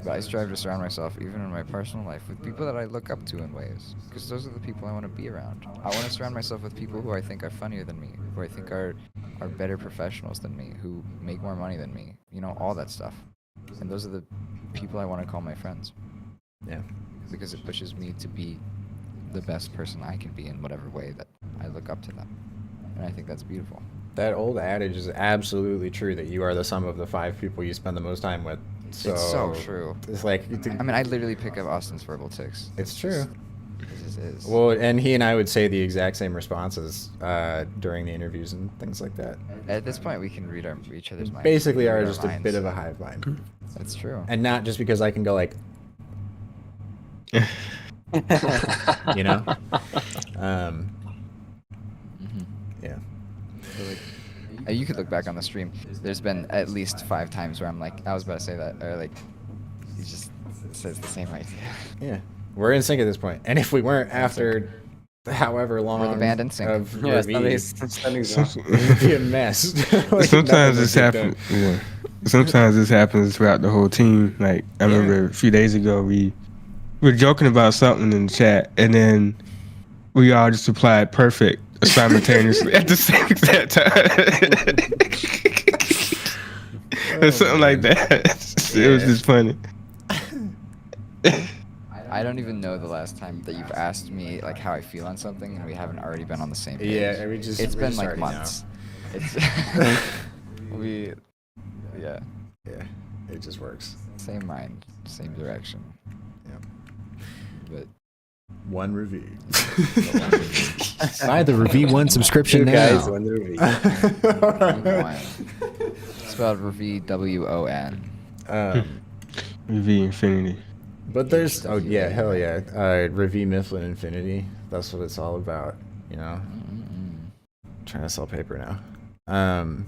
but I strive to surround myself, even in my personal life, with people that I look up to in ways, because those are the people I want to be around. I want to surround myself with people who I think are funnier than me, who I think are better professionals than me, who make more money than me, you know, all that stuff. And those are the people I want to call my friends. Yeah. Because it pushes me to be the best person I can be in whatever way that I look up to them. And I think that's beautiful. That old adage is absolutely true, that you are the sum of the 5 people you spend the most time with. So, it's so true. It's like, I mean, I literally pick up Austin's verbal tics. It's true. It just is. Well, and he and I would say the exact same responses during the interviews and things like that. At this point, we can read each other's minds. Basically, Read are our just a minds. bit of a hive mind. That's true. And not just because I can go like, you know? Yeah. So, like, you could look back on the stream. There's been at least 5 times where I'm like, I was about to say that, or like, he just says the same idea. Yeah. We're in sync at this point. And if we weren't after however long We're the band in sync. of Yeah, reviews, standings it'd be a mess. Like, Sometimes nothing this would get happens. done. Yeah. Sometimes this happens throughout the whole team. Like I remember a few days ago, we were joking about something in the chat, and then we all just replied perfect simultaneously at the same exact time. Or something like that. It was just funny. I don't even know the last time that you've asked me like how I feel on something, and we haven't already been on the same page. Yeah, It's been like months. It's yeah, Yeah, it just works. same mind, same direction. Yeah. But One review. Buy the Ravie 1 subscription now. guys, one Ravie. Spelled Ravie, W-O-N. V Infinity. But there's stuff oh you yeah, hate, hell right? yeah, Ravie Mifflin Infinity. That's what it's all about, you know. Trying to sell paper now.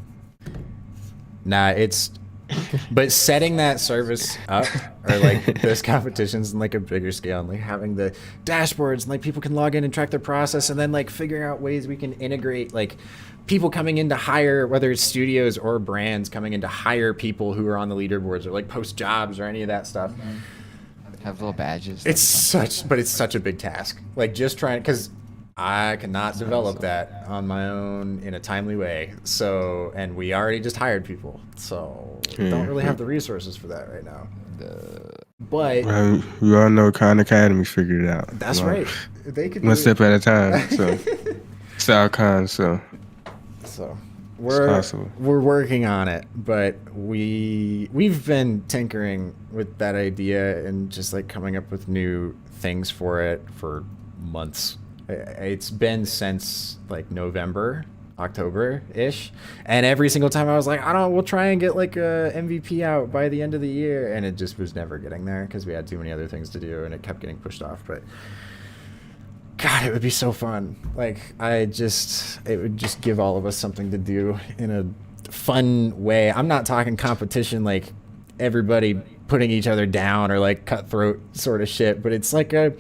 Nah, it's but setting that service up or like those competitions in like a bigger scale and like having the dashboards and like people can log in and track their process and then like figuring out ways we can integrate like people coming in to hire, whether it's studios or brands coming in to hire people who are on the leaderboards or like post jobs or any of that stuff. Have little badges. It's such a big task. Like just trying, because I cannot develop that on my own in a timely way. So, and we already just hired people, so we don't really have the resources for that right now. But Well, you all know Khan Academy's figured it out. that's Well, right. They could One do step it. at a time. So, Sal Khan. So, So possible. we're working on it, but we've been tinkering with that idea and just like coming up with new things for it for months. It's been since like November, October-ish, and every single time I was like, we'll try and get like a MVP out by the end of the year, and it just was never getting there because we had too many other things to do, and it kept getting pushed off. But God, it would be so fun. Like it would just give all of us something to do in a fun way. I'm not talking competition like everybody putting each other down or like cutthroat sort of shit, but it's like I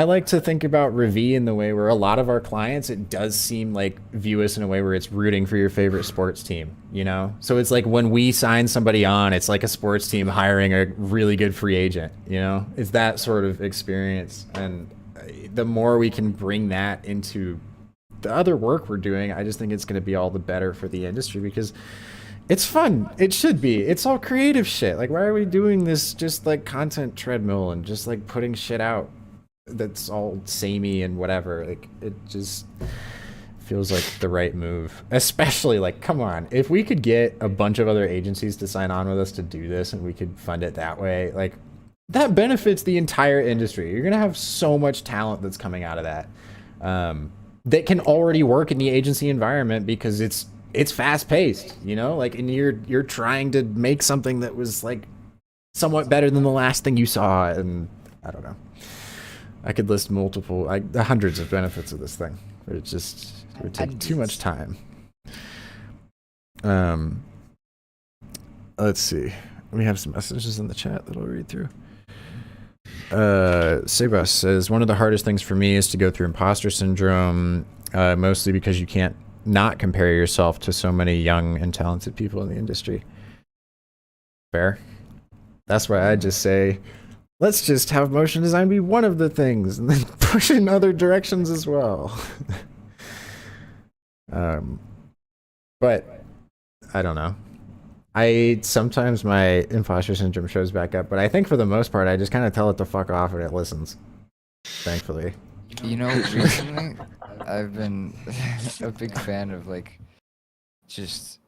like to think about Ravie in the way where a lot of our clients, it does seem like view us in a way where it's rooting for your favorite sports team, you know? So it's like when we sign somebody on, it's like a sports team hiring a really good free agent, you know? It's that sort of experience. And the more we can bring that into the other work we're doing, I just think it's going to be all the better for the industry because it's fun. It should be. It's all creative shit. Like, why are we doing this just like content treadmill and just like putting shit out that's all samey and whatever? Like, it just feels like the right move. Especially like, come on, if we could get a bunch of other agencies to sign on with us to do this and we could fund it that way, like that benefits the entire industry. You're gonna have so much talent that's coming out of that that can already work in the agency environment because it's fast paced, you know, like, and you're trying to make something that was like somewhat better than the last thing you saw. And I don't know, I could list the hundreds of benefits of this thing, but it would take too much time. Let's see. We have some messages in the chat that I'll read through. Sebas says, one of the hardest things for me is to go through imposter syndrome, mostly because you can't not compare yourself to so many young and talented people in the industry. Fair. That's why I just say, let's just have motion design be one of the things and then push in other directions as well. But I don't know. Sometimes my imposter syndrome shows back up, but I think for the most part, I just kind of tell it to fuck off and it listens. Thankfully. You know, recently I've been a big fan of like just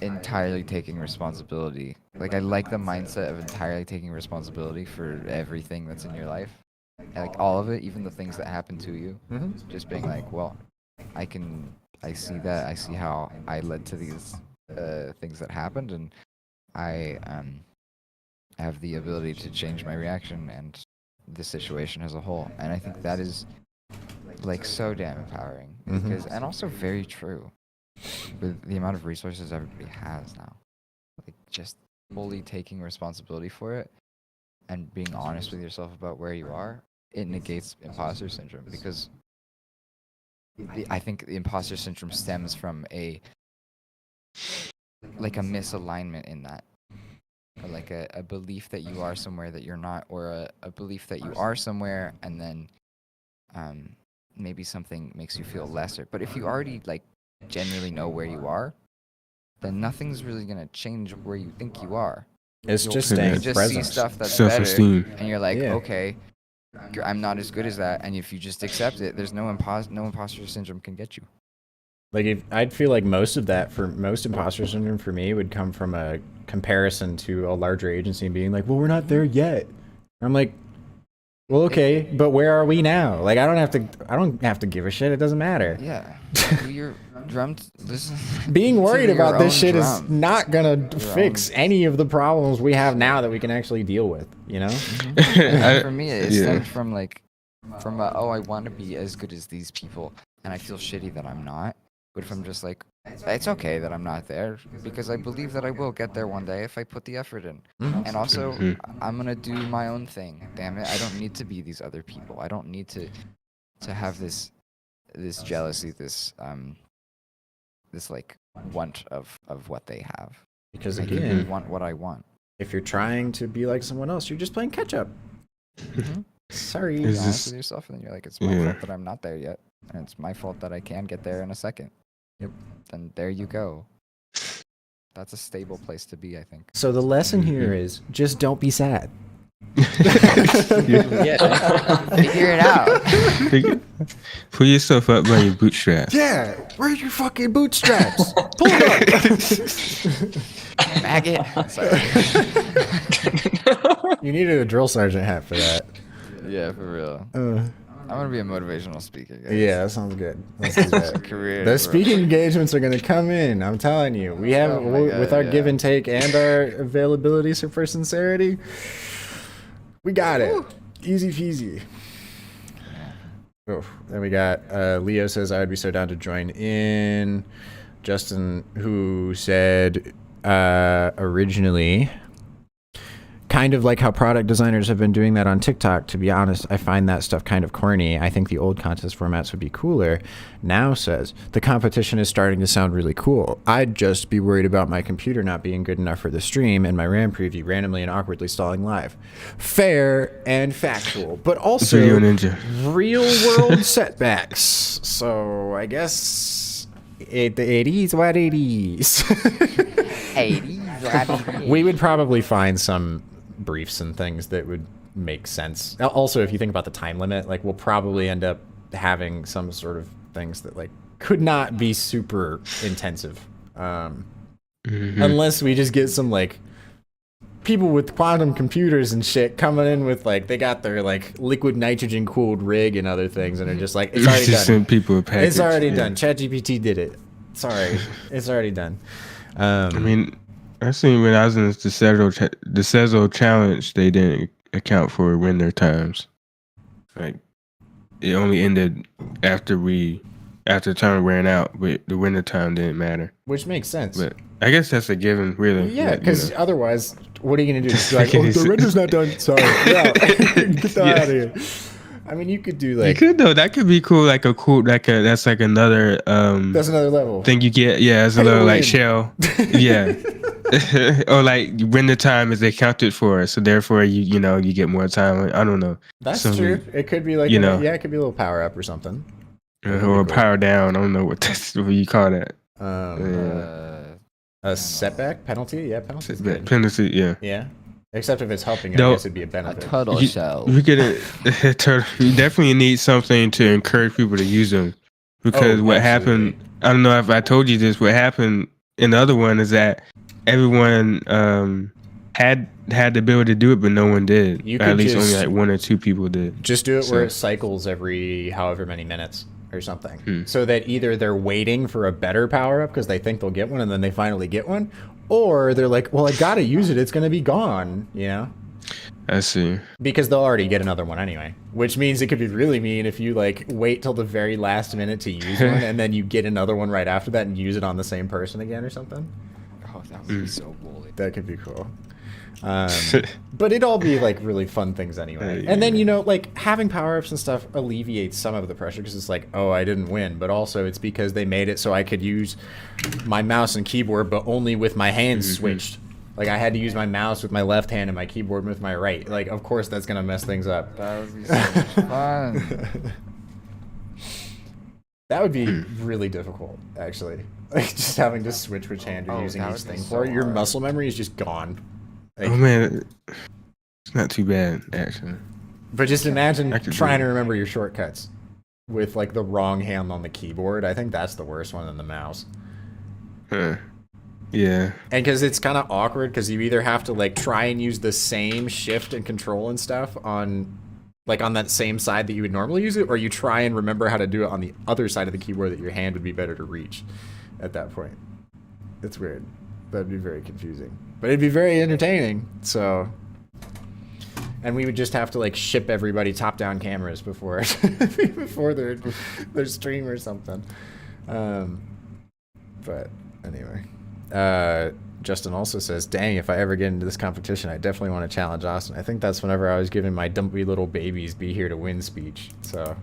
entirely taking responsibility. Like, I like the mindset of entirely taking responsibility for everything that's in your life. And, like, all of it, even the things that happen to you. Mm-hmm. Just being like, well, I see that, I see how I led to these things that happened, and I have the ability to change my reaction and the situation as a whole. And I think that is like so damn empowering, because and also very true with the amount of resources everybody has now. Like, just fully taking responsibility for it and being honest with yourself about where you are, it negates imposter syndrome, because I think the imposter syndrome stems from a misalignment in that, or like a belief that you are somewhere that you're not, or a belief that you are somewhere and then maybe something makes you feel lesser. But if you already like genuinely know where you are, then nothing's really gonna change where you think you are. It's just You staying just present. see stuff that's better, Self-esteem. and you're like, Yeah. okay, I'm not as good as that. And if you just accept it, there's no imposter syndrome can get you. Like, I'd feel like most imposter syndrome for me would come from a comparison to a larger agency and being like, well, we're not there yet. I'm like, Well, okay, but where are we now? Like, I don't have to give a shit. It doesn't matter. Yeah. Do your drum. This Being worried to your about this own shit is drum. not gonna Your fix own- any of the problems we have now that we can actually deal with. You know? And for me, it Yeah. stemmed from like, oh, I want to be as good as these people, and I feel shitty that I'm not. But if I'm just like, it's okay that I'm not there because I believe that I will get there one day if I put the effort in. And also, I'm gonna do my own thing. Damn it, I don't need to be these other people. I don't need to have this jealousy, this like want of what they have. Because I can again, want what I want. if you're trying to be like someone else, you're just playing catch up. Sorry. Be Is honest this- with yourself, and then you're like, it's my Yeah. fault that I'm not there yet, and it's my fault that I can get there in a second. Yep. Then there you go. That's a stable place to be, I think. So the lesson here is just don't be sad. Yeah. Figure it out. Pull yourself up by your bootstraps. Yeah, where's your fucking bootstraps? Pull it Maggot. Sorry. up. You needed a drill sergeant hat for that. Yeah, for real. I'm gonna be a motivational speaker, guys. Yeah, that sounds good. Let's do that. Career. The speaking engagements are going to come in. I'm telling you. We have, Oh my God, with our yeah. give and take and our availability for sincerity, we got it. Easy peasy. Oh, then we got Leo says, I would be so down to join in. Justin, who said originally, kind of like how product designers have been doing that on TikTok. To be honest, I find that stuff kind of corny. I think the old contest formats would be cooler. Now says, the competition is starting to sound really cool. I'd just be worried about my computer not being good enough for the stream and my RAM preview randomly and awkwardly stalling live. Fair and factual, but also Video Ninja. real world setbacks. So I guess it is what it is. We would probably find some briefs and things that would make sense. Also, if you think about the time limit, like we'll probably end up having some sort of things that like could not be super intensive, unless we just get some like people with quantum computers and shit coming in with like they got their like liquid nitrogen cooled rig and other things and are just like it's already Just done. send people a package. It's already yeah. done. ChatGPT did it. Sorry, it's already done. I mean, I seen when I was in the Cezzo challenge, they didn't account for render times. Like, it only ended after the time ran out, but the render time didn't matter. Which makes sense. But I guess that's a given, really. Yeah, that, because know. otherwise, what are you gonna do? Just be like, oh, the render's not done. Sorry, yeah, get the hell out of here. I mean, you could do You like could though. That could be cool. That's like another that's another level. thing you get. Yeah, it's a Pay to little like win. shell. Yeah. Or like render time is accounted for, so therefore you get more time. I don't know. That's Something, true. It could be like you know. yeah, it could be a little power up or something. Or power down. I don't know what you call that. Uh, A setback penalty, yeah, penalty. is good. Penalty. Yeah. Yeah, except if it's helping, I No. guess it'd be a a benefit. turtle You- shell. We get it. You definitely need something to encourage people to use them, because Oh, what absolutely. happened? I don't know if I told you this. What happened in the other one is that everyone had the ability to do it, but no one did. You At could least just- only like 1 or 2 people did. Just do it So- where it cycles every however many minutes or something. Hmm. So that either they're waiting for a better power up because they think they'll get one and then they finally get one, or they're like, well, I gotta use it. It's gonna be gone, you know? I see. Because they'll already get another one anyway. Which means it could be really mean if you like wait till the very last minute to use one and then you get another one right after that and use it on the same person again or something. Oh, that would be so bully. That could be cool. But it'd all be like really fun things anyway. And then, like having power-ups and stuff alleviates some of the pressure because it's like, oh, I didn't win. But also it's because they made it so I could use my mouse and keyboard, but only with my hands switched. Like I had to use my mouse with my left hand and my keyboard with my right. Like, of course that's going to mess things up. That would be so much fun. That would be really difficult, actually. Like just having to switch which hand you're Oh, using that each would be thing so for. Your hard. muscle memory is just gone. Like, Oh man, it's not too bad actually. but just imagine I could do trying it. to remember your shortcuts with like the wrong hand on the keyboard. I think that's the worst one than the mouse. Huh. Yeah. And because it's kind of awkward because you either have to like try and use the same shift and control and stuff on like on that same side that you would normally use it, or you try and remember how to do it on the other side of the keyboard that your hand would be better to reach at that point. It's weird. That'd be very confusing, but it'd be very entertaining. So, and we would just have to like ship everybody top-down cameras before before their stream or something. But anyway, Justin also says, "Dang, if I ever get into this competition, I definitely want to challenge Austin." I think that's whenever I was giving my dumpy little babies be here to win speech. So,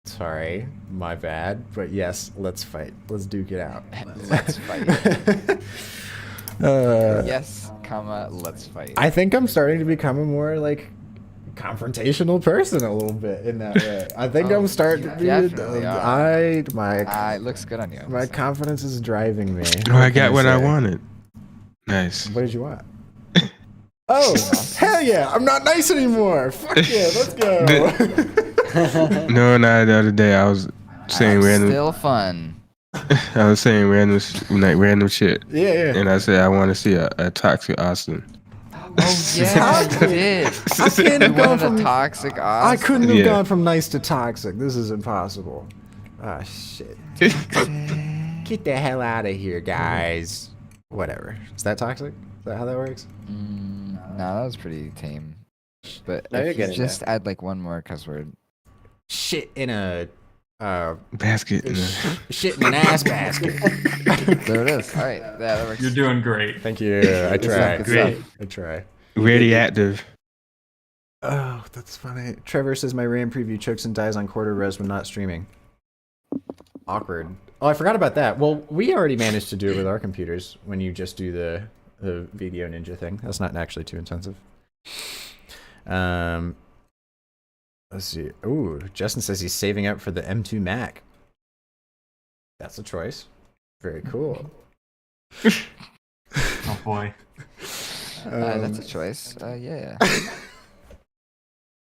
sorry, my bad. But yes, let's fight. Let's duke it out. Let's fight. Yes, comma, let's fight. I think I'm starting to become a more like confrontational person a little bit in that way. I think I'm starting to be. Definitely are. It looks good on you. My confidence is driving me. Oh, I got what I wanted. Nice. What did you want? Oh, hell yeah! I'm not nice anymore. Fuck yeah, let's go. No, not the other day. I was saying random. Still fun. I was saying random shit. Yeah. And I said I want to see a toxic Austin. Oh yeah, you did. I can't have gone from toxic Austin. I couldn't have gone from nice to toxic. This is impossible. Ah, shit. Get the hell out of here, guys. Whatever. Is that toxic? Is that how that works? No, that was pretty tame. But No, you're if you getting just add like one more cuss word. Shit in a Basket. shit in an ass basket. There it is. All right, that works. You're doing great. Thank you. I try. Good stuff. I try. Radioactive. Oh, that's funny. Trevor says my RAM preview chokes and dies on quarter res when not streaming. Awkward. Oh, I forgot about that. Well, we already managed to do it with our computers when you just do the Video Ninja thing. That's not actually too intensive. Let's see. Ooh, Justin says he's saving up for the M2 Mac. That's a choice. Very cool. Oh boy. That's a choice. Yeah.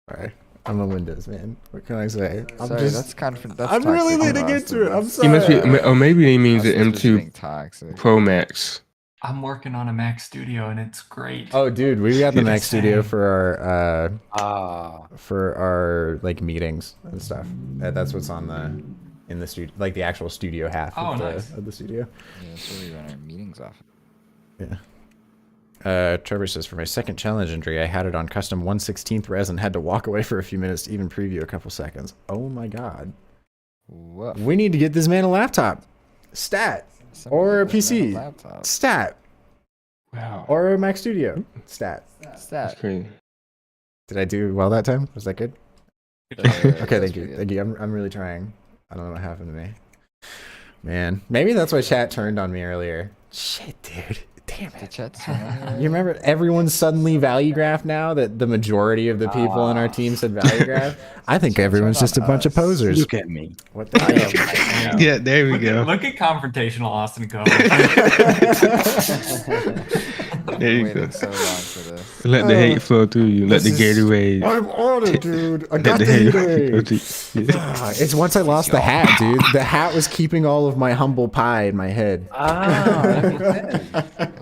Sorry. I'm a Windows man. What can I say? Sorry, that's confident. I'm really leaning into it. I'm He sorry. must be, or maybe he means the Austin's just being M2 toxic. Pro Max. I'm working on a Mac Studio and it's great. Oh, dude, we got the Dude, Mac it's Studio insane. for our like meetings and stuff. That's what's on in the studio, like the actual studio half Oh, of nice. the studio. Yeah, that's where we run our meetings off. Yeah. Trevor says, for my second challenge injury, I had it on custom 1/16 res and had to walk away for a few minutes to even preview a couple seconds. Oh my god. Woof. We need to get this man a laptop. Stat. Or a PC. Laptop. Stat. Wow. Or a Mac Studio. Stat. What's That's that? crazy. Did I do well that time? Was that good? Okay, thank you. Thank you. I'm really trying. I don't know what happened to me. Man, maybe that's why chat turned on me earlier. Shit, dude. Damn The it. chat's You remember everyone's suddenly value graph now that the majority of the people on our team said value graph? I think everyone's just a bunch of posers. Look at me. What the hell? Yeah, there we Look go. at confrontational Austin go. There you waiting go. so long for this. Let the hate flow through you. Let the This is- Gatorade. I'm on it, dude. I Let got the the hate flow Gatorade. through you. It's once I lost the hat, dude. The hat was keeping all of my humble pie in my head. There's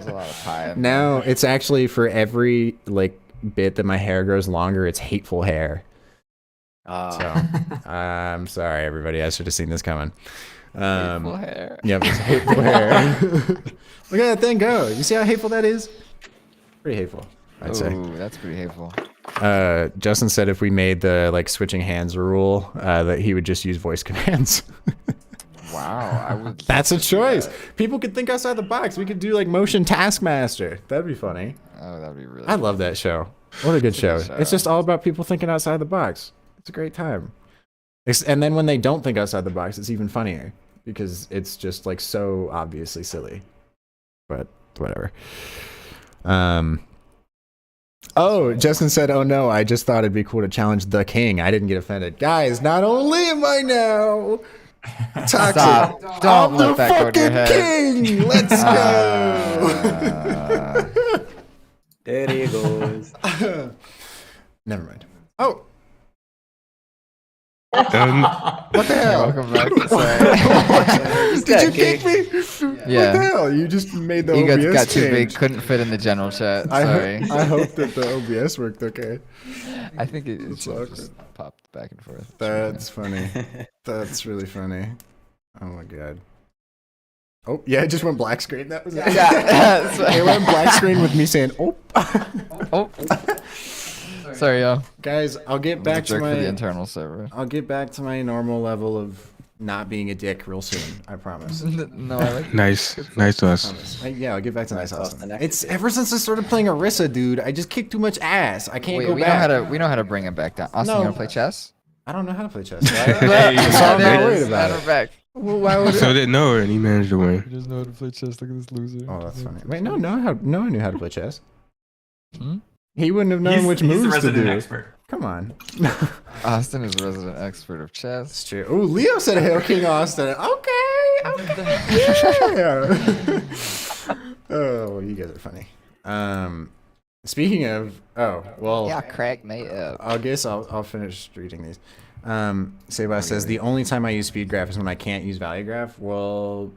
a lot of pie. Now it's actually for every like bit that my hair grows longer, it's hateful hair. So I'm sorry, everybody. I should have seen this coming. Hateful hair. Yep, it's hateful hair. Look at that thing go. You see how hateful that is? Pretty hateful, I'd say. Ooh, that's pretty hateful. Justin said if we made the like switching hands rule, that he would just use voice commands. Wow, I would. That's a choice. People could think outside the box. We could do like motion Taskmaster. That'd be funny. Oh, that'd be really. I love that show. What a good show. good show. It's just all about people thinking outside the box. It's a great time. And then when they don't think outside the box, it's even funnier because it's just like so obviously silly. But whatever. Oh, Justin said, "Oh no, I just thought it'd be cool to challenge the king." I didn't get offended. Guys, not only am I now toxic, Stop. Don't I'm let the that go to your fucking head. king. Let's go. There he goes. Never mind. Oh, What the hell? Welcome back. Sorry. Did you kick me? Yeah. What the hell? You just made the You OBS got too big, change. couldn't fit in the general chat. I, Sorry. I hope that the OBS worked okay. I think it That's should have awkward. just popped back and forth. That's funny. That's really funny. Oh my god. Oh yeah, it just went black screen. That was it. Yeah. It went black screen with me saying, "Oh." Oh. Sorry, y'all. Guys, I'll get I'm a back to jerk for the my. internal server. I'll get back to my normal level of not being a dick real soon. I promise. No, I like Nice to us. Promise. Yeah, I'll get back to nice Nice Austin. Austin. It's ever since I started playing Arissa, dude. I just kicked too much ass. I can't go we back. we know how to bring him back down. Austin, No. you wanna play chess? I don't know how to play chess. Right? Hey, So I'm There not it worried is. about And it. we're back. Well, why would So did Noah, and he managed to win. He doesn't know how to play chess. Look at this loser. Oh, that's funny. Wait, no, I knew how to play chess. Hmm? He wouldn't have known which he's the moves to resident do. expert. Come on. Austin is a resident expert of chess. It's true. Oh, Leo said Hail King Austin. Okay. Yeah. Oh, you guys are funny. Speaking of, well, crack me up. I guess I'll finish reading these. Seba says the only time I use speed graph is when I can't use value graph. Well,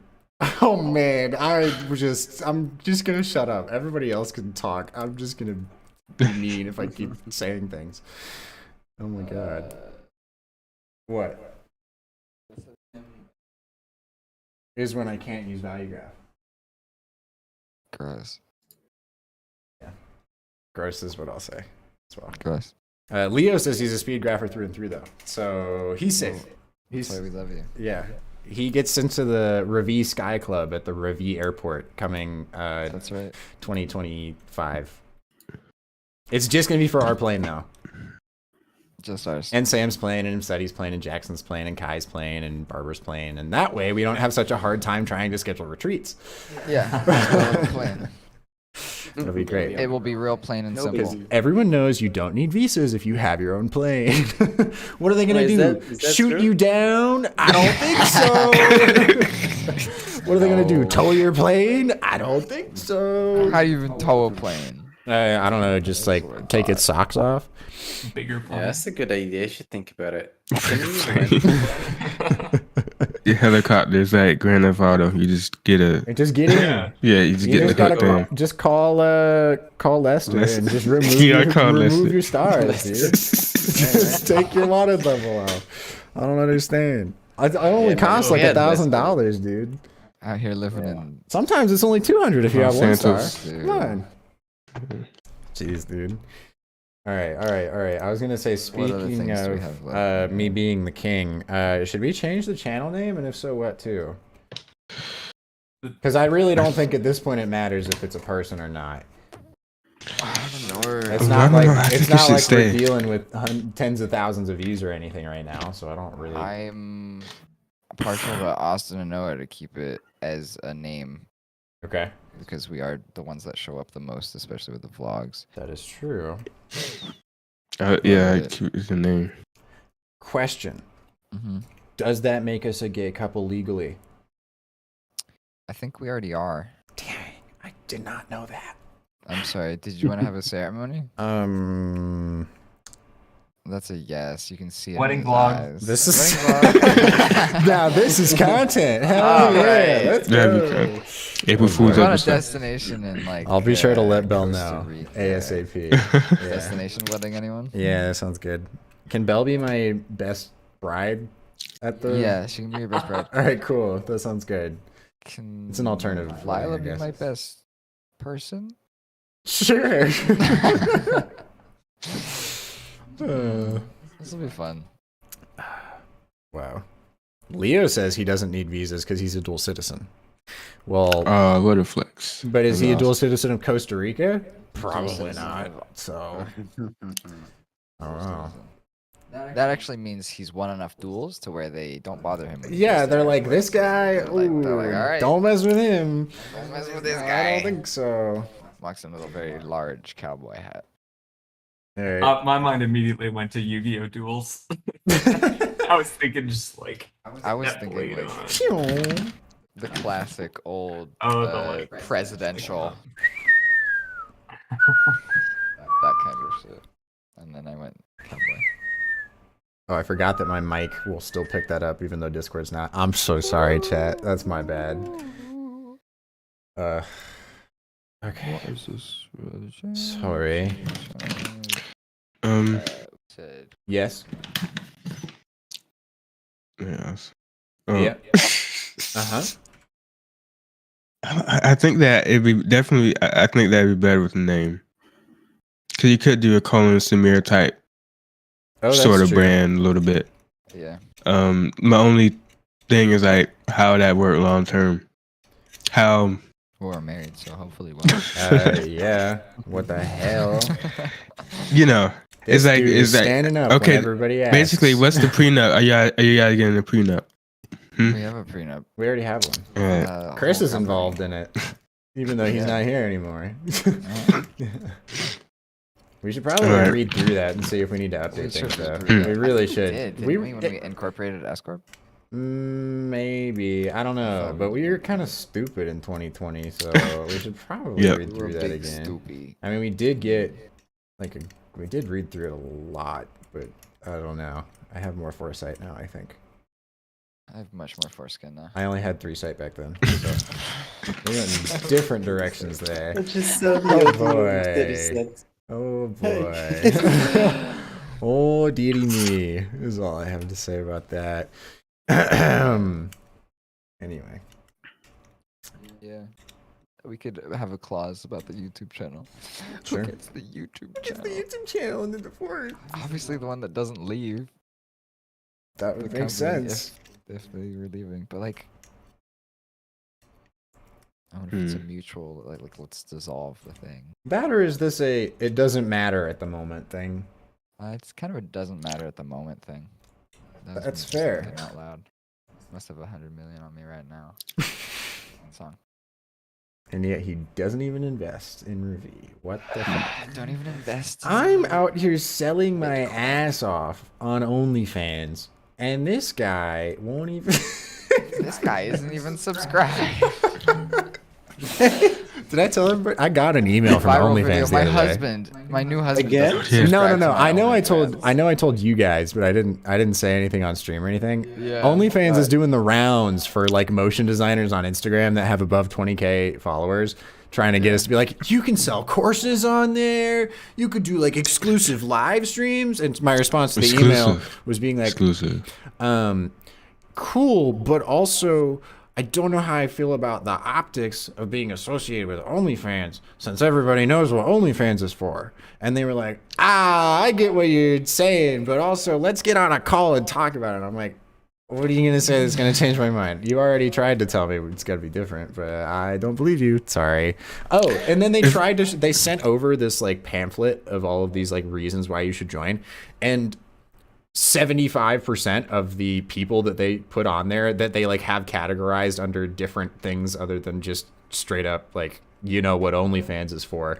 oh man, I'm just gonna shut up. Everybody else can talk. I'm just gonna be mean if I keep saying things. Oh my god. What? Is when I can't use value graph. Gross. Gross is what I'll say as well. Gross. Leo says he's a speed grapher through and through though, so he's safe. That's why we love you. Yeah. He gets into the Ravie Sky Club at the Ravie Airport coming That's right. 2025. It's just gonna be for our plane though. Just ours. And Sam's playing, and Imsety's playing, and Jackson's playing, and Kai's playing, and Barbara's playing, and that way we don't have such a hard time trying to schedule retreats. Yeah. Real plain. It'll be great. It will be real plain and simple. Everyone knows you don't need visas if you have your own plane. What are they gonna Wait, is do? that Shoot true? you down? I don't think so. What are they gonna do? Tow your plane? I don't think so. How do you even tow a plane? I don't know. Just like take its socks off. Bigger Yeah, plane. that's a good idea. You should think about it. Can you The helicopter is like Grand Theft Auto. You just get a Just get in. yeah. You just You get just the hook gotta thing. just call Lester and just remove Yeah, your, call remove Lester. your stars, dude. Just take your water level off. I don't understand. I only Yeah, costs man. like Yeah, $1,000, dude. Out here living in Sometimes it's only 200 if you have one star. Santos. Come on. Jeez, dude. All right. I was gonna say, What other speaking things do we have of left? me being the king, should we change the channel name, and if so, what too? Because I really don't think at this point it matters if it's a person or not. It's I not don't like know. I it's think it not should like stay. we're dealing with tens of thousands of views or anything right now, so I don't really. I'm partial to Austin and Noah to keep it as a name Okay, because we are the ones that show up the most, especially with the vlogs. that is true. Yeah, Love it. keep the name. Question: Hmm. Does that make us a gay couple legally? I think we already are. Dang, I did not know that. I'm sorry. Did you want to have a ceremony? That's a yes. You can see it. in Wedding his vlog. eyes. This is Wedding vlog. now this is content. Hell All yeah, right. let's That'd go. be good. April Fool's We're on a episode. destination in like. I'll be sure to let Belle Costa know Rica. ASAP. Yeah. Destination wedding, anyone? Yeah, that sounds good. Can Belle be my best bride at the? Yeah, she can be your best bride. All right, cool. That sounds good. Can It's an alternative wedding, I Lila be guess. my best person? Sure. This will be fun. Wow. Leo says he doesn't need visas because he's a dual citizen. Well, What a flex. but is he a That's dual citizen of Costa Rica? Probably citizen not. of- So, I don't know. That actually means he's won enough duels to where they don't bother him. when he Yeah, gets they're there. like, this guy, They're like, ooh, all right. don't mess with him. Don't mess with this I guy. don't think so. Walks in with a very large cowboy hat. All right. My mind immediately went to Yu-Gi-Oh! Duels. I was thinking just like I was that thinking blade like on. Phew. the classic old Oh, the, like, presidential. that kind of shit. And then I went cowboy. Oh, I forgot that my mic will still pick that up even though Discord's not. I'm so sorry, chat. That's my bad. Okay. What is this? Sorry. Said Yes. Yes. Yeah. Uh-huh. I think that it'd be definitely. I think that'd be better with a name. Because you could do a Colin Samir type Oh, that's sort of true. brand a little bit. yeah. My only thing is like how that work long term. How We're married, so hopefully we'll. Yeah. What the hell? you know This it's like dude is it's like standing up okay. when everybody asks. Basically, what's the prenup? Are you guys getting a prenup? We have a prenup. We already have one. Alright. Chris Whole is company. involved in it, even though he's Yeah. not here anymore. We should probably Alright. read through that and see if we need to update should things. Though. read through We that. really We should. did, didn't we, when we incorporated S corp? Maybe I don't know, thought but we we did. were kind of stupid in 2020, so we should probably Yep. read We through were that big again. stoopy. I mean, we did get we did read through it a lot, but I don't know. I have more foresight now, I think. I have much more foreskin now. I only had 3 sight back then, so we went in different directions there. Just so Oh boy. Oh boy. Oh dearie me. Is all I have to say about that. Anyway. Yeah. We could have a clause about the YouTube channel. Sure. It's the YouTube It's channel. the YouTube channel in the report. Obviously the one that doesn't leave. That the would make company sense. If they were leaving. But like I wonder if it's a mutual like let's dissolve the thing. That or is this a it doesn't matter at the moment thing? It's kind of a doesn't matter at the moment thing. That was That's me just fair. thinking out loud. Must have 100 million on me right now. One song. And yet he doesn't even invest in Ravie. What the fuck? I don't even invest. I'm out here selling my ass off on OnlyFans, and this guy won't even. This guy isn't even subscribed. Did I tell everybody? I got an email from Viral video. OnlyFans the My other day. husband, my new husband. Again? doesn't Yeah. No, subscribe no. to my I know OnlyFans. I told you guys, but I didn't say anything on stream or anything. Yeah. OnlyFans is doing the rounds for like motion designers on Instagram that have above 20K followers, trying to get us to be like, you can sell courses on there. You could do like exclusive live streams. And my response to the email Exclusive. was being like, Exclusive. cool, but also I don't know how I feel about the optics of being associated with OnlyFans since everybody knows what OnlyFans is for. And they were like, I get what you're saying, but also let's get on a call and talk about it. I'm like, what are you going to say that's going to change my mind? You already tried to tell me it's got to be different, but I don't believe you. Sorry. Oh, and then they tried to, they sent over this like pamphlet of all of these like reasons why you should join. And 75% of the people that they put on there that they like have categorized under different things other than just straight up like, you know what OnlyFans is for,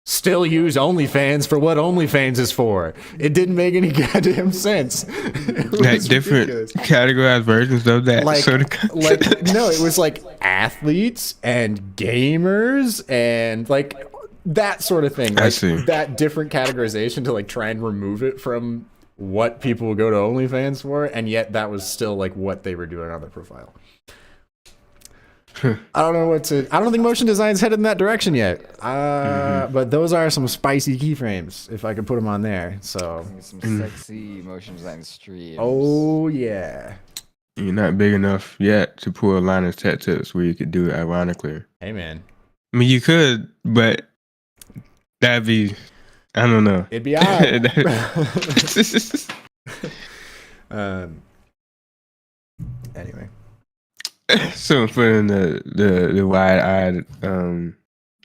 still use OnlyFans for what OnlyFans is for. It didn't make any goddamn sense. Like different categorized versions of that like, sort of no, it was like athletes and gamers and like that sort of thing. I Like, see. that different categorization to like try and remove it from what people would go to OnlyFans for, and yet that was still like what they were doing on their profile. I don't know what to. I don't think motion design's headed in that direction yet. But those are some spicy keyframes if I could put them on there. So, Some sexy motion design streams. oh yeah. You're not big enough yet to pull a line of tattoos where you could do it ironically. Hey man, I mean, you could, but that'd be, I don't know. it'd be odd. Anyway. So put in the wide-eyed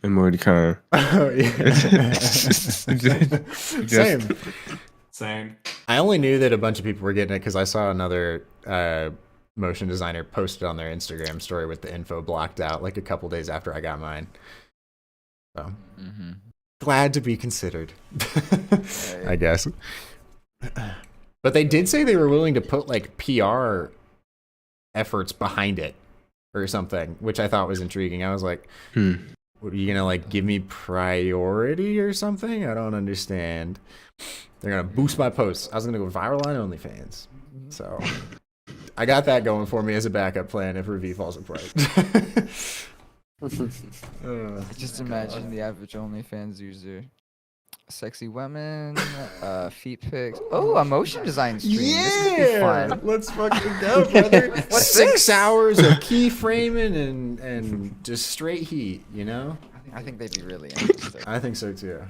emoticon. Oh yeah. Same. Same. I only knew that a bunch of people were getting it because I saw another motion designer posted on their Instagram story with the info blocked out like a couple days after I got mine. So glad to be considered, I guess. But they did say they were willing to put like PR efforts behind it or something, which I thought was intriguing. I was like, What, are you gonna like give me priority or something? I don't understand. They're gonna boost my posts. I was gonna go viral on OnlyFans, so I got that going for me as a backup plan if Ravie falls apart. Just imagine the average OnlyFans user. Sexy women, feet pics. Oh, a motion design stream. This could be fun. Let's fucking go, brother. What's 6 this? hours of keyframing and just straight heat, you know? I think they'd be really interested. I think so too.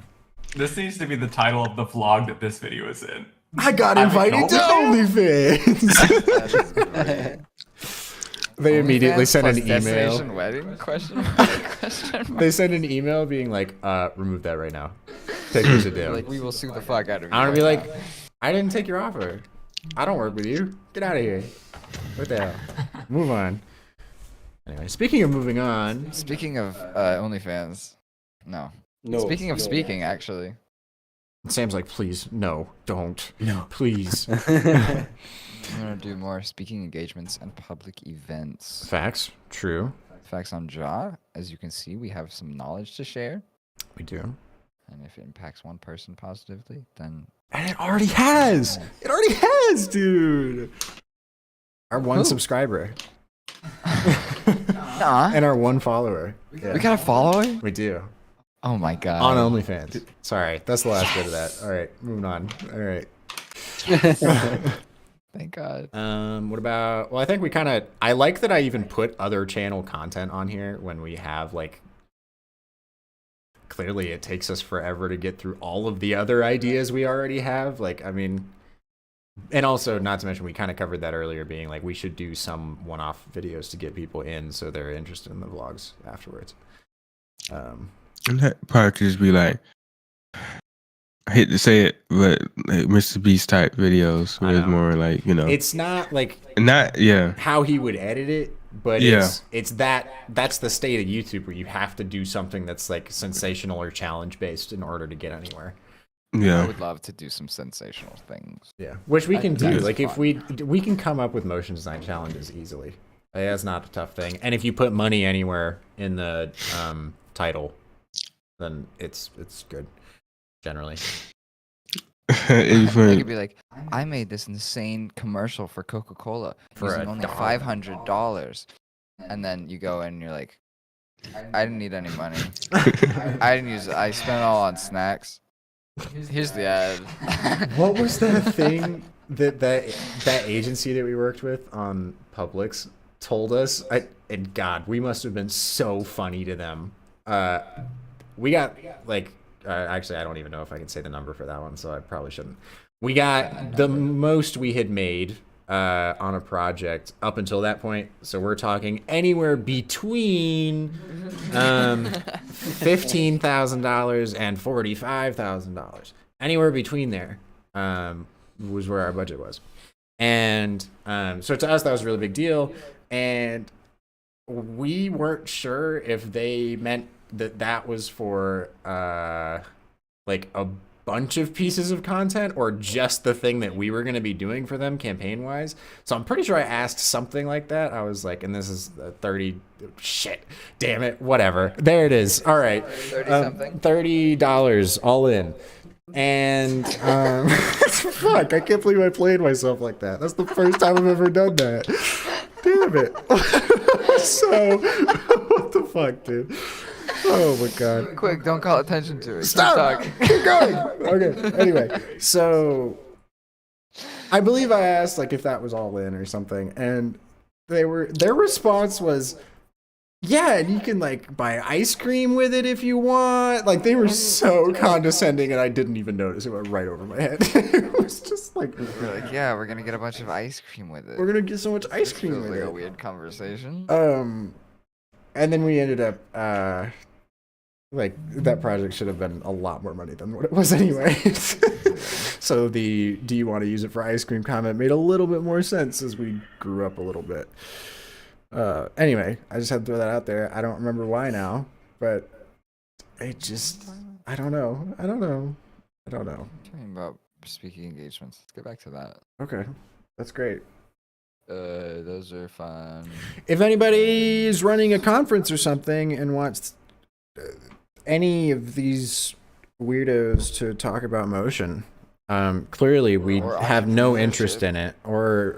This needs to be the title of the vlog that this video is in. I got invited to OnlyFans. They immediately send an email. Destination wedding? Question mark? They send an email being like, remove that right now. Pictures of them. Like, we will sue the fuck out of you. I want to be right like, I didn't take your offer. I don't work with you. Get out of here. What the hell? Move on. Anyway, speaking of moving on. now. Speaking of OnlyFans. No. Speaking of speaking, actually. Sam's like, please, no, don't. No. Please. I'm gonna do more speaking engagements and public events. Facts. True. Facts on Jaw. As you can see, we have some knowledge to share. We do. And if it impacts one person positively, then And it already has. It already has, dude. Our one Who? subscriber. nah. And our one follower. Yeah, We got a follower? we do. Oh my god. On OnlyFans. Sorry, that's the last bit of that. All right, moving on. All right. Thank God. What about? Well, I think we kind of. I like that I even put other channel content on here when we have like. Clearly, it takes us forever to get through all of the other ideas we already have. Like, I mean, and also not to mention we kind of covered that earlier, being like we should do some one-off videos to get people in so they're interested in the vlogs afterwards. And that probably could just be like, I hate to say it, but like Mr. Beast type videos. I Where it's know. more like, you know, It's not like not yeah. how he would edit it, but Yeah. it's that's the state of YouTube where you have to do something that's like sensational or challenge based in order to get anywhere. I Yeah. would love to do some sensational things. Yeah, which we can do. That's Like if fun. we can come up with motion design challenges easily. Like, that's not a tough thing. And if you put money anywhere in the title, then it's good generally. It's They funny. could be like, I made this insane commercial for Coca-Cola For using $1. only $500. And then you go in and you're like, I didn't need any money. I didn't use it. I spent it all on snacks. Here's the ad. What was that thing that agency that we worked with on Publix told us? And God, we must have been so funny to them. We got like actually I don't even know if I can say the number for that one, so I probably shouldn't. We got the most we had made on a project up until that point. So we're talking anywhere between $15,000 and $45,000. Anywhere between there was where our budget was. And so to us, that was a really big deal. And we weren't sure if they meant that was for like a bunch of pieces of content or just the thing that we were going to be doing for them campaign wise. So I'm pretty sure I asked something like that. I was like, and this is 30 shit, damn it, whatever, there it is. All right, 30 something. $30 all in. And fuck, I can't believe I played myself like that. That's the first time I've ever done that. Damn it. So what the fuck, dude? Oh my god. Quick, don't call attention to it. Stop! Keep Keep going! Okay, anyway. So I believe I asked like if that was all in or something, and their response was, yeah, and you can like buy ice cream with it if you want. Like they were so condescending and I didn't even notice. It went right over my head. It was just like, We're like, yeah, we're gonna get a bunch of ice cream with it. we're gonna get so much ice cream Feels with like a it. weird conversation. And then we ended up like that project should have been a lot more money than what it was anyway. So the do you want to use it for ice cream comment made a little bit more sense as we grew up a little bit. Anyway, I just had to throw that out there. I don't remember why now, but it just I don't know. Talking about speaking engagements. Let's get back to that. Okay. That's great. Those are fun. If anybody is running a conference or something and wants any of these weirdos to talk about motion. Clearly, we Or have no entrepreneurship. interest in it, or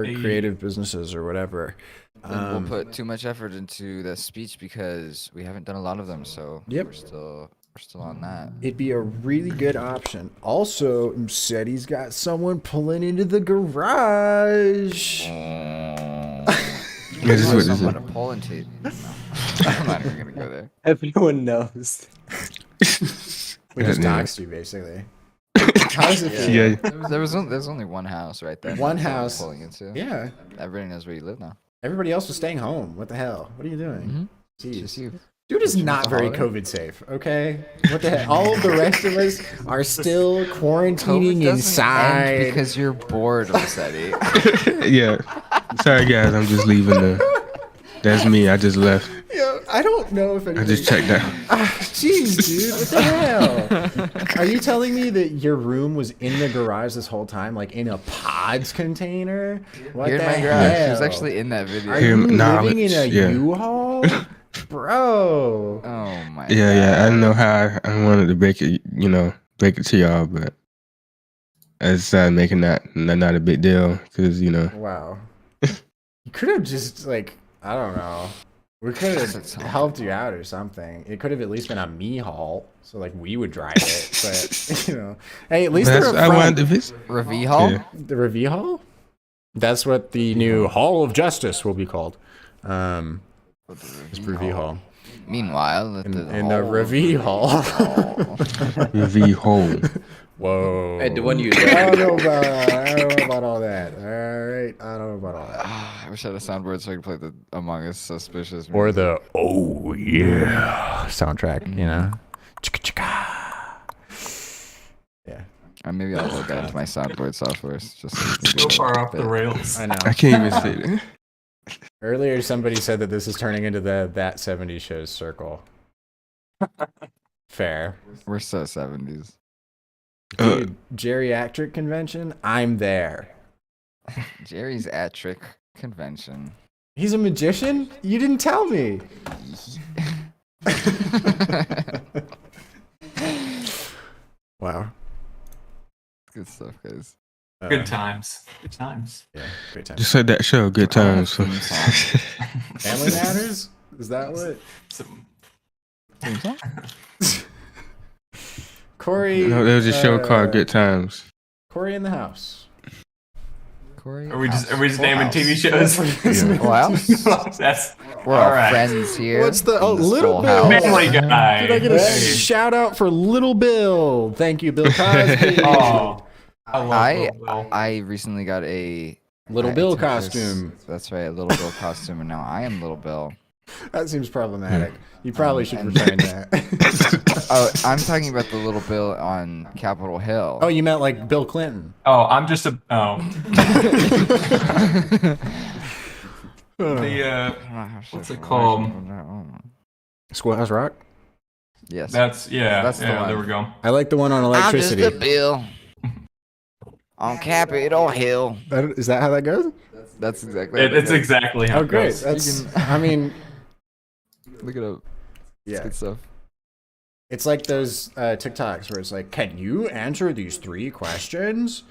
Hey. creative businesses or whatever. Then we'll put too much effort into the speech because we haven't done a lot of them. So Yep. we're still on that. It'd be a really good option. Also, Imsety's got someone pulling into the garage. This is what this is. Someone to pull into. No, I'm not even gonna go there. Everyone knows. We just Yeah. doxed you, basically. How does it feel? Yeah. There's only one house right there. One that's what we're house. pulling into. Yeah. Everybody knows where you live now. Everybody else was staying home. What the hell? What are you doing? Jeez. Just you. Dude is Which one's not the very holiday? COVID safe, okay? What the heck? All of the rest of us are still quarantining COVID doesn't inside. end because you're bored, Imsety. Yeah. Sorry, guys. I'm just leaving. That's me. I just left. Yeah, I don't know if I anybody... just checked out. Jeez, dude, what the hell? Are you telling me that your room was in the garage this whole time, like in a pods container? What Here in the my garage. She was hell? actually in that video. Are Here, you knowledge, living in a yeah. U-Haul? Bro. Oh my Yeah. I god. don't know how I wanted to break it. Break it to y'all, but I decided making that not a big deal because Wow. You could have just, like, I don't know. We could have helped you out or something. It could have at least been a me haul, so like we would drive it. But hey, at least they're I wanted to upfront. visit. Ravie Hall? Yeah. The Ravie Hall? That's what the new Hall of Justice will be called. It's Ravie Hall. Meanwhile, at In the hall- Ravie Hall. V hole. Whoa. Hey, the one you I don't know about all that. All right, I don't know about all that. I wish I had a soundboard so I could play the Among Us suspicious. Or music. the oh yeah soundtrack, you know. Chicka chicka. Yeah, Maybe I'll look into my soundboard software just so you can So do far a off the bit. rails. I know. I can't even say that. Earlier, somebody said that this is turning into the That 70s Shows circle. Fair. We're so 70s. Dude, geriatric convention? I'm there. Jerry's at Trick Convention. He's a magician? You didn't tell me. Wow. Good stuff, guys. Good times. Good times. Yeah, great time. Just said that show. Good times. Theme song. Family Matters? Is that what? Some, Theme song? Corey. No, there was a show called Good Times. Corey in the house. Corey? are we just House. naming TV shows? Full House? That's We're all all right. friends here. What's the- oh, in this Little Full Bill. House. Family Guy. Did I get a Hey. shout out for Little Bill? Thank you, Bill Cosby. Oh, I love I Little Bill. I recently got a Little I Bill took this- costume. That's right, a Little Bill costume, and now I am Little Bill. That seems problematic. You probably should return that. Oh, I'm talking about the Little Bill on Capitol Hill. Oh, you meant like Bill Clinton. Oh, I'm just a. Oh. The what's it called? Schoolhouse Rock? Yes. That's That's the yeah. one. There we go. I like the one on electricity. I'm just a Bill on Capitol Hill. Is that how that goes? That's exactly. how It's it goes. exactly how Oh, it great. goes. That's. I mean, Look it up. It's yeah. good stuff. It's like those TikToks where it's like, can you answer these 3 questions?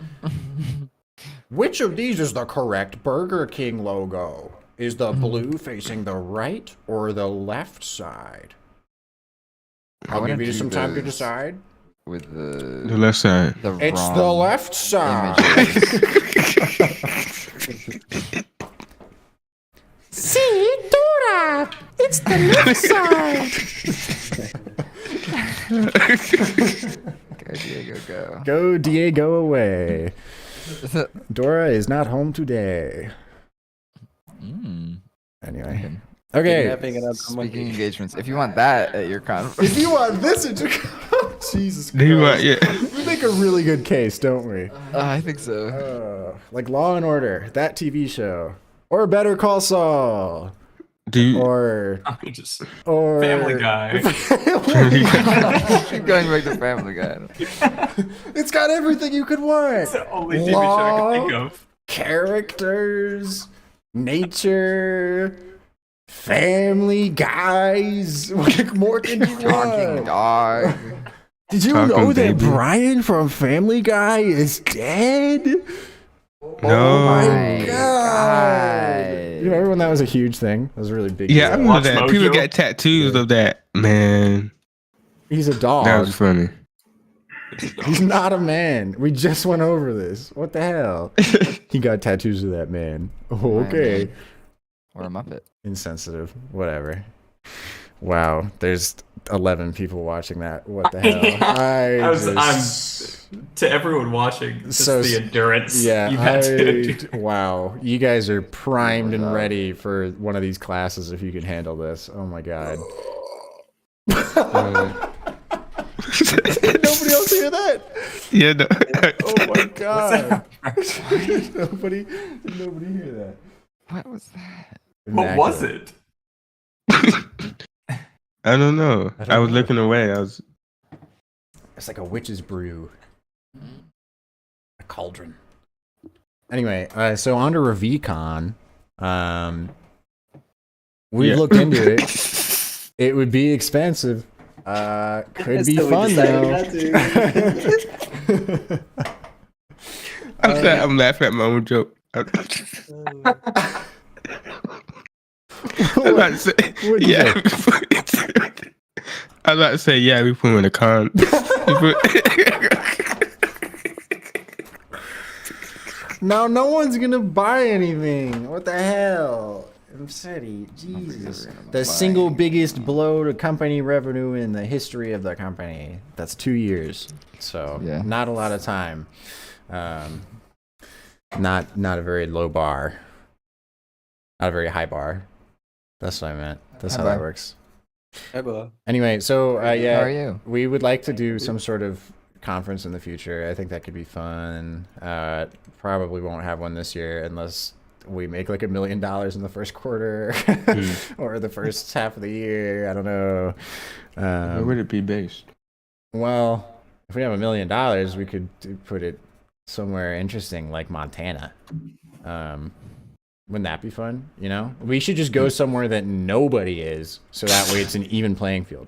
Which of these is the correct Burger King logo? Is the blue facing the right or the left side? I I'll wanna give you do some time to this decide. With The the left side. It's wrong the left side. See, Dora! It's the left side. Go Diego, go. Go, Diego, away. Dora is not home today. Mm. Anyway. Okay. Kidnapping another Speaking monkey. engagements, if you want that at your conference, If you want this, Jesus Do you want? Christ. Yeah. We make a really good case, don't we? I think so. Like Law and Order, that TV show. Or Better Call Saul. Do you? Or Just or Family Guy. Keep going back to Family Guy. It's got everything you could want. It's the only TV show I can think of. Characters, nature, Family Guys. What more can you Talking want? dog. Did you Talking know that baby. Brian from Family Guy is dead? No. Oh my My god! God. You remember when that was a huge thing? That was a really big. Yeah, I deal. remember Watch that. People Mojo. got tattoos of that. Man, He's a that dog. was funny. He's not a man. We just went over this. What the hell? He got tattoos of that man. Oh, okay. Or a Muppet. Insensitive. Whatever. Wow. There's 11 people watching that. What the hell? I'm to everyone watching. Just So- the endurance. Yeah, you've had to do. wow. You guys are primed and ready for one of these classes if you can handle this. Oh my god. Did nobody else hear that? Yeah, no. Oh my god. Did nobody hear that? What was that? What was it? I don't know. I don't I was know. looking away. I was. It's like a witch's brew. A cauldron. Anyway, so on to RavieCon. We Yeah. looked into it. It would be expensive. Could be So we fun decided though. not to. I'm laughing at my own joke. I'm about to say, What'd you yeah. I was about to say, yeah, we put him in a con. Now no one's gonna buy anything. What the hell? Imsety, Jesus. The single biggest blow to company revenue in the history of the company. That's 2 years. So Yeah. not a lot of time. Not a very low bar. Not a very high bar. That's what I meant. That's High how that bar. works. Hey, bro. Anyway, so How are yeah, you? we would like to do some sort of conference in the future. I think that could be fun. Probably won't have one this year unless we make like $1 million in the first quarter or the first half of the year. I don't know. Where would it be based? Well, if we have $1 million, we could put it somewhere interesting like Montana. Wouldn't that be fun? You know, we should just go somewhere that nobody is, so that way it's an even playing field.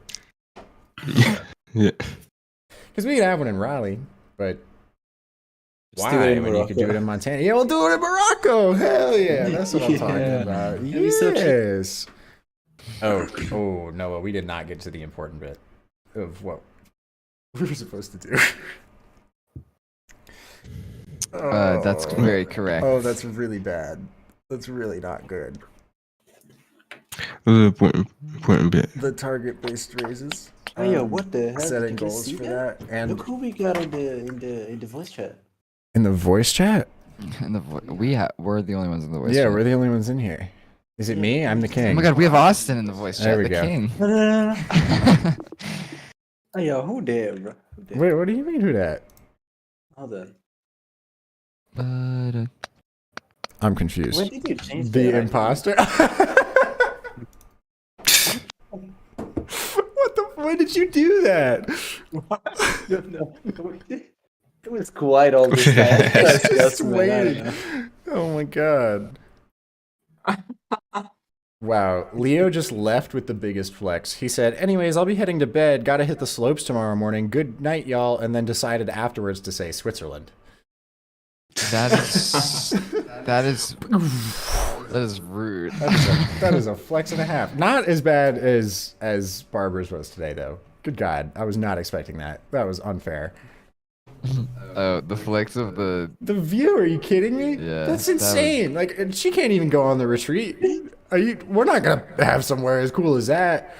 Yeah. Because we could have one in Raleigh, but Just do why it in when you could do it Morocco. in Montana? Yeah, we'll do it in Morocco. Hell yeah, that's what I'm talking Yeah. about. That'd be so cute. Yes. Oh, Noah, we did not get to the important bit of what we were supposed to do. That's very correct. Oh, that's really bad. That's really not good. It was an important bit. The target-based raises. Oh yeah, what the hell? Setting Did you goals see for that? that, and Look who we got in the voice chat. in the voice chat. And we're the only ones in the voice. Yeah, chat. we're the only ones in here. Is it me? I'm the Oh king. my god, we have Austin in the voice chat. There we the go. king. No. Oh yeah, who there, bro? Who there? Wait, what do you mean? Who that? Hold on. But, I'm confused. When did you change The that? imposter. What the? When did you do that? No. It was quiet all this time. That's Just just when I waited. know. Oh my god. Wow, Leo just left with the biggest flex. He said, anyways, I'll be heading to bed. Gotta hit the slopes tomorrow morning. Good night, y'all. And then decided afterwards to say Switzerland. that is rude. That is a flex and a half. Not as bad as Barbara's was today, though. Good God, I was not expecting that. That was unfair. Oh, the flex of the The view? Are you kidding me? Yeah, That's that was- insane. Like, and she can't even go on the retreat. Are you? We're not gonna have somewhere as cool as that.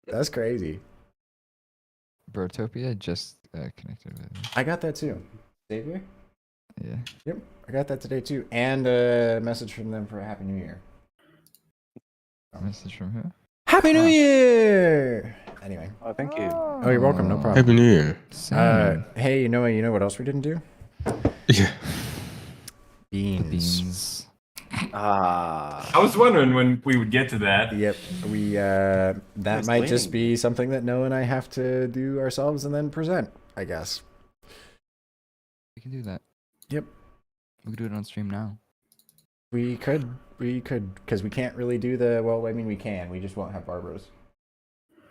That's crazy. Brotopia just connected with me. I got that too. Xavier? Yeah. Yep, I got that today too, and a message from them for a Happy New Year. Message from who? Happy New Year! Anyway, Oh, thank you. oh, you're welcome. No problem. Happy New Year. Hey, you know what else we didn't do? Yeah. Beans. Ah. I was wondering when we would get to that. Yep, we that was might just waiting. be something that Noah and I have to do ourselves and then present, I guess. We can do that. Yep. We can do it on stream now. We could, because we can't really do the. Well, I mean, we can. We just won't have Barbaros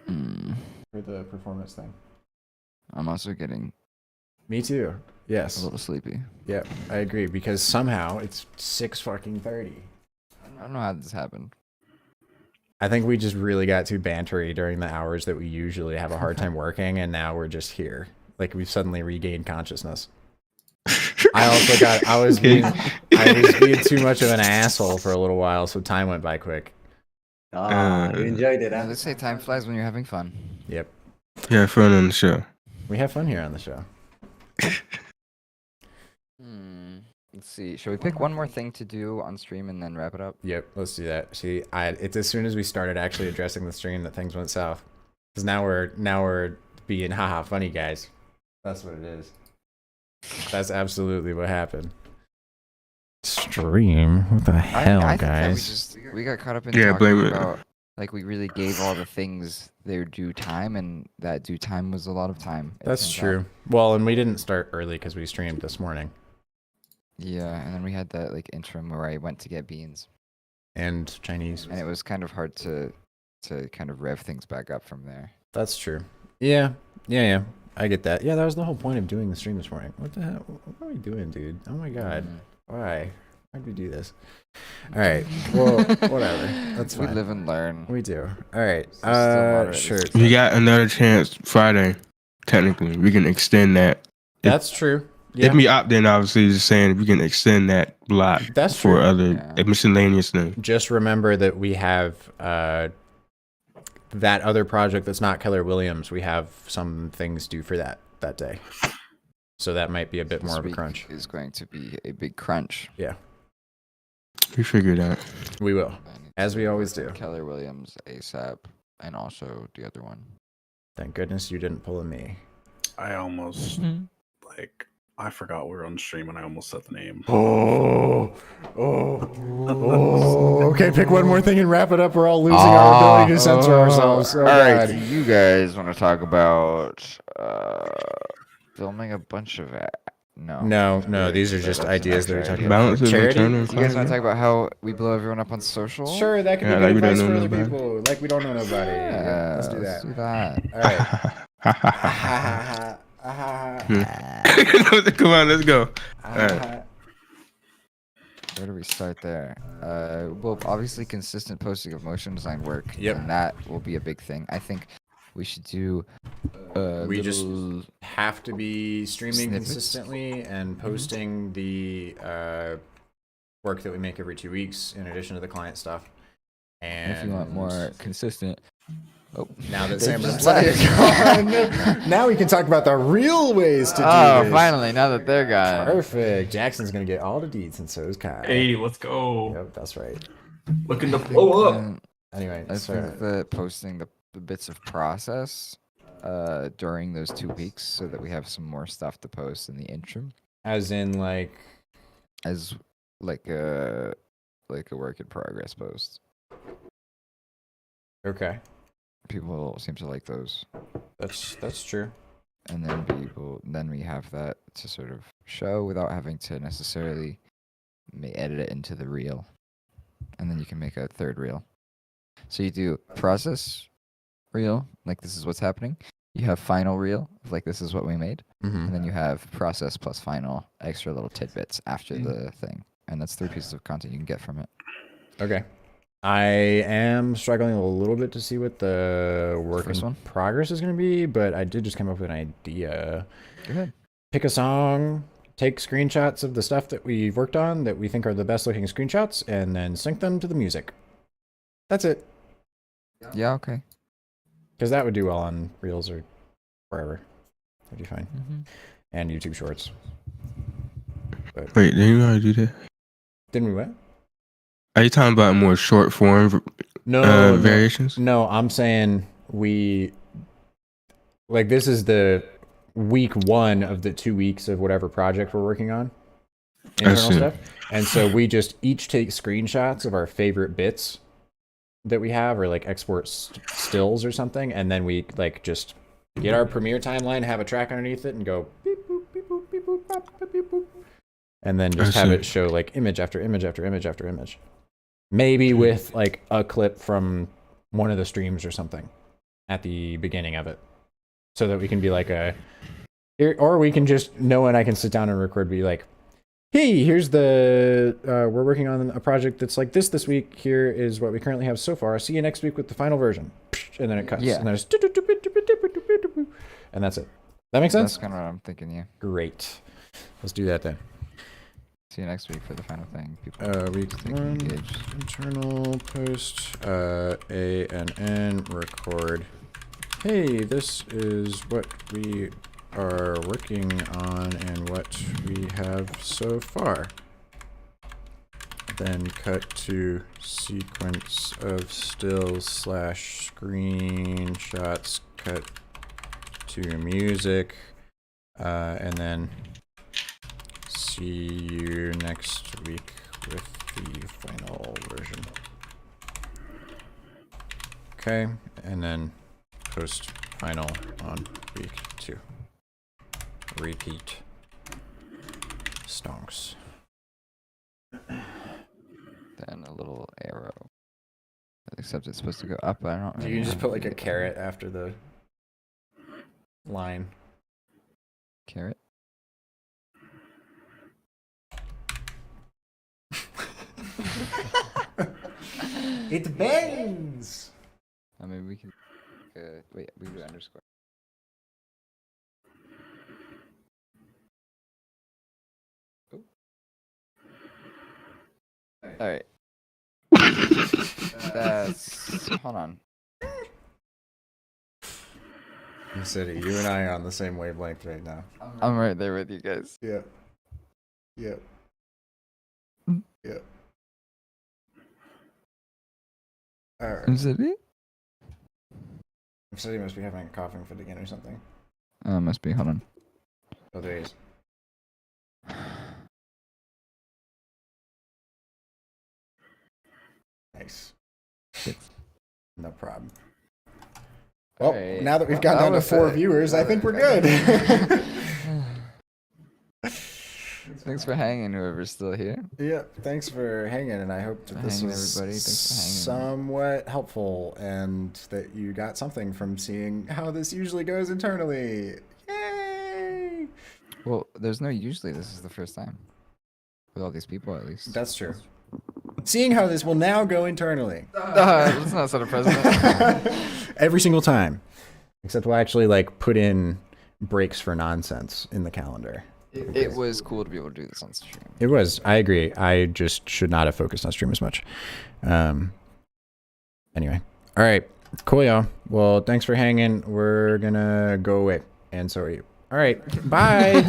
for the performance thing. I'm also getting Me too. a Yes. little sleepy. Yep. I agree because somehow it's 6:30. I don't know how this happened. I think we just really got too bantery during the hours that we usually have a hard time working, and now we're just here. Like we've suddenly regained consciousness. I was being too much of an asshole for a little while, so time went by quick. You enjoyed it, Yeah, huh? they say time flies when you're having fun. Yep. Yeah, fun on the show. We have fun here on the show. Let's see. Shall we pick one more thing to do on stream and then wrap it up? Yep, let's do that. See, it's as soon as we started actually addressing the stream that things went south. Because now we're being haha funny guys. That's what it is. That's absolutely what happened. Stream? What the hell, I think that guys? we got caught up in Yeah, blame talking it. about like we really gave all the things their due time, and that due time was a lot of time. it That's turns out. true. Well, and we didn't start early because we streamed this morning. Yeah, and then we had that like interim where I went to get beans, And Chinese. and it was kind of hard to kind of rev things back up from there. That's true. Yeah. I get that. Yeah, that was the whole point of doing the stream this morning. What the hell? What are we doing, dude? Oh my god. Why? Why'd we do this? All right. Well, whatever. That's We fine. live and learn. We do. All right. Still moderately Sure. We got another chance Friday. Technically, we can extend that. That's true. Yeah. If me opt in, obviously, just saying we can extend that block That's for true. other Yeah. miscellaneous things. Just remember that we have that other project that's not Keller Williams. We have some things due for that day. So that might be a bit This more of a week crunch. is going to be a big crunch. Yeah, We figured out. we will. I need As to we always do. Keller Williams ASAP, and also the other one. Thank goodness you didn't pull a me. I almost I forgot we were on stream and I almost said the name. Okay, pick one more thing and wrap it up. We're all losing our ability to censor ourselves. Oh, All right, God. do you guys want to talk about filming a bunch of No, these are just That's an ideas that we extra talked idea. about. Balance of Charity? internal Do you guys want to talk about how we blow everyone up on social? Sure, that could Yeah, be like good we don't advice know for other nobody. people. Like we don't know nobody. Yeah, Let's do that. Let's do that. All right. Come on, let's go. Alright. Where do we start there? Well, obviously consistent posting of motion design work. Yep. And that will be a big thing. I think we should do. We just little- have to be streaming Snippets? consistently and posting the work that we make every 2 weeks in addition to the client stuff. And if you want more consistent. Oh, now that They've Sam just is gone, now we can talk about the real ways to do this. finally! Now that they're gone. Perfect. Jackson's gonna get all the deeds, and so is Kyle. Hey, let's go. Yep, that's right. Looking to blow up. Anyway, I so think that posting the bits of process during those 2 weeks, so that we have some more stuff to post in the interim, as in like, as like a work in progress post. okay, People seem to like those, that's true. and then we have that to sort of show without having to necessarily edit it into the reel, and then you can make a third reel. So you do process reel, like this is what's happening. You have final reel, like this is what we made. Mm-hmm. And then you have process plus final, extra little tidbits after the thing. And that's 3 pieces of content you can get from it. Okay. I am struggling a little bit to see what the work First in one? progress is going to be, but I did just come up with an idea. Go ahead. Pick a song, take screenshots of the stuff that we've worked on that we think are the best looking screenshots, and then sync them to the music. That's it. Yeah, okay. Because that would do well on Reels or wherever. That'd be fine. Mm-hmm. And YouTube Shorts. But Wait, do you know how to do that? didn't we what? Are you talking about more short form No, variations? No, I'm saying this is the week 1 of the 2 weeks of whatever project we're working on. Internal see. stuff. And so we just each take screenshots of our favorite bits that we have, or like export stills or something, and then we like just get our Premiere timeline, have a track underneath it, and go beep boop beep boop beep boop bop, beep, beep, boop. and then just I have see. it show like image after image after image after image. Maybe with like a clip from one of the streams or something at the beginning of it, so that we can be like or we can just Noah and I can sit down and record, be like, hey, here's the we're working on a project that's like this week. Here is what we currently have so far. See you next week with the final version. And then it cuts. Yeah. And then it's and that's it. That makes sense? That's kind of what I'm thinking. Yeah. Great. Let's do that then. See you next week for the final thing. People Week stay 1, engaged. internal post, A and N, record. Hey, this is what we are working on and what we have so far. Then cut to sequence of stills / screenshots, cut to music, and then see you next week with the final version. Okay, and then post final on week 2. Repeat. Stonks. Then a little arrow. Except it's supposed to go up, but I don't. You really can just know put how like to a do it. carrot after the line. Carrot. It bends. I mean, we can. Wait, we do underscore. Oop. All right. That's. Hold on. Imsety, you and I are on the same wavelength right now. I'm right there with you guys. Yep. Yep. Yep. Alright. Imsety? Imsety must be having a coughing fit again or something. Must be. Hold on. Oh, there he is. Nice. No problem. Well, Alright. now that we've got That down to was 4 it. viewers, I think we're good. Thanks for hanging, whoever's still here. Yeah, thanks for hanging, and I hope that For this hanging, was everybody. Thanks for hanging. somewhat helpful and that you got something from seeing how this usually goes internally. Yay! Well, there's no usually. This is the first time. With all these people, at least. That's true. Seeing how this will now go internally. Let's not set a precedent. Every single time. Except we'll actually like put in breaks for nonsense in the calendar. It was cool to be able to do this on stream. It was. I agree. I just should not have focused on stream as much. Anyway. All right. Cool, y'all. Well, thanks for hanging. We're gonna go away. And so are you. All right. Bye.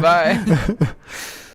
Bye.